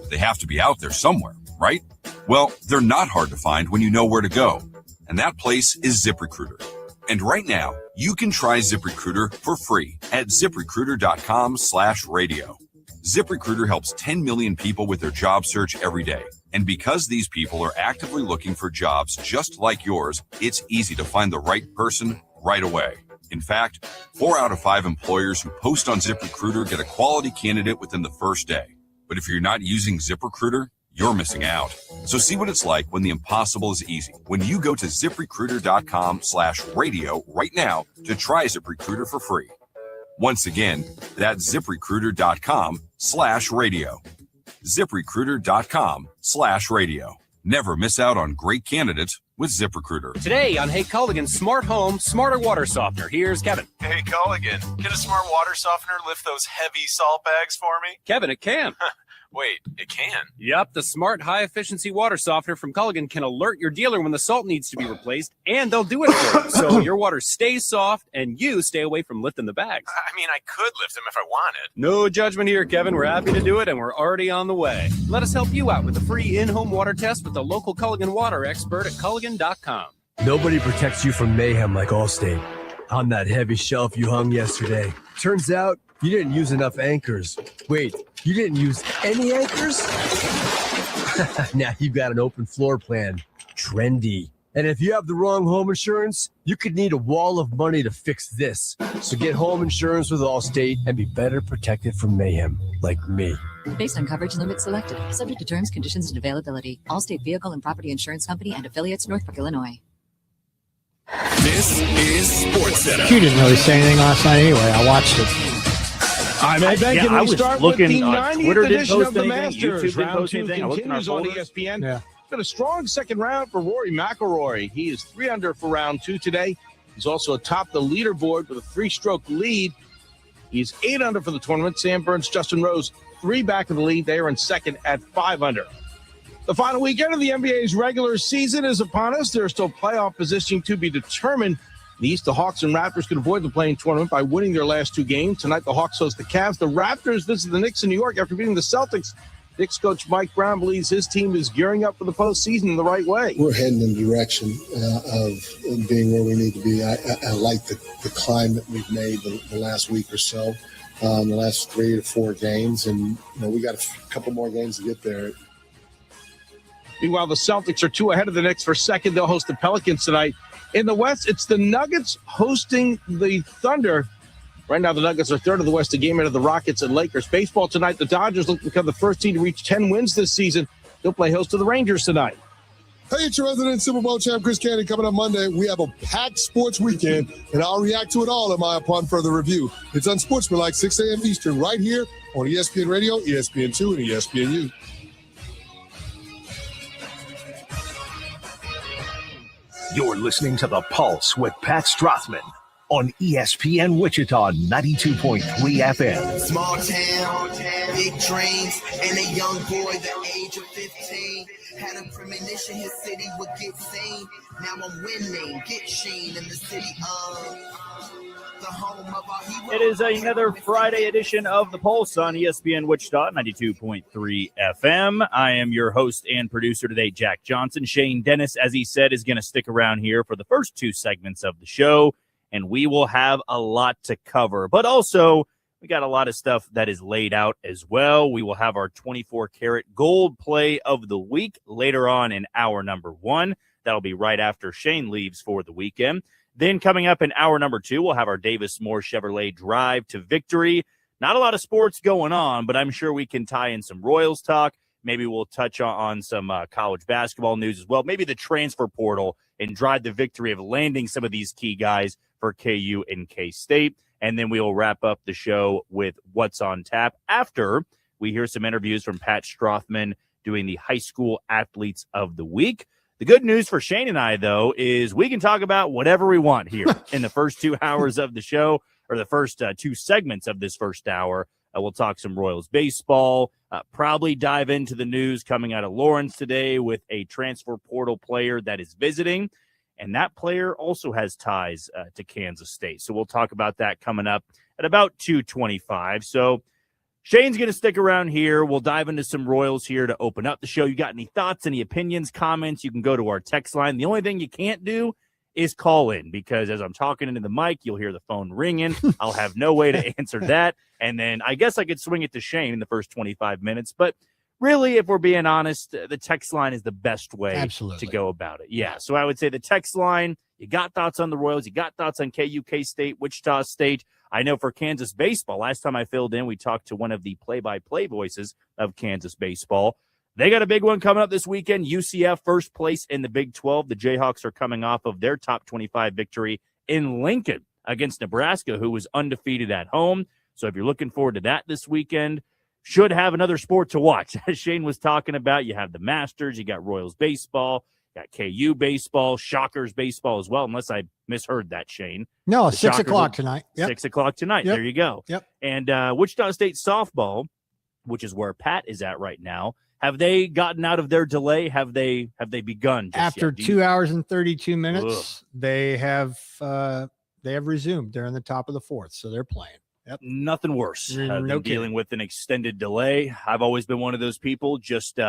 They have to be out there somewhere, right? Well, they're not hard to find when you know where to go. And that place is ZipRecruiter. And right now, you can try ZipRecruiter for free at ZipRecruiter.com/radio. ZipRecruiter helps 10 million people with their job search every day. And because these people are actively looking for jobs just like yours, it's easy to find the right person right away. In fact, 4 out of 5 employers who post on ZipRecruiter get a quality candidate within the first day. But if you're not using ZipRecruiter, you're missing out. So see what it's like when the impossible is easy. When you go to ZipRecruiter.com/radio right now to try ZipRecruiter for free. Once again, that's ZipRecruiter.com/radio. ZipRecruiter.com/radio. Never miss out on great candidates with ZipRecruiter. Today on Hey Culligan Smart Home, Smarter Water Softener. Here's Kevin. Hey, Culligan, get a smart water softener lift those heavy salt bags for me? Kevin, it can. Wait, it can? Yep, the smart high-efficiency water softener from Culligan can alert your dealer when the salt needs to be replaced, and they'll do it for you, so your water stays soft and you stay away from lifting the bags. I mean, I could lift them if I wanted. No judgment here, Kevin. We're happy to do it, and we're already on the way. Let us help you out with a free in-home water test with the local Culligan water expert at Culligan.com. Nobody protects you from mayhem like Allstate. On that heavy shelf you hung yesterday, turns out you didn't use enough anchors. Wait, you didn't use any anchors? Now you've got an open floor plan. Trendy. And if you have the wrong home insurance, you could need a wall of money to fix this. So get home insurance with Allstate and be better protected from mayhem, like me. Based on coverage limits selected, subject to terms, conditions, and availability. Allstate Vehicle and Property Insurance Company and affiliates, Northbrook, Illinois. This is Sports Center. Q didn't really say anything last night anyway. I watched it. I was looking on Twitter, didn't post of the anything. Masters. YouTube didn't Round post 2 anything. I looked in our continues on folders. ESPN. Yeah. It's been a strong second round for Rory McIlroy. He is 3 under for round 2 today. He's also atop the leaderboard with a 3-stroke lead. He's 8 under for the tournament. Sam Burns, Justin Rose, 3 back of the lead. They are in second at 5 under. The final weekend of the NBA's regular season is upon us. There's still playoff positioning to be determined. In the East, the Hawks and Raptors can avoid the play-in tournament by winning their last 2 games. Tonight, the Hawks host the Cavs. The Raptors visit the Knicks in New York after beating the Celtics. Knicks coach Mike Brown believes his team is gearing up for the postseason in the right way. We're heading in the direction of being where we need to be. I like the climb that we've made the last week or so, the last 3 to 4 games, and we got a couple more games to get there. Meanwhile, the Celtics are 2 ahead of the Knicks for second. They'll host the Pelicans tonight. In the West, it's the Nuggets hosting the Thunder. Right now, the Nuggets are 3rd of the West, a game ahead of the Rockets and Lakers. Baseball tonight, the Dodgers look to become the first team to reach 10 wins this season. They'll play host to the Rangers tonight. Hey, it's your resident Super Bowl champ, Chris Candy. Coming up Monday, we have a packed sports weekend, and I'll react to it all upon further review. It's Unsportsmanlike, 6 a.m. Eastern, right here on ESPN Radio, ESPN2, and ESPNU. You're listening to The Pulse with Pat Strothman on ESPN Wichita 92.3 FM. Small town, big dreams, and a young boy the age of 15 had a premonition his city would get seen. Now I'm winning, get Sheen in the city of the home of our heroes. It is another Friday edition of The Pulse on ESPN Wichita 92.3 FM. I am your host and producer today, Jack Johnson. Shane Dennis, as he said, is going to stick around here for the first 2 segments of the show, and we will have a lot to cover. But also, we got a lot of stuff that is laid out as well. We will have our 24-karat gold play of the week later on in hour number 1. That'll be right after Shane leaves for the weekend. Then coming up in hour number 2, we'll have our Davis Moore Chevrolet drive to victory. Not a lot of sports going on, but I'm sure we can tie in some Royals talk. Maybe we'll touch on some college basketball news as well. Maybe the transfer portal and drive the victory of landing some of these key guys for KU and K-State. And then we'll wrap up the show with What's on Tap after we hear some interviews from Pat Strothman doing the High School Athletes of the Week. The good news for Shane and I, though, is we can talk about whatever we want here in the first 2 hours of the show, or the first 2 segments of this first hour. We'll talk some Royals baseball, probably dive into the news coming out of Lawrence today with a transfer portal player that is visiting. And that player also has ties to Kansas State. So we'll talk about that coming up at about 2:25. So Shane's going to stick around here. We'll dive into some Royals here to open up the show. You got any thoughts, any opinions, comments, you can go to our text line. The only thing you can't do is call in, because as I'm talking into the mic, you'll hear the phone ringing. I'll have no way to answer that. And then I guess I could swing it to Shane in the first 25 minutes. But really, if we're being honest, the text line is the best way to go about it. Yeah, so I would say the text line, you got thoughts on the Royals, you got thoughts on KU, K-State, Wichita State. I know for Kansas baseball, last time I filled in, we talked to one of the play-by-play voices of Kansas baseball. They got a big one coming up this weekend. UCF first place in the Big 12. The Jayhawks are coming off of their top 25 victory in Lincoln against Nebraska, who was undefeated at home. So if you're looking forward to that this weekend, should have another sport to watch. As Shane was talking about, you have the Masters, you got Royals baseball, you got KU baseball, Shockers baseball as well, unless I misheard that, Shane. No, the 6 o'clock tonight. Yep. 6 o'clock tonight. Yep. There you go. Yep. And Wichita State softball, which is where Pat is at right now, have they gotten out of their delay? Have they begun? After 2 hours and 32 minutes, they have resumed. They're in the top of the 4th, so they're playing. Yep. Nothing worse No than dealing with an extended delay. I've always been one of those people. Just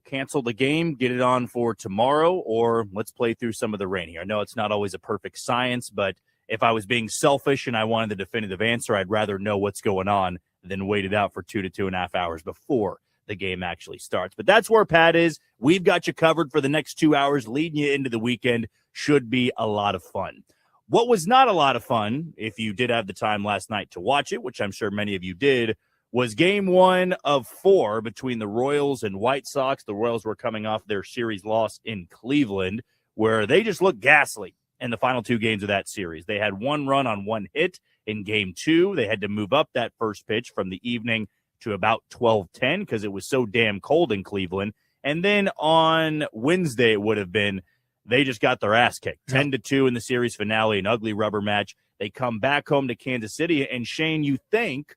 cancel the game, get it on for tomorrow, or let's play through some of the rain here. I know it's not always a perfect science, but if I was being selfish and I wanted the definitive answer, I'd rather know what's going on than wait it out for 2 to 2.5 hours before the game actually starts. But that's where Pat is. We've got you covered for the next 2 hours, leading you into the weekend. Should be a lot of fun. What was not a lot of fun, if you did have the time last night to watch it, which I'm sure many of you did, was game 1 of 4 between the Royals and White Sox. The Royals were coming off their series loss in Cleveland, where they just looked ghastly in the final 2 games of that series. They had 1 run on 1 hit in game 2. They had to move up that first pitch from the evening to about 12:10 because it was so damn cold in Cleveland. And then on Wednesday, it would have been, they just got their ass kicked. 10-2 in the series finale, an ugly rubber match. They come back home to Kansas City. And Shane, you think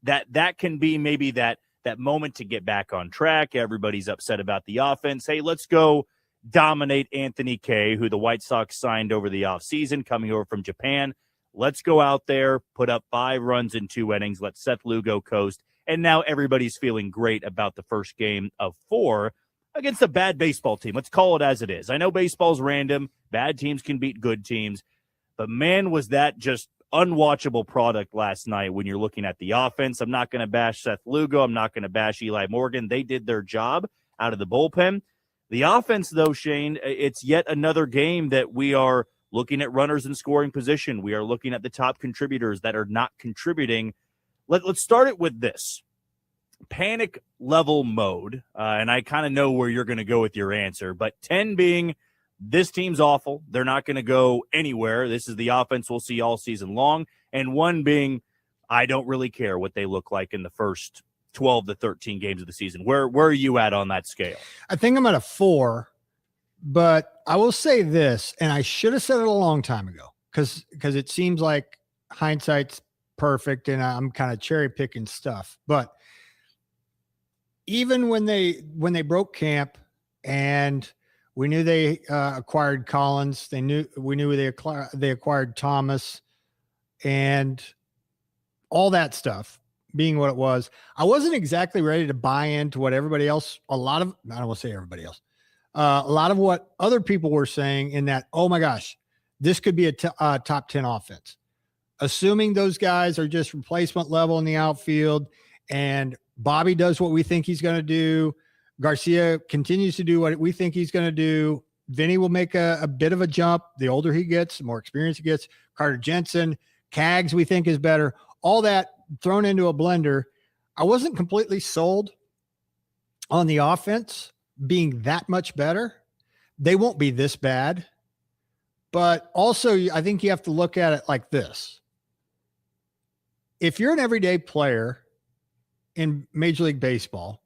that can be maybe that moment to get back on track. Everybody's upset about the offense. Hey, let's go dominate Anthony Kay, who the White Sox signed over the offseason, coming over from Japan. Let's go out there, put up 5 runs in 2 innings, let Seth Lugo coast. And now everybody's feeling great about the first game of 4 against a bad baseball team. Let's call it as it is. I know baseball's random. Bad teams can beat good teams. But, man, was that just unwatchable product last night when you're looking at the offense. I'm not going to bash Seth Lugo. I'm not going to bash Eli Morgan. They did their job out of the bullpen. The offense, though, Shane, it's yet another game that we are looking at runners in scoring position. We are looking at the top contributors that are not contributing. Let's start it with this. Panic level mode, and I kind of know where you're going to go with your answer, but 10 being this team's awful. They're not going to go anywhere. This is the offense we'll see all season long. And 1 being, I don't really care what they look like in the first 12 to 13 games of the season. Where are you at on that scale? I think I'm at a 4, but I will say this, and I should have said it a long time ago because it seems like hindsight's perfect and I'm kind of cherry picking stuff. But even when they broke camp and we knew they acquired Collins, we knew they acquired Thomas and all that stuff being what it was. I wasn't exactly ready to buy into what everybody else, I don't want to say everybody else, a lot of what other people were saying in that, oh my gosh, this could be a top 10 offense. Assuming those guys are just replacement level in the outfield and Bobby does what we think he's going to do. Garcia continues to do what we think he's going to do. Vinny will make a bit of a jump. The older he gets, the more experience he gets. Carter Jensen, Cags we think is better. All that thrown into a blender. I wasn't completely sold on the offense being that much better. They won't be this bad. But also, I think you have to look at it like this. If you're an everyday player in Major League Baseball,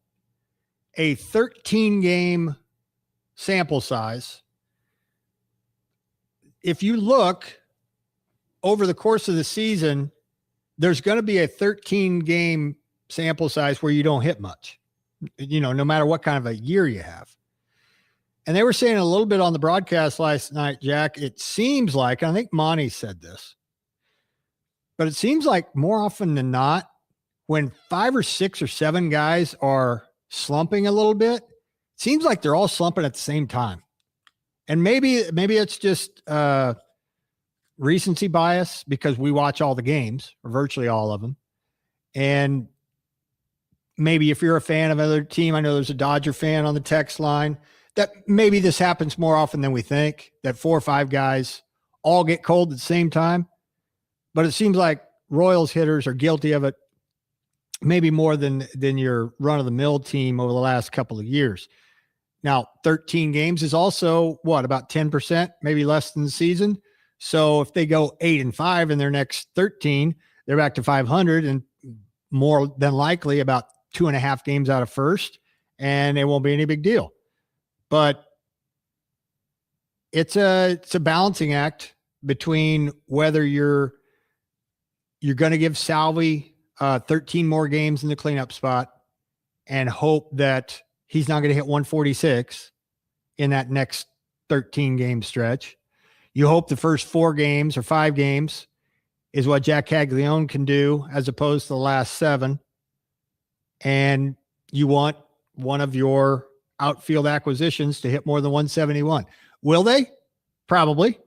a 13-game sample size, if you look over the course of the season, there's going to be a 13-game sample size where you don't hit much, no matter what kind of a year you have. And they were saying a little bit on the broadcast last night, Jack, it seems like, I think Monty said this, but it seems like more often than not, when 5 or 6 or 7 guys are slumping a little bit, it seems like they're all slumping at the same time. And maybe it's just recency bias because we watch all the games, or virtually all of them. And maybe if you're a fan of another team, I know there's a Dodger fan on the text line, that maybe this happens more often than we think, that 4 or 5 guys all get cold at the same time. But it seems like Royals hitters are guilty of it maybe more than your run-of-the-mill team over the last couple of years. Now, 13 games is also, about 10%, maybe less than the season. So if they go 8-5 in their next 13, they're back to 500 and more than likely about 2.5 games out of first, and it won't be any big deal. But it's a balancing act between whether you're going to give Salvi 13 more games in the cleanup spot and hope that he's not going to hit 146 in that next 13 game stretch. You hope the first 4 games or 5 games is what Jack Caglione can do as opposed to the last 7. And you want one of your outfield acquisitions to hit more than 171. Will they? Probably.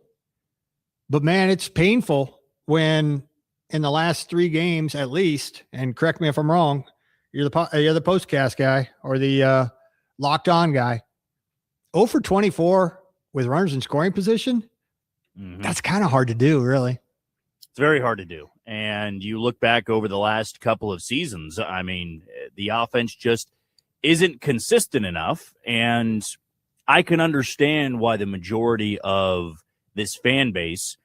But man, it's painful when in the last 3 games at least, and correct me if I'm wrong, you're the postcast guy or the locked on guy, 0 for 24 with runners in scoring position. That's kind of hard to do, really. It's very hard to do. And you look back over the last couple of seasons, I mean, the offense just isn't consistent enough. And I can understand why the majority of this fan base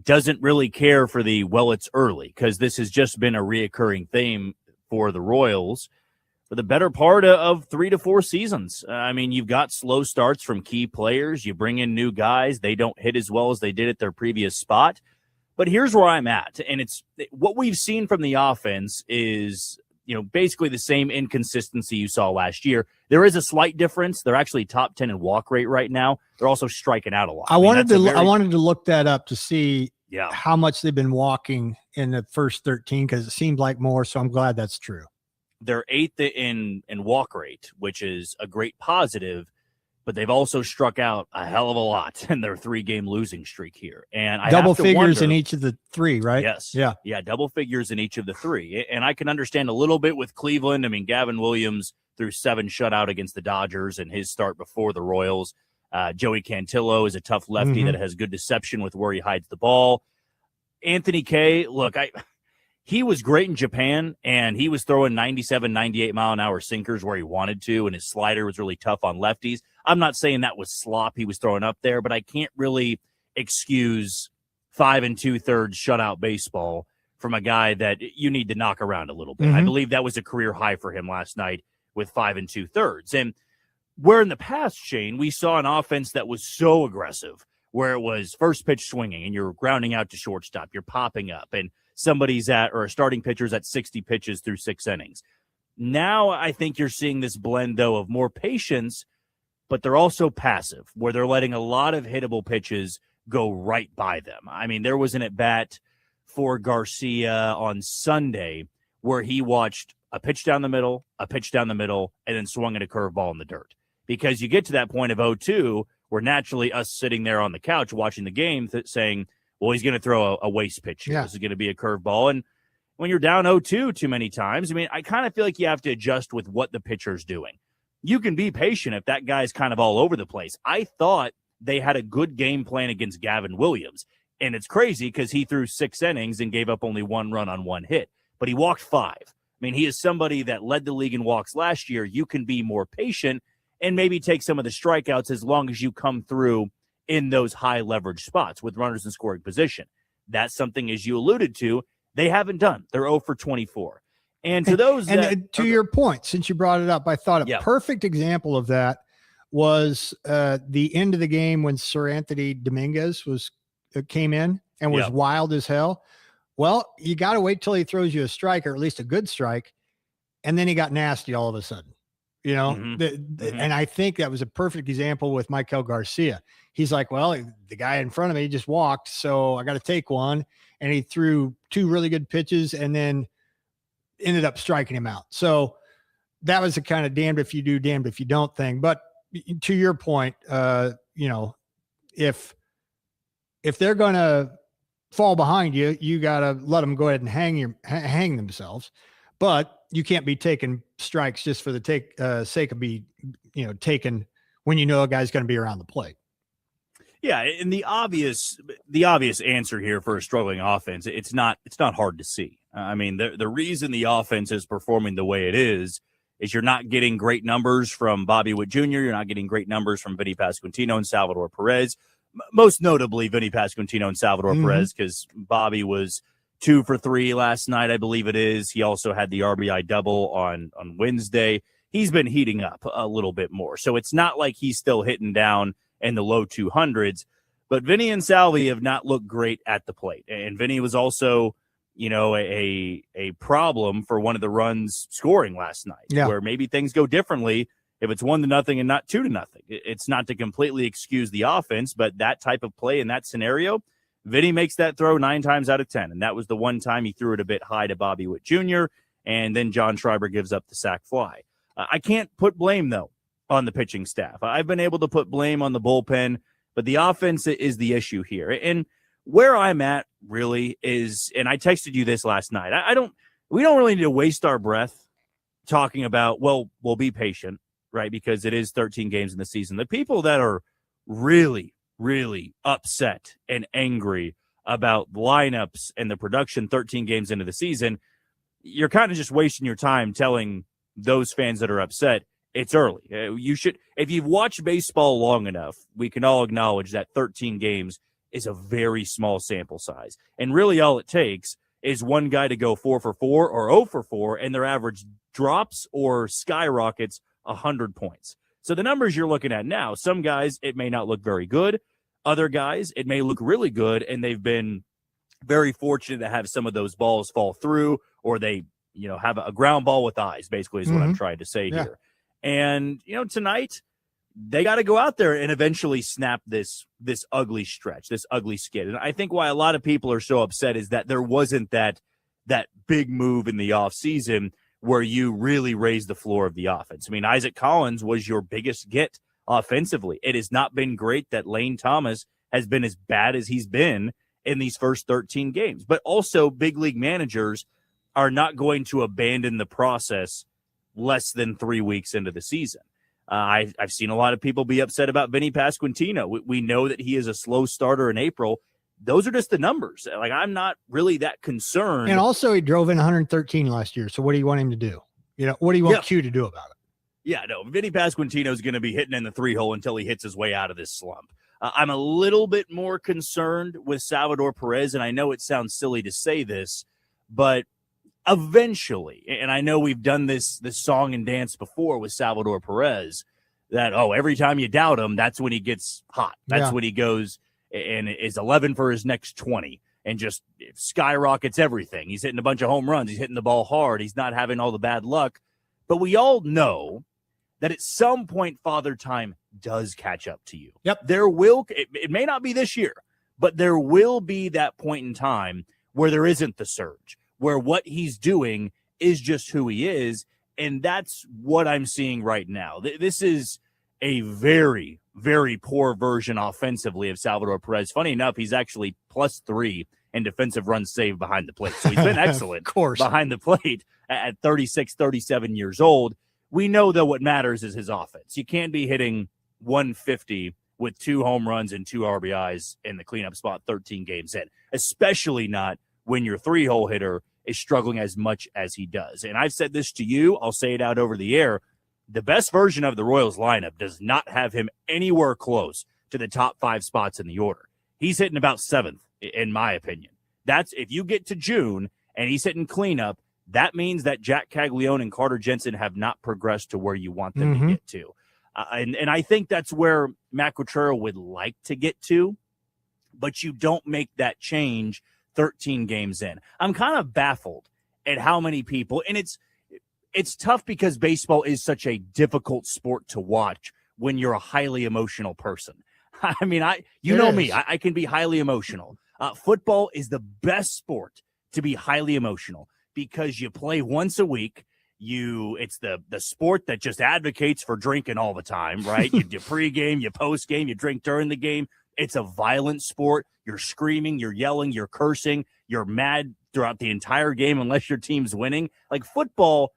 doesn't really care for it's early, because this has just been a reoccurring theme for the Royals for the better part of 3 to 4 seasons. I mean, you've got slow starts from key players. You bring in new guys. They don't hit as well as they did at their previous spot. But here's where I'm at. And it's what we've seen from the offense is, basically the same inconsistency you saw last year. There is a slight difference. They're actually top 10 in walk rate right now. They're also striking out a lot. I wanted to look that up to see Yeah. how much they've been walking in the first 13, because it seemed like more. So I'm glad that's true. They're 8th in walk rate, which is a great positive, but they've also struck out a hell of a lot in their 3-game losing streak here. And I double have to figures wonder, in each of the 3, right? Yes. Yeah. Yeah, double figures in each of the 3. And I can understand a little bit with Cleveland. I mean, Gavin Williams threw 7 shutout against the Dodgers in his start before the Royals. Joey Cantillo is a tough lefty that has good deception with where he hides the ball. Anthony Kay, look, he was great in Japan, and he was throwing 97, 98-mile-an-hour sinkers where he wanted to, and his slider was really tough on lefties. I'm not saying that was slop he was throwing up there, but I can't really excuse 5 2/3 shutout baseball from a guy that you need to knock around a little bit. I believe that was a career high for him last night with 5 2/3. And where in the past, Shane, we saw an offense that was so aggressive, where it was first pitch swinging and you're grounding out to shortstop, you're popping up, and somebody's a starting pitcher's at 60 pitches through 6 innings. Now I think you're seeing this blend, though, of more patience, but they're also passive, where they're letting a lot of hittable pitches go right by them. I mean, there was an at-bat for Garcia on Sunday where he watched a pitch down the middle, and then swung at a curveball in the dirt. Because you get to that point of 0-2, where naturally us sitting there on the couch watching the game saying, well, he's going to throw a waste pitch here. Yeah. This is going to be a curveball. And when you're down 0-2 too many times, I mean, I kind of feel like you have to adjust with what the pitcher's doing. You can be patient if that guy's kind of all over the place. I thought they had a good game plan against Gavin Williams. And it's crazy because he threw 6 innings and gave up only 1 run on 1 hit. But he walked 5. I mean, he is somebody that led the league in walks last year. You can be more patient and maybe take some of the strikeouts as long as you come through in those high leverage spots with runners in scoring position. That's something, as you alluded to, they haven't done. They're 0 for 24. And to those to your point, since you brought it up, I thought a perfect example of that was the end of the game when Sir Anthony Dominguez came in and was wild as hell. Well, you got to wait till he throws you a strike, or at least a good strike, and then he got nasty all of a sudden. And I think that was a perfect example with Michael Garcia. He's like, well, the guy in front of me just walked, so I got to take one. And he threw 2 really good pitches and then ended up striking him out. So that was the kind of damned if you do, damned if you don't thing. But to your point, if they're going to fall behind you, you got to let them go ahead and hang themselves. But you can't be taking strikes just for the sake of taken when you know a guy's going to be around the plate. Yeah, and the obvious answer here for a struggling offense, it's not hard to see. I mean, the reason the offense is performing the way it is you're not getting great numbers from Bobby Witt Jr., you're not getting great numbers from Vinny Pasquantino and Salvador Perez, most notably Vinny Pasquantino and Salvador Perez, because Bobby was 2 for 3 last night, I believe it is. He also had the RBI double on Wednesday. He's been heating up a little bit more. So it's not like he's still hitting down in the low 200s. But Vinny and Salvi have not looked great at the plate. And Vinny was also, a problem for one of the runs scoring last night, where maybe things go differently if it's 1-0 and not 2-0. It's not to completely excuse the offense, but that type of play in that scenario, Vinny makes that throw 9 times out of 10, and that was the one time he threw it a bit high to Bobby Witt Jr., and then John Schreiber gives up the sac fly. I can't put blame, though, on the pitching staff. I've been able to put blame on the bullpen, but the offense is the issue here. And where I'm at really is, and I texted you this last night, we don't really need to waste our breath talking about, well, we'll be patient, right? Because it is 13 games in the season. The people that are really, really upset and angry about lineups and the production 13 games into the season, you're kind of just wasting your time telling those fans that are upset it's early. You should, if you've watched baseball long enough, we can all acknowledge that 13 games is a very small sample size. And really all it takes is one guy to go 4 for 4 or 0 for 4, and their average drops or skyrockets 100 points. So the numbers you're looking at now, some guys, it may not look very good. Other guys, it may look really good, and they've been very fortunate to have some of those balls fall through, or they, have a ground ball with eyes, basically is what I'm trying to say here. And, tonight they got to go out there and eventually snap this ugly stretch, this ugly skid. And I think why a lot of people are so upset is that there wasn't that big move in the offseason where you really raised the floor of the offense. I mean, Isaac Collins was your biggest get offensively. It has not been great that Lane Thomas has been as bad as he's been in these first 13 games. But also big league managers are not going to abandon the process less than 3 weeks into the season. I've seen a lot of people be upset about Vinny Pasquantino. We know that he is a slow starter in April. Those are just the numbers. Like, I'm not really that concerned. And also, he drove in 113 last year. So what do you want him to do? What do you want Q to do about it? Yeah, no, Vinny Pasquantino is going to be hitting in the 3-hole until he hits his way out of this slump. I'm a little bit more concerned with Salvador Perez, and I know it sounds silly to say this, but eventually, and I know we've done this song and dance before with Salvador Perez, that, every time you doubt him, that's when he gets hot. That's when he goes and is 11 for his next 20 and just skyrockets everything. He's hitting a bunch of home runs. He's hitting the ball hard. He's not having all the bad luck. But we all know that at some point, Father Time does catch up to you. Yep. There will, it may not be this year, but there will be that point in time where there isn't the surge, where what he's doing is just who he is. And that's what I'm seeing right now. This is a very, very poor version offensively of Salvador Perez. Funny enough, he's actually +3 in defensive runs saved behind the plate. So he's been excellent of course. Behind the plate at 36, 37 years old. We know that what matters is his offense. You can't be hitting 150 with 2 home runs and 2 RBIs in the cleanup spot 13 games in, especially not when your 3-hole hitter is struggling as much as he does. And I've said this to you, I'll say it out over the air. The best version of the Royals lineup does not have him anywhere close to the top 5 spots in the order. He's hitting about 7th, in my opinion. That's if you get to June and he's hitting cleanup, that means that Jack Caglione and Carter Jensen have not progressed to where you want them to get to. And I think that's where Matt Quatrero would like to get to, but you don't make that change 13 games in. I'm kind of baffled at how many people, and it's tough because baseball is such a difficult sport to watch when you're a highly emotional person. I mean, you know me, I can be highly emotional. Football is the best sport to be highly emotional because you play once a week. It's the sport that just advocates for drinking all the time, right? You do pregame, you postgame, you drink during the game. It's a violent sport. You're screaming, you're yelling, you're cursing, you're mad throughout the entire game unless your team's winning. Like, football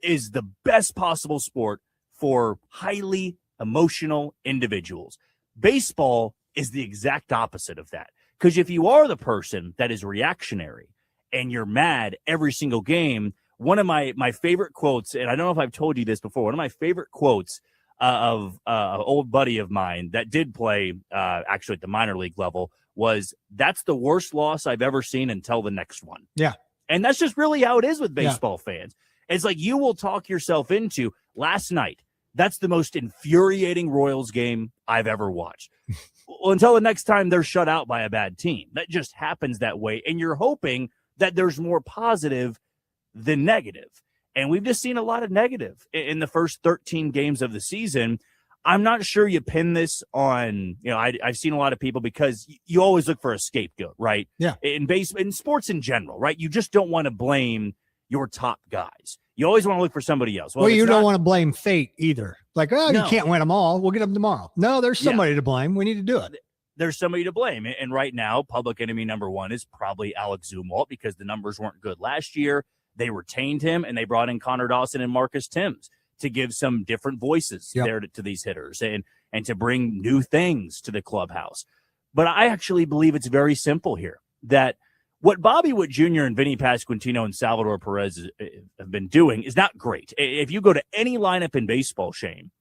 is the best possible sport for highly emotional individuals. Baseball is the exact opposite of that. Because if you are the person that is reactionary and you're mad every single game, one of my favorite quotes, and I don't know if I've told you this before, one of my favorite quotes of an old buddy of mine that did play actually at the minor league level was, "That's the worst loss I've ever seen until the next one." Yeah. And that's just really how it is with baseball fans. It's like you will talk yourself into, last night, that's the most infuriating Royals game I've ever watched. Well, until the next time they're shut out by a bad team. That just happens that way. And you're hoping that there's more positive than negative. And we've just seen a lot of negative in the first 13 games of the season. I'm not sure you pin this on, I've seen a lot of people, because you always look for a scapegoat, right? Yeah. In sports in general, right? You just don't want to blame your top guys. You always want to look for somebody else. Well, you don't want to blame fate either. Like, oh, No. you can't win them all. We'll get them tomorrow. No, there's somebody to blame. We need to do it. There's somebody to blame. And right now, public enemy number one is probably Alex Zumwalt because the numbers weren't good last year. They retained him, and they brought in Connor Dawson and Marcus Timms to give some different voices there to these hitters and to bring new things to the clubhouse. But I actually believe it's very simple here, that what Bobby Witt Jr. and Vinny Pasquantino and Salvador Perez have been doing is not great. If you go to any lineup in baseball, Shane,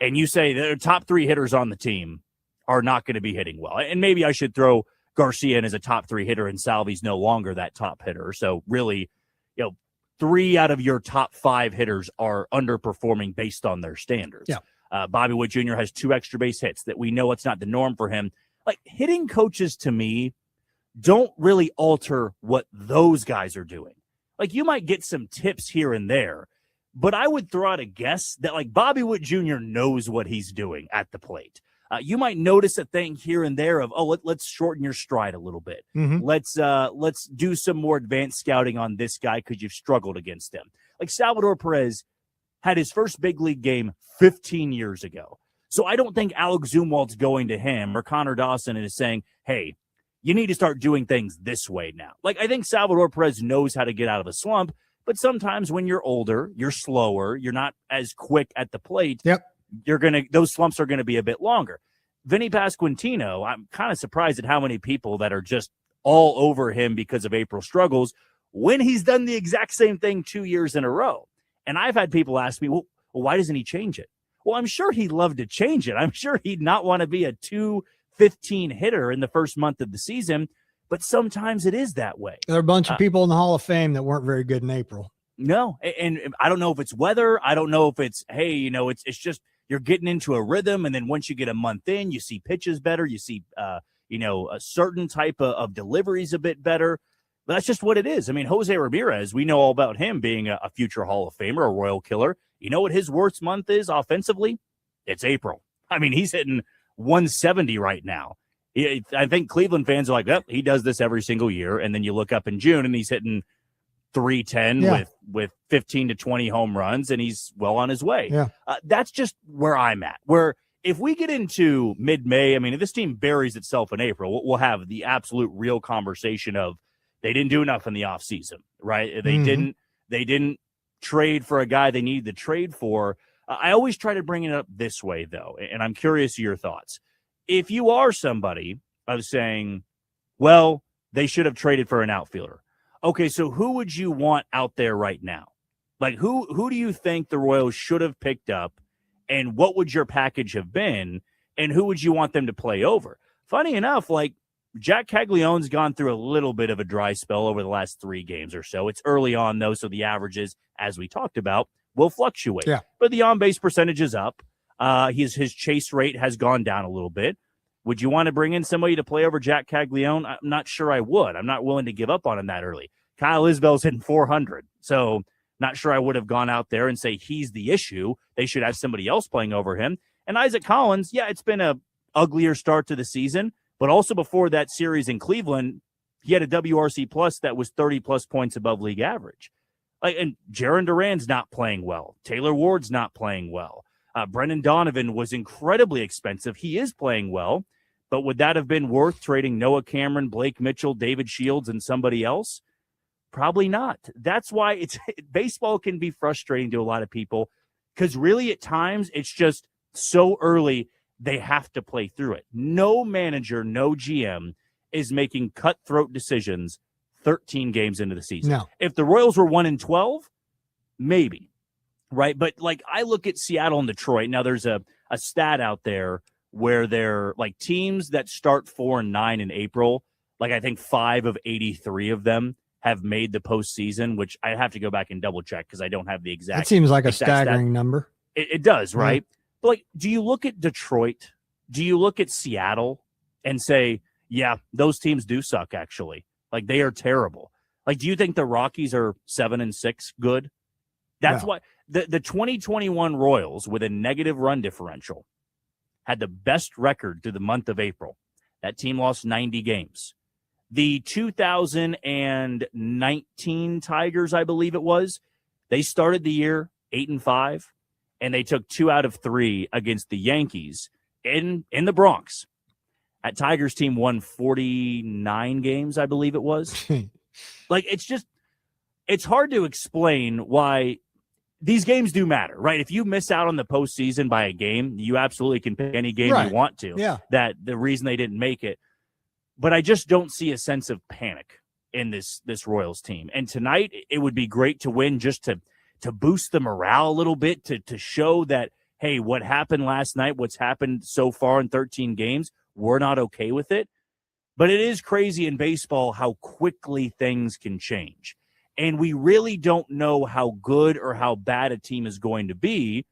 and you say the top three hitters on the team are not going to be hitting well, and maybe I should throw Garcia in as a top three hitter and Salvi's no longer that top hitter. So really, 3 out of your top 5 hitters are underperforming based on their standards. Yeah. Bobby Witt Jr. has 2 extra base hits that we know it's not the norm for him. Like, hitting coaches to me don't really alter what those guys are doing. Like, you might get some tips here and there, but I would throw out a guess that, like, Bobby Witt Jr. knows what he's doing at the plate. You might notice a thing here and there of, let's shorten your stride a little bit. Mhm. Let's do some more advanced scouting on this guy because you've struggled against him. Like, Salvador Perez had his first big league game 15 years ago. So I don't think Alex Zumwalt's going to him or Connor Dawson and is saying, hey, you need to start doing things this way now. Like, I think Salvador Perez knows how to get out of a slump, but sometimes when you're older, you're slower, you're not as quick at the plate. Yep. Those slumps are going to be a bit longer. Vinny Pasquantino, I'm kind of surprised at how many people that are just all over him because of April struggles when he's done the exact same thing 2 years in a row. And I've had people ask me, well, why doesn't he change it? Well, I'm sure he'd love to change it. I'm sure he'd not want to be a 215 hitter in the first month of the season, but sometimes it is that way. There are a bunch of people in the Hall of Fame that weren't very good in April. No, and I don't know if it's weather. I don't know if it's, hey, it's just you're getting into a rhythm, and then once you get a month in, you see pitches better. You see, a certain type of deliveries a bit better. But that's just what it is. I mean, Jose Ramirez, we know all about him being a future Hall of Famer, a Royal killer. You know what his worst month is offensively? It's April. I mean, he's hitting 170 right now. I think Cleveland fans are like, he does this every single year. And then you look up in June, and he's hitting 310 with 15 to 20 home runs, and he's well on his way. Yeah. That's just where I'm at, where if we get into mid-May, I mean, if this team buries itself in April, we'll have the absolute real conversation of they didn't do enough in the offseason, right? They didn't trade for a guy they needed to trade for. I always try to bring it up this way, though, and I'm curious of your thoughts. If you are somebody of saying, well, they should have traded for an outfielder. Okay, so who would you want out there right now? Like, who do you think the Royals should have picked up, and what would your package have been, and who would you want them to play over? Funny enough, like, Jack Caglione's gone through a little bit of a dry spell over the last 3 games or so. It's early on, though, so the averages, as we talked about, will fluctuate. Yeah. But the on-base percentage is up. His chase rate has gone down a little bit. Would you want to bring in somebody to play over Jack Caglione? I'm not sure I would. I'm not willing to give up on him that early. Kyle Isbell's hitting 400, so not sure I would have gone out there and say he's the issue. They should have somebody else playing over him. And Isaac Collins, it's been a uglier start to the season, but also before that series in Cleveland, he had a WRC plus that was 30-plus points above league average. And Jaron Duran's not playing well. Taylor Ward's not playing well. Brendan Donovan was incredibly expensive. He is playing well, but would that have been worth trading Noah Cameron, Blake Mitchell, David Shields, and somebody else? Probably not. That's why baseball can be frustrating to a lot of people, because really at times it's just so early they have to play through it. No manager, no GM is making cutthroat decisions 13 games into the season. No. If the Royals were 1-12, maybe, right? But like I look at Seattle and Detroit. Now there's a stat out there where they're like teams that start 4-9 in April. Like I think 5 of 83 of them have made the postseason, which I have to go back and double check because I don't have the exact. That seems like a exact staggering number. It does, right? But like, do you look at Detroit? Do you look at Seattle and say, yeah, those teams do suck, actually? Like, they are terrible. Like, do you think the Rockies are 7-6 good? That's why the 2021 Royals with a negative run differential had the best record through the month of April. That team lost 90 games. The 2019 Tigers, I believe it was, they started the year 8-5, and they took 2 out of 3 against the Yankees in the Bronx. That Tigers team won 49 games, I believe it was. Like, it's hard to explain why these games do matter, right? If you miss out on the postseason by a game, you absolutely can pick any game you want to. Yeah. That the reason they didn't make it. But I just don't see a sense of panic in this Royals team. And tonight, it would be great to win just to boost the morale a little bit, to show that, hey, what happened last night, what's happened so far in 13 games, we're not okay with it. But it is crazy in baseball how quickly things can change. And we really don't know how good or how bad a team is going to be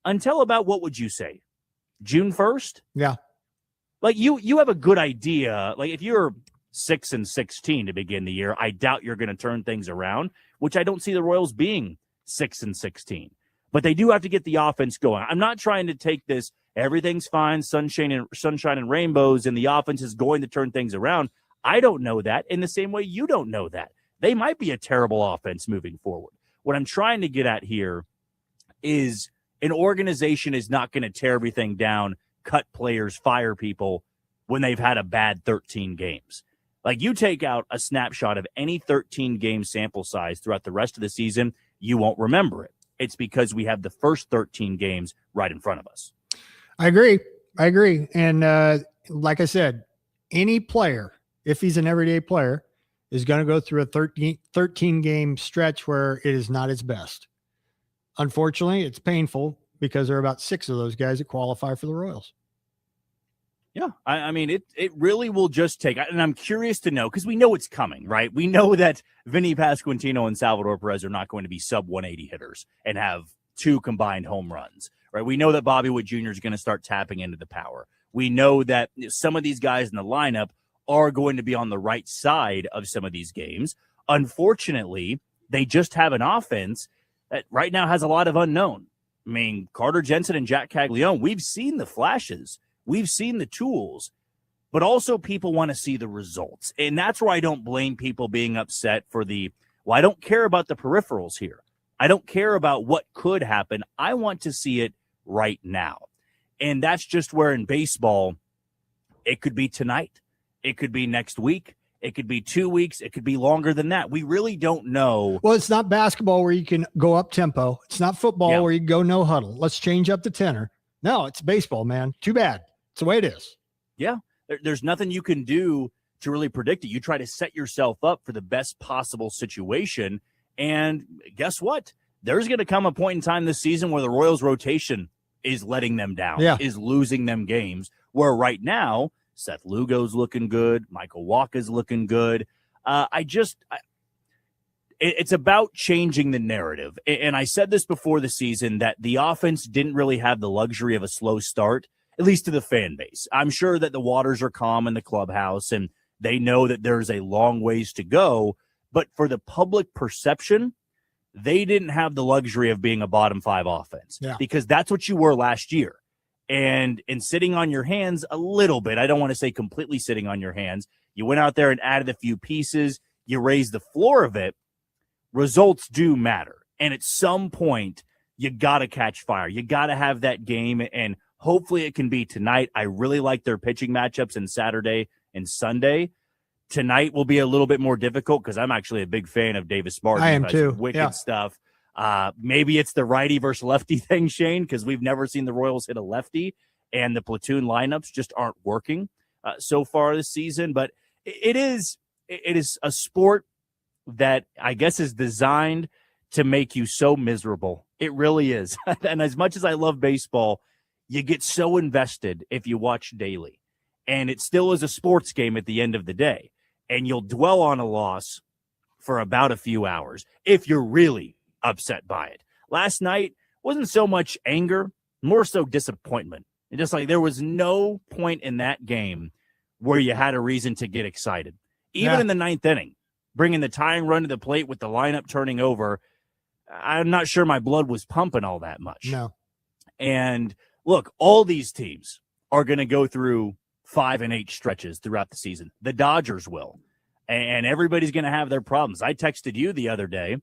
until about, what would you say, June 1st? Yeah. Like, you have a good idea. Like, if you're 6-16 to begin the year, I doubt you're going to turn things around, which I don't see the Royals being 6-16. But they do have to get the offense going. I'm not trying to take this, everything's fine, sunshine and rainbows, and the offense is going to turn things around. I don't know that in the same way you don't know that. They might be a terrible offense moving forward. What I'm trying to get at here is an organization is not going to tear everything down, cut players, fire people when they've had a bad 13 games. Like, you take out a snapshot of any 13-game sample size throughout the rest of the season, you won't remember it. It's because we have the first 13 games right in front of us. I agree. And like I said, any player, if he's an everyday player, is going to go through a 13-game stretch where it is not his best. Unfortunately, it's painful because there are about 6 of those guys that qualify for the Royals. Yeah, I mean, it really will just take, and I'm curious to know, because we know it's coming, right? We know that Vinny Pasquantino and Salvador Perez are not going to be sub-180 hitters and have 2 combined home runs, right? We know that Bobby Witt Jr. is going to start tapping into the power. We know that some of these guys in the lineup are going to be on the right side of some of these games. Unfortunately, they just have an offense that right now has a lot of unknown. I mean, Carter Jensen and Jack Caglione, we've seen the flashes. We've seen the tools, but also people want to see the results. And that's where I don't blame people being upset for I don't care about the peripherals here. I don't care about what could happen. I want to see it right now. And that's just where in baseball, it could be tonight. It could be next week. It could be 2 weeks. It could be longer than that. We really don't know. Well, it's not basketball where you can go up tempo. It's not football where you go no huddle. Let's change up the tenor. No, it's baseball, man. Too bad. It's the way it is. Yeah. There's nothing you can do to really predict it. You try to set yourself up for the best possible situation. And guess what? There's going to come a point in time this season where the Royals rotation is letting them down, is losing them games, where right now, Seth Lugo's looking good. Michael Wacha's looking good. It's about changing the narrative. And I said this before the season, that the offense didn't really have the luxury of a slow start, at least to the fan base. I'm sure that the waters are calm in the clubhouse and they know that there's a long ways to go. But for the public perception, they didn't have the luxury of being a bottom 5 offense because that's what you were last year. And in sitting on your hands a little bit, I don't want to say completely sitting on your hands, you went out there and added a few pieces, you raised the floor of it. Results do matter. And at some point, you got to catch fire. You got to have that game, and hopefully it can be tonight. I really like their pitching matchups in Saturday and Sunday. Tonight will be a little bit more difficult because I'm actually a big fan of Davis Martin. I am too. Wicked stuff. Maybe it's the righty versus lefty thing, Shane, because we've never seen the Royals hit a lefty, and the platoon lineups just aren't working so far this season. But it is a sport that I guess is designed to make you so miserable. It really is. And as much as I love baseball, you get so invested if you watch daily. And it still is a sports game at the end of the day. And you'll dwell on a loss for about a few hours if you're really upset by it. Last night wasn't so much anger, more so disappointment. And just like there was no point in that game where you had a reason to get excited. Even in the 9th inning, bringing the tying run to the plate with the lineup turning over, I'm not sure my blood was pumping all that much. No. And look, all these teams are going to go through 5 and 8 stretches throughout the season. The Dodgers will. and everybody's going to have their problems. I texted you the other day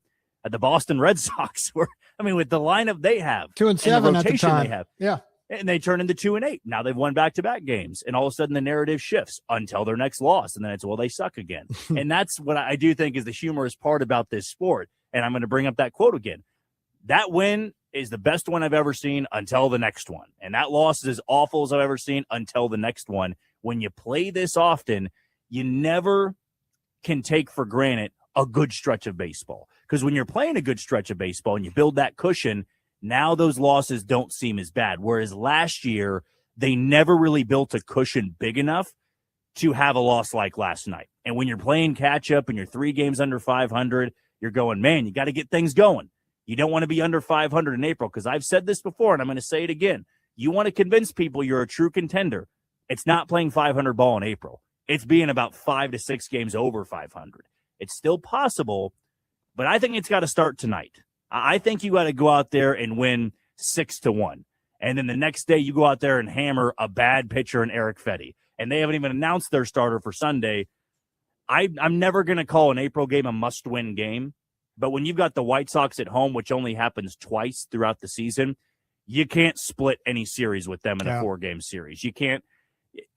at the Boston Red Sox, where, I mean, with the lineup they have, 2-7 at the time. they have, yeah, and they turn into 2-8. Now they've won back-to-back games, and all of a sudden the narrative shifts until their next loss, and then it's, well, they suck again. And that's what I do think is the humorous part about this sport. And I'm going to bring up that quote again. That win is the best one I've ever seen until the next one. And that loss is as awful as I've ever seen until the next one. When you play this often, you never can take for granted a good stretch of baseball. Because when you're playing a good stretch of baseball and you build that cushion, now those losses don't seem as bad. Whereas last year, they never really built a cushion big enough to have a loss like last night. And when you're playing catch up and you're 3 games under 500, you're going, man, you got to get things going. You don't want to be under 500 in April, because I've said this before and I'm going to say it again. You want to convince people you're a true contender. It's not playing 500 ball in April. It's being about 5 to 6 games over 500. It's still possible, but I think it's got to start tonight. I think you got to go out there and win 6-1. And then the next day you go out there and hammer a bad pitcher in Eric Fetty. And they haven't even announced their starter for Sunday. I'm never going to call an April game a must-win game. But when you've got the White Sox at home, which only happens twice throughout the season, you can't split any series with them in a 4-game series. You can't.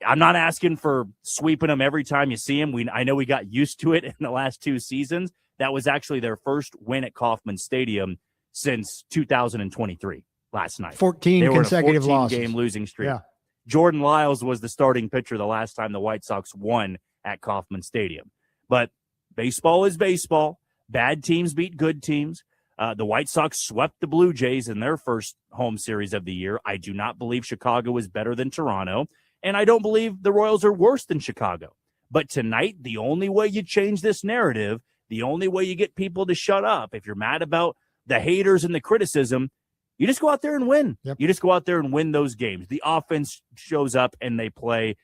I'm not asking for sweeping them every time you see them. I know we got used to it in the last 2 seasons. That was actually their first win at Kauffman Stadium since 2023 last night. 14 they were consecutive in a 14 losses. game losing streak. Yeah. Jordan Lyles was the starting pitcher the last time the White Sox won at Kauffman Stadium. But baseball is baseball. Bad teams beat good teams. The White Sox swept the Blue Jays in their first home series of the year. I do not believe Chicago is better than Toronto, and I don't believe the Royals are worse than Chicago. But tonight, the only way you change this narrative, the only way you get people to shut up, if you're mad about the haters and the criticism, you just go out there and win. Yep. You just go out there and win those games. The offense shows up and they play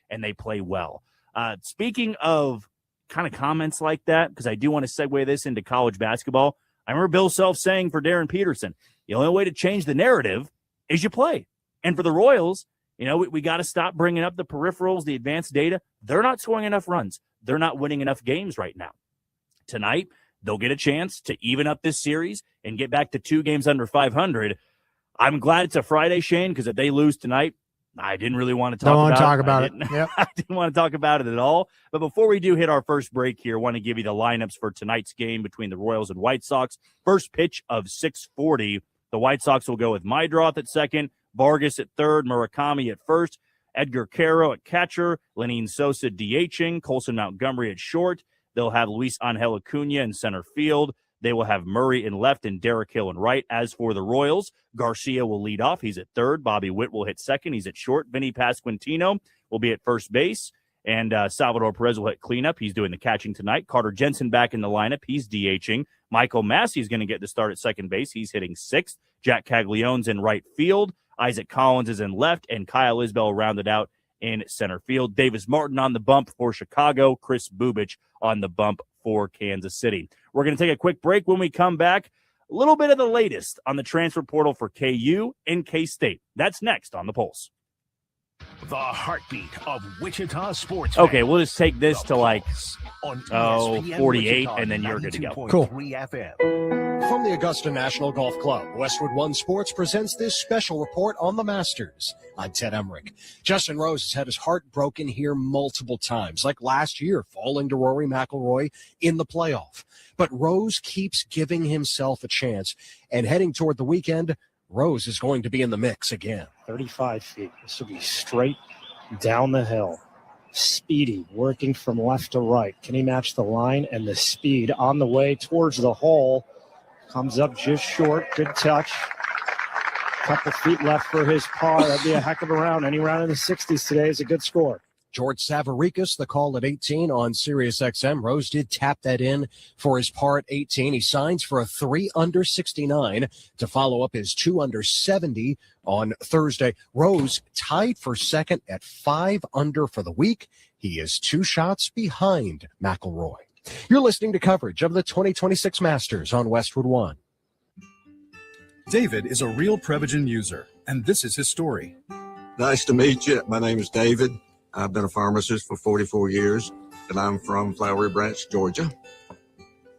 well. Speaking of kind of comments like that, because I do want to segue this into college basketball. I remember Bill Self saying for Darren Peterson, the only way to change the narrative is you play. And for the Royals, you know, we got to stop bringing up the peripherals, the advanced data. They're not scoring enough runs. They're not winning enough games right now. Tonight, they'll get a chance to even up this series and get back to 2 games under 500. I'm glad it's a Friday, Shane, because if they lose tonight, I didn't really want to talk about it. Yep. I didn't want to talk about it at all. But before we do hit our first break here, I want to give you the lineups for tonight's game between the Royals and White Sox. First pitch of 6:40. The White Sox will go with Mydroth at second, Vargas at third, Murakami at first, Edgar Caro at catcher, Lenine Sosa DHing, Colson Montgomery at short. They'll have Luis Angel Acuna in center field. They will have Murray in left and Derek Hill in right. As for the Royals, Garcia will lead off. He's at third. Bobby Witt will hit second. He's at short. Vinny Pasquantino will be at first base. And Salvador Perez will hit cleanup. He's doing the catching tonight. Carter Jensen back in the lineup. He's DHing. Michael Massey is going to get the start at second base. He's hitting sixth. Jack Caglione's in right field. Isaac Collins is in left. And Kyle Isbell rounded out in center field. Davis Martin on the bump for Chicago. Chris Bubich on the bump for Kansas City. We're going to take a quick break. When we come back, a little bit of the latest on the transfer portal for KU and K-State. That's next on The Pulse. The heartbeat of Wichita sports. Okay, we'll just take this to like on ESPN 48, Wichita, and then you're good to go. Cool. FM. From the Augusta National Golf Club, Westwood One Sports presents this special report on the Masters. I'm Ted Emmerich. Justin Rose has had his heart broken here multiple times, like last year, falling to Rory McIlroy in the playoff. But Rose keeps giving himself a chance, and heading toward the weekend, Rose is going to be in the mix again. 35 feet. This will be straight down the hill. Speedy, working from left to right. Can he match the line and the speed on the way towards the hole? Comes up just short. Good touch. Couple feet left for his par. That'd be a heck of a round. Any round in the 60s today is a good score. George Savarikas, the call at 18 on Sirius XM. Rose did tap that in for his par at 18. He signs for a 3 under 69 to follow up his 2 under 70 on Thursday. Rose tied for second at 5 under for the week. He is 2 shots behind McIlroy. You're listening to coverage of the 2026 Masters on Westwood One. David is a real Prevagen user, and this is his story. Nice to meet you. My name is David. I've been a pharmacist for 44 years. and I'm from Flowery Branch, Georgia.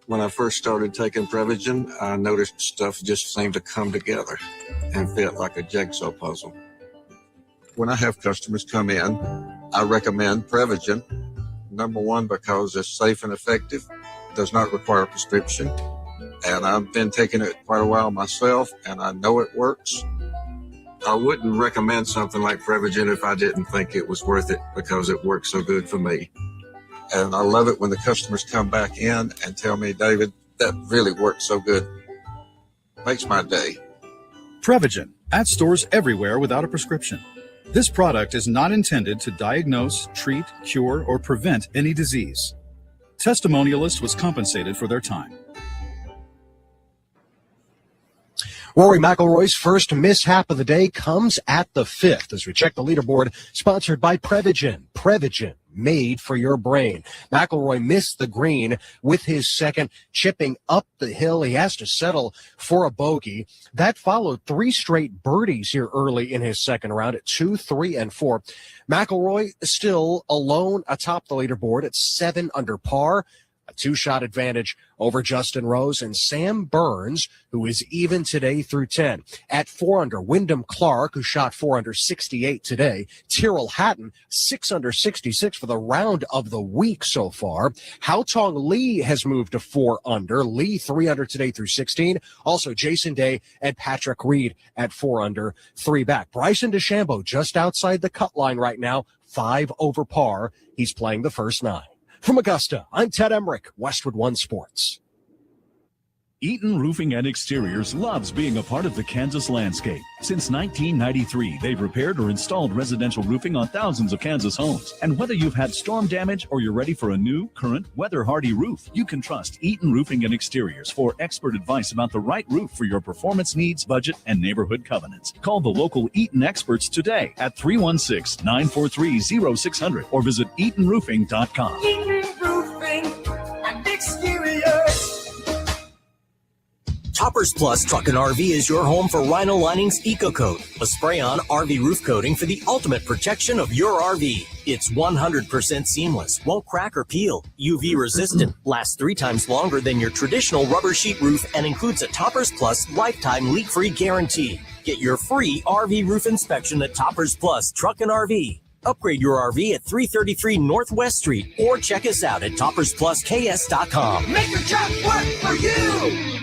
When I first started taking Prevagen, I noticed stuff just seemed to come together and fit like a jigsaw puzzle. When I have customers come in, I recommend Prevagen. Number one, because it's safe and effective, does not require a prescription, and I've been taking it quite a while myself, and I know it works. I wouldn't recommend something like Prevagen if I didn't think it was worth it because it works so good for me. And I love it when the customers come back in and tell me, David, that really worked so good. Makes my day. Prevagen, at stores everywhere without a prescription. This product is not intended to diagnose, treat, cure, or prevent any disease. Testimonialist was compensated for their time. Rory McIlroy's first mishap of the day comes at the 5th as we check the leaderboard, sponsored by Prevagen. Prevagen, made for your brain. McIlroy missed the green with his second, chipping up the hill. He has to settle for a bogey. That followed 3 straight birdies here early in his second round at 2, 3, and 4. McIlroy still alone atop the leaderboard at 7 under par. A 2-shot advantage over Justin Rose and Sam Burns, who is even today through 10. At 4 under, Wyndham Clark, who shot 4 under 68 today. Tyrrell Hatton, 6 under 66 for the round of the week so far. Haotong Lee has moved to 4 under. Lee 3 under today through 16. Also Jason Day and Patrick Reed at 4 under, 3 back. Bryson DeChambeau just outside the cut line right now, 5 over par. He's playing the first 9. From Augusta, I'm Ted Emmerich, Westwood One Sports. Eaton Roofing and Exteriors loves being a part of the Kansas landscape. Since 1993, they've repaired or installed residential roofing on thousands of Kansas homes. And whether you've had storm damage or you're ready for a new, current, weather-hardy roof, you can trust Eaton Roofing and Exteriors for expert advice about the right roof for your performance needs, budget, and neighborhood covenants. Call the local Eaton experts today at 316-943-0600 or visit EatonRoofing.com. Eaton Roofing and Exteriors. Toppers Plus Truck and RV is your home for Rhino Linings EcoCoat, a spray-on RV roof coating for the ultimate protection of your RV. It's 100% seamless, won't crack or peel, UV resistant, lasts 3 times longer than your traditional rubber sheet roof, and includes a Toppers Plus lifetime leak-free guarantee. Get your free RV roof inspection at Toppers Plus Truck and RV. Upgrade your RV at 333 Northwest Street or check us out at toppersplusks.com. Make your truck work for you.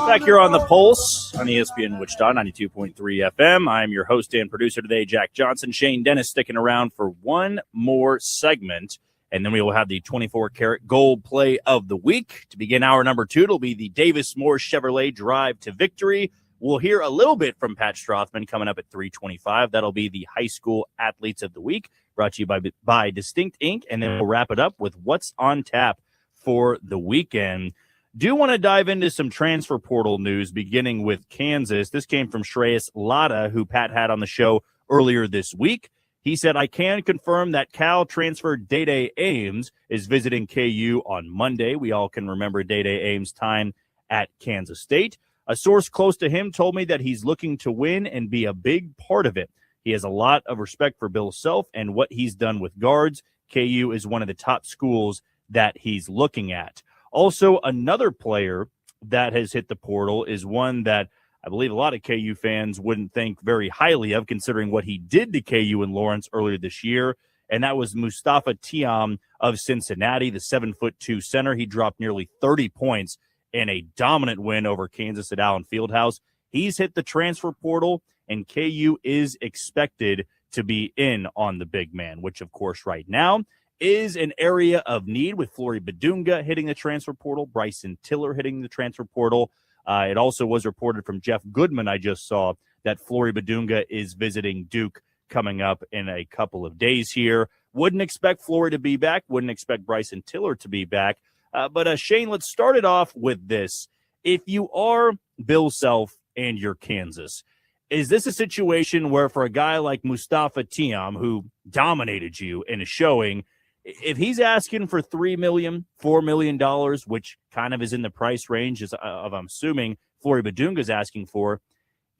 Back here on the Pulse on ESPN Wichita 92.3 FM. I'm your host and producer today, Jack Johnson. Shane Dennis sticking around for one more segment, and then we will have the 24-karat gold play of the week. To begin hour number 2, it'll be the Davis Moore Chevrolet Drive to Victory. We'll hear a little bit from Pat Strothman coming up at 3:25. That'll be the High School Athletes of the Week, brought to you by Distinct Inc., and then we'll wrap it up with what's on tap for the weekend. Do want to dive into some transfer portal news, beginning with Kansas. This came from Shreyas Latta, who Pat had on the show earlier this week. He said, I can confirm that Cal transfer Day-Day Ames is visiting KU on Monday. We all can remember Day-Day Ames' time at Kansas State. A source close to him told me that he's looking to win and be a big part of it. He has a lot of respect for Bill Self and what he's done with guards. KU is one of the top schools that he's looking at. Also, another player that has hit the portal is one that I believe a lot of KU fans wouldn't think very highly of, considering what he did to KU in Lawrence earlier this year, and that was Mustafa Tiam of Cincinnati, the 7'2" center. He dropped nearly 30 points in a dominant win over Kansas at Allen Fieldhouse. He's hit the transfer portal, and KU is expected to be in on the big man, which, of course, right now is an area of need with Flory Badunga hitting the transfer portal, Bryson Tiller hitting the transfer portal. It also was reported from Jeff Goodman, I just saw, that Flory Badunga is visiting Duke coming up in a couple of days here. Wouldn't expect Flory to be back. Wouldn't expect Bryson Tiller to be back. But Shane, let's start it off with this. If you are Bill Self and you're Kansas, is this a situation where for a guy like Mustafa Tiam, who dominated you in a showing, If he's asking for $3 million, $4 million, which kind of is in the price range of I'm assuming Flory Badunga's asking for,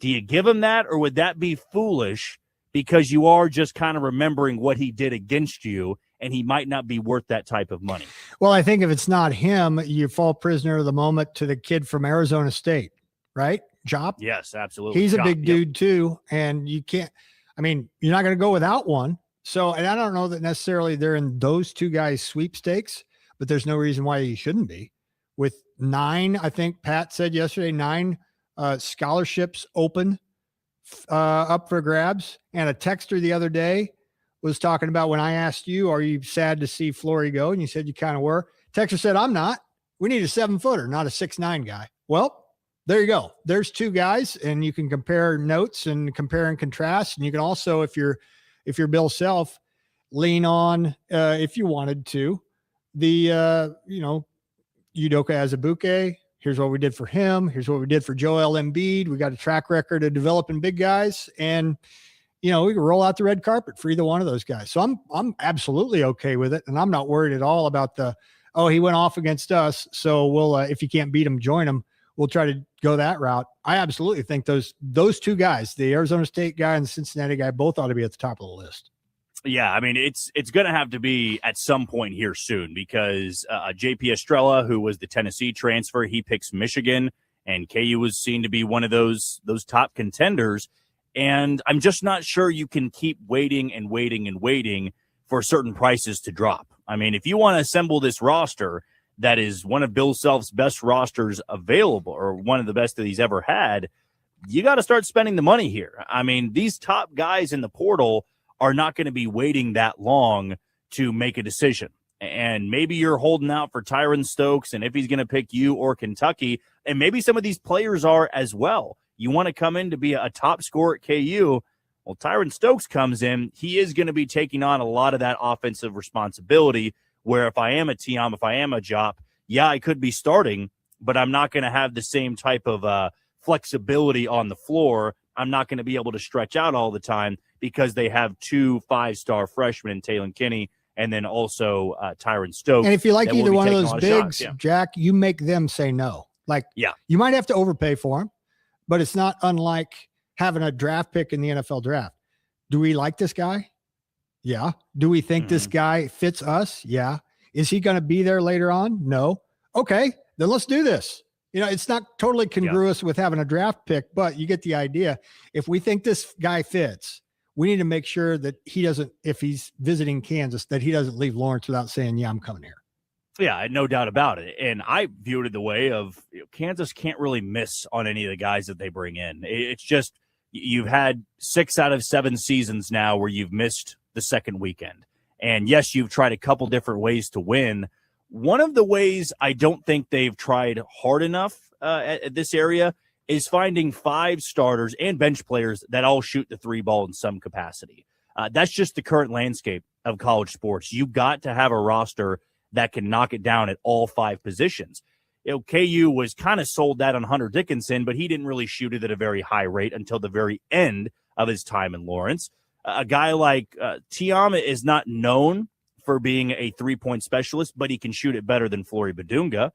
do you give him that, or would that be foolish because you are just kind of remembering what he did against you, and he might not be worth that type of money? Well, I think if it's not him, you fall prisoner of the moment to the kid from Arizona State, right? Jop? Yes, absolutely. He's a Jop, big yep. dude too, and you can't. I mean, you're not going to go without one. So, and I don't know that necessarily they're in those two guys' sweepstakes, but there's no reason why you shouldn't be. With 9, I think Pat said yesterday, 9 scholarships open up for grabs. And a texter the other day was talking about when I asked you, are you sad to see Flory go? And you said you kind of were. Texter said, I'm not. We need a 7-footer, not a 6'9" guy. Well, there you go. There's 2 guys, and you can compare notes and compare and contrast. And you can also, if you're Bill Self, lean on, if you wanted to, the, Udoka Azubuike. Here's what we did for him. Here's what we did for Joel Embiid. We got a track record of developing big guys, and, we can roll out the red carpet for either one of those guys. So I'm absolutely okay with it. And I'm not worried at all about he went off against us, so we'll, if you can't beat him, join him. We'll try to go that route. I absolutely think those 2 guys, the Arizona State guy and the Cincinnati guy, both ought to be at the top of the list. Yeah, I mean, it's going to have to be at some point here soon, because J.P. Estrella, who was the Tennessee transfer, he picks Michigan, and KU was seen to be one of those top contenders. And I'm just not sure you can keep waiting and waiting and waiting for certain prices to drop. I mean, if you want to assemble this roster that is one of Bill Self's best rosters available, or one of the best that he's ever had, you got to start spending the money here. I mean, these top guys in the portal are not going to be waiting that long to make a decision. And maybe you're holding out for Tyron Stokes, and if he's going to pick you or Kentucky, and maybe some of these players are as well. You want to come in to be a top scorer at KU. Well, Tyron Stokes comes in. He is going to be taking on a lot of that offensive responsibility, where if I am a Tiam, if I am a Jop, yeah, I could be starting, but I'm not going to have the same type of flexibility on the floor. I'm not going to be able to stretch out all the time because they have 2 5-star freshmen in Taylon Kinney and then also Tyron Stokes. And if you like either one of those bigs, Jack, you make them say no. You might have to overpay for them, but it's not unlike having a draft pick in the NFL draft. Do we like this guy? Yeah. Do we think this guy fits us? Yeah. Is he going to be there later on? No. Okay, then let's do this. It's not totally congruous with having a draft pick, but you get the idea. If we think this guy fits, we need to make sure that he doesn't, if he's visiting Kansas, that he doesn't leave Lawrence without saying, yeah, I'm coming here. Yeah, no doubt about it. And I viewed it the way of Kansas can't really miss on any of the guys that they bring in. It's just, you've had 6 out of 7 seasons now where you've missed the second weekend. And yes, you've tried a couple different ways to win. One of the ways I don't think they've tried hard enough at this area is finding 5 starters and bench players that all shoot the 3 ball in some capacity. That's just the current landscape of college sports. You got to have a roster that can knock it down at all 5 positions. KU was kind of sold that on Hunter Dickinson, but he didn't really shoot it at a very high rate until the very end of his time in Lawrence. A guy like Tiam is not known for being a 3-point specialist, but he can shoot it better than Flory Badunga.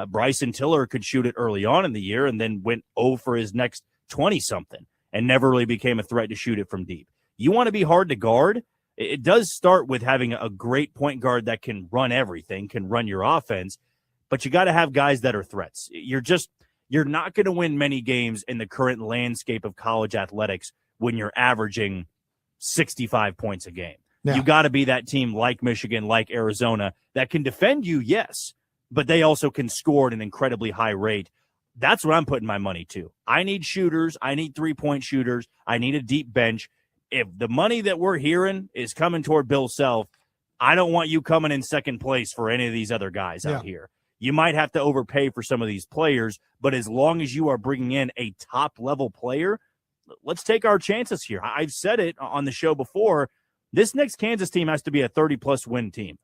Bryson Tiller could shoot it early on in the year and then went 0 for his next 20-something and never really became a threat to shoot it from deep. You want to be hard to guard? It does start with having a great point guard that can run everything, can run your offense, but you got to have guys that are threats. You're not going to win many games in the current landscape of college athletics when you're averaging 65 points a game. Yeah. You got to be that team like Michigan, like Arizona, that can defend you, yes, but they also can score at an incredibly high rate. That's what I'm putting my money to. I need shooters. I need 3-point shooters. I need a deep bench. If the money that we're hearing is coming toward Bill Self, I don't want you coming in second place for any of these other guys out here. You might have to overpay for some of these players, but as long as you are bringing in a top-level player, let's take our chances here. I've said it on the show before. This next Kansas team has to be a 30-plus win team.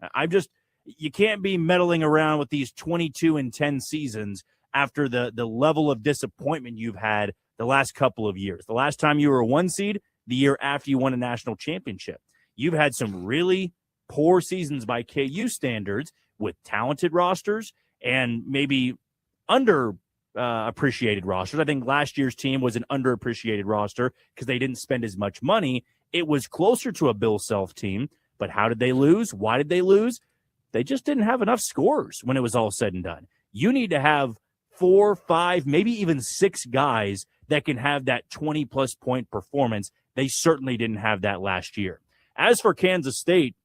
You can't be meddling around with these 22-10 seasons after the level of disappointment you've had the last couple of years. The last time you were a 1 seed, the year after you won a national championship. You've had some really poor seasons by KU standards with talented rosters and maybe appreciated rosters. I think last year's team was an underappreciated roster because they didn't spend as much money. It was closer to a Bill Self team, but how did they lose? Why did they lose? They just didn't have enough scorers when it was all said and done. You need to have 4, 5, maybe even 6 guys that can have that 20-plus point performance. They certainly didn't have that last year. As for Kansas State,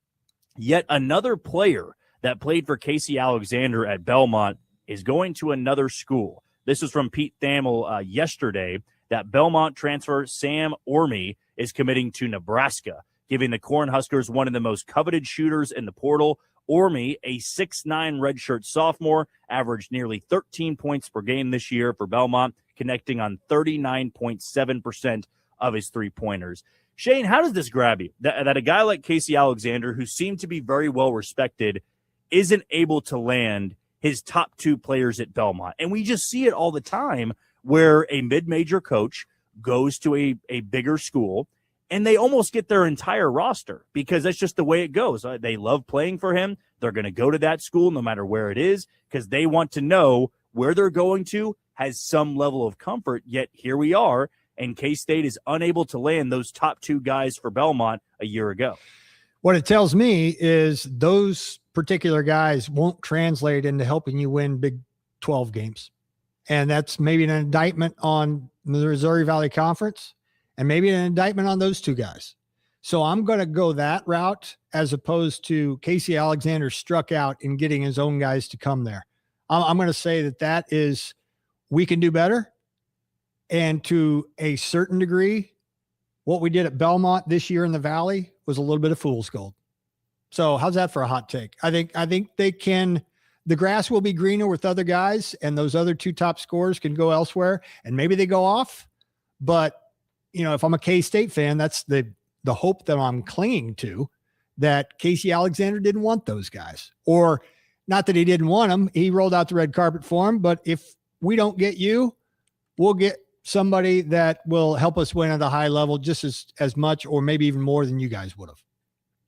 yet another player that played for Casey Alexander at Belmont is going to another school. This is from Pete Thamel yesterday, that Belmont transfer Sam Orme is committing to Nebraska, giving the Cornhuskers one of the most coveted shooters in the portal. Orme, a 6'9" redshirt sophomore, averaged nearly 13 points per game this year for Belmont, connecting on 39.7% of his three-pointers. Shane, how does this grab you? That a guy like Casey Alexander, who seemed to be very well respected, isn't able to land his top 2 players at Belmont. And we just see it all the time where a mid-major coach goes to a bigger school and they almost get their entire roster because that's just the way it goes. They love playing for him. They're going to go to that school no matter where it is because they want to know where they're going to has some level of comfort. Yet here we are, and K-State is unable to land those top 2 guys for Belmont a year ago. What it tells me is those particular guys won't translate into helping you win Big 12 games. And that's maybe an indictment on the Missouri Valley Conference and maybe an indictment on those 2 guys. So I'm going to go that route as opposed to Casey Alexander struck out in getting his own guys to come there. I'm going to say that is we can do better. And to a certain degree, what we did at Belmont this year in the Valley was a little bit of fool's gold. So how's that for a hot take? I think they can. The grass will be greener with other guys, and those other 2 top scorers can go elsewhere, and maybe they go off. But if I'm a K-State fan, that's the hope that I'm clinging to. That Casey Alexander didn't want those guys, or not that he didn't want them. He rolled out the red carpet for him. But if we don't get you, we'll get somebody that will help us win at a high level just as much or maybe even more than you guys would have.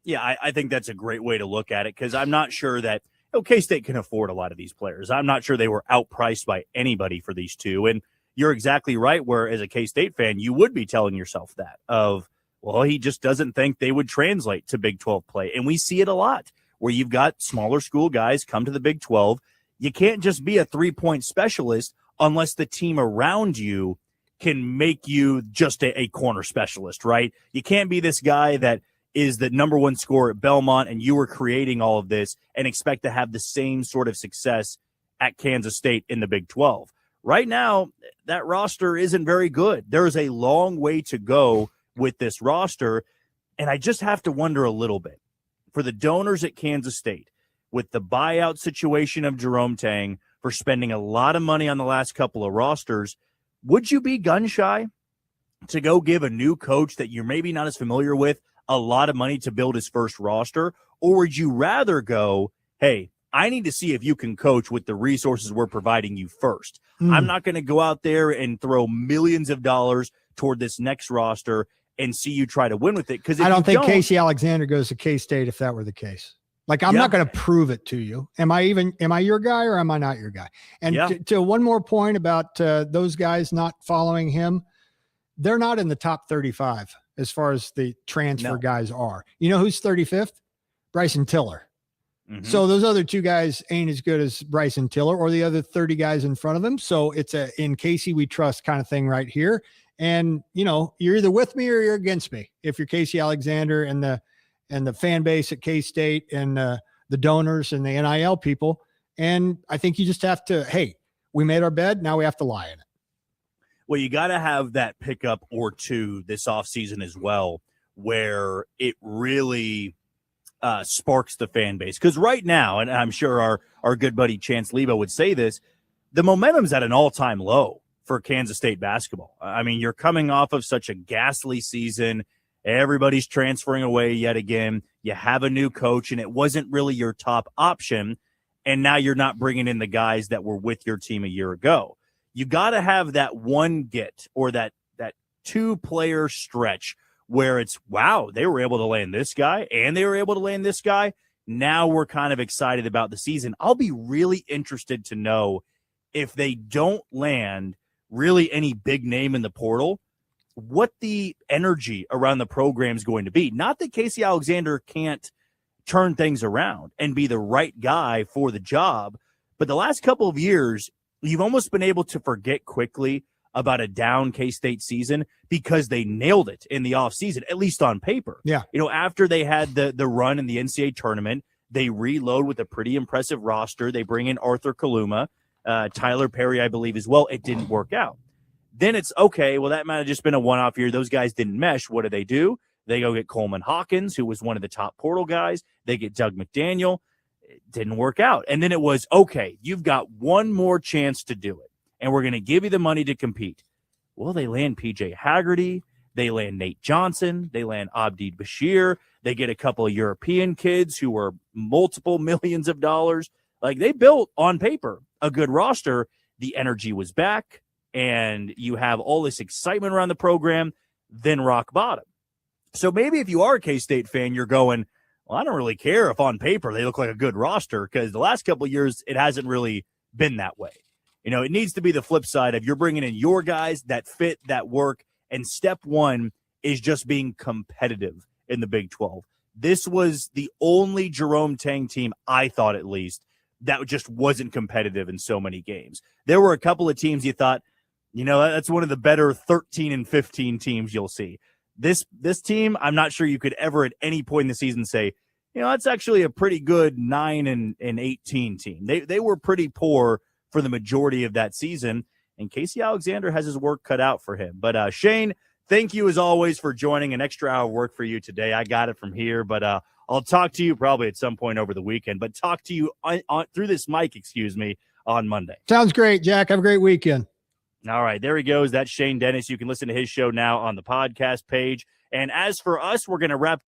Yeah, I think that's a great way to look at it because I'm not sure that K-State can afford a lot of these players. I'm not sure they were outpriced by anybody for these 2. And you're exactly right, where as a K-State fan, you would be telling yourself that of, well, he just doesn't think they would translate to Big 12 play. And we see it a lot where you've got smaller school guys come to the Big 12. You can't just be a 3-point specialist unless the team around you can make you just a corner specialist, right? You can't be this guy that is the number 1 scorer at Belmont and you were creating all of this and expect to have the same sort of success at Kansas State in the Big 12. Right now, that roster isn't very good. There is a long way to go with this roster, and I just have to wonder a little bit for the donors at Kansas State with the buyout situation of Jerome Tang for spending a lot of money on the last couple of rosters. Would you be gun shy to go give a new coach that you're maybe not as familiar with a lot of money to build his first roster? Or would you rather go, hey, I need to see if you can coach with the resources we're providing you first. I'm not going to go out there and throw millions of dollars toward this next roster and see you try to win with it. Because I don't think Casey Alexander goes to K-State if that were the case. Like, I'm not going to prove it to you. Am I your guy or am I not your guy? And to one more point about those guys not following him, they're not in the top 35 as far as the transfer guys are. You know who's 35th? Bryson Tiller. Mm-hmm. So those other 2 guys ain't as good as Bryson Tiller or the other 30 guys in front of them. So it's a in Casey we trust kind of thing right here. And, you're either with me or you're against me. If you're Casey Alexander and the fan base at K-State and the donors and the NIL people. And I think you just have to, hey, we made our bed. Now we have to lie in it. Well, you got to have that pickup or 2 this offseason as well, where it really sparks the fan base. Because right now, and I'm sure our good buddy Chance Lebo would say this, the momentum's at an all-time low for Kansas State basketball. I mean, you're coming off of such a ghastly season. Everybody's transferring away yet again. You have a new coach, and it wasn't really your top option. And now you're not bringing in the guys that were with your team a year ago. You got to have that one get or that 2-player stretch where it's, wow, they were able to land this guy and they were able to land this guy. Now we're kind of excited about the season. I'll be really interested to know if they don't land really any big name in the portal, what the energy around the program is going to be. Not that Casey Alexander can't turn things around and be the right guy for the job, but the last couple of years, you've almost been able to forget quickly about a down K-State season because they nailed it in the offseason, at least on paper. Yeah. After they had the run in the NCAA tournament, they reload with a pretty impressive roster. They bring in Arthur Kaluma, Tyler Perry, I believe, as well. It didn't work out. Then it's, okay, well, that might have just been a one-off year. Those guys didn't mesh. What do? They go get Coleman Hawkins, who was one of the top portal guys. They get Doug McDaniel. It didn't work out. And then it was, okay, you've got one more chance to do it, and we're going to give you the money to compete. Well, they land P.J. Haggerty. They land Nate Johnson. They land Abdi Bashir. They get a couple of European kids who were multiple millions of dollars. Like, they built, on paper, a good roster. The energy was back, and you have all this excitement around the program, then rock bottom. So maybe if you are a K-State fan, you're going, well, I don't really care if on paper they look like a good roster, because the last couple of years it hasn't really been that way. It needs to be the flip side of you're bringing in your guys that fit, that work, and step one is just being competitive in the Big 12. This was the only Jerome Tang team, I thought at least, that just wasn't competitive in so many games. There were a couple of teams you thought, that's one of the better 13 and 15 teams you'll see. This team, I'm not sure you could ever at any point in the season say, that's actually a pretty good 9 and 18 team. They were pretty poor for the majority of that season, and Casey Alexander has his work cut out for him. But Shane, thank you as always for joining. An extra hour of work for you today. I got it from here, but I'll talk to you probably at some point over the weekend, but talk to you on through this mic, on Monday. Sounds great, Jack. Have a great weekend. All right, there he goes. That's Shane Dennis. You can listen to his show now on the podcast page. And as for us, we're going to wrap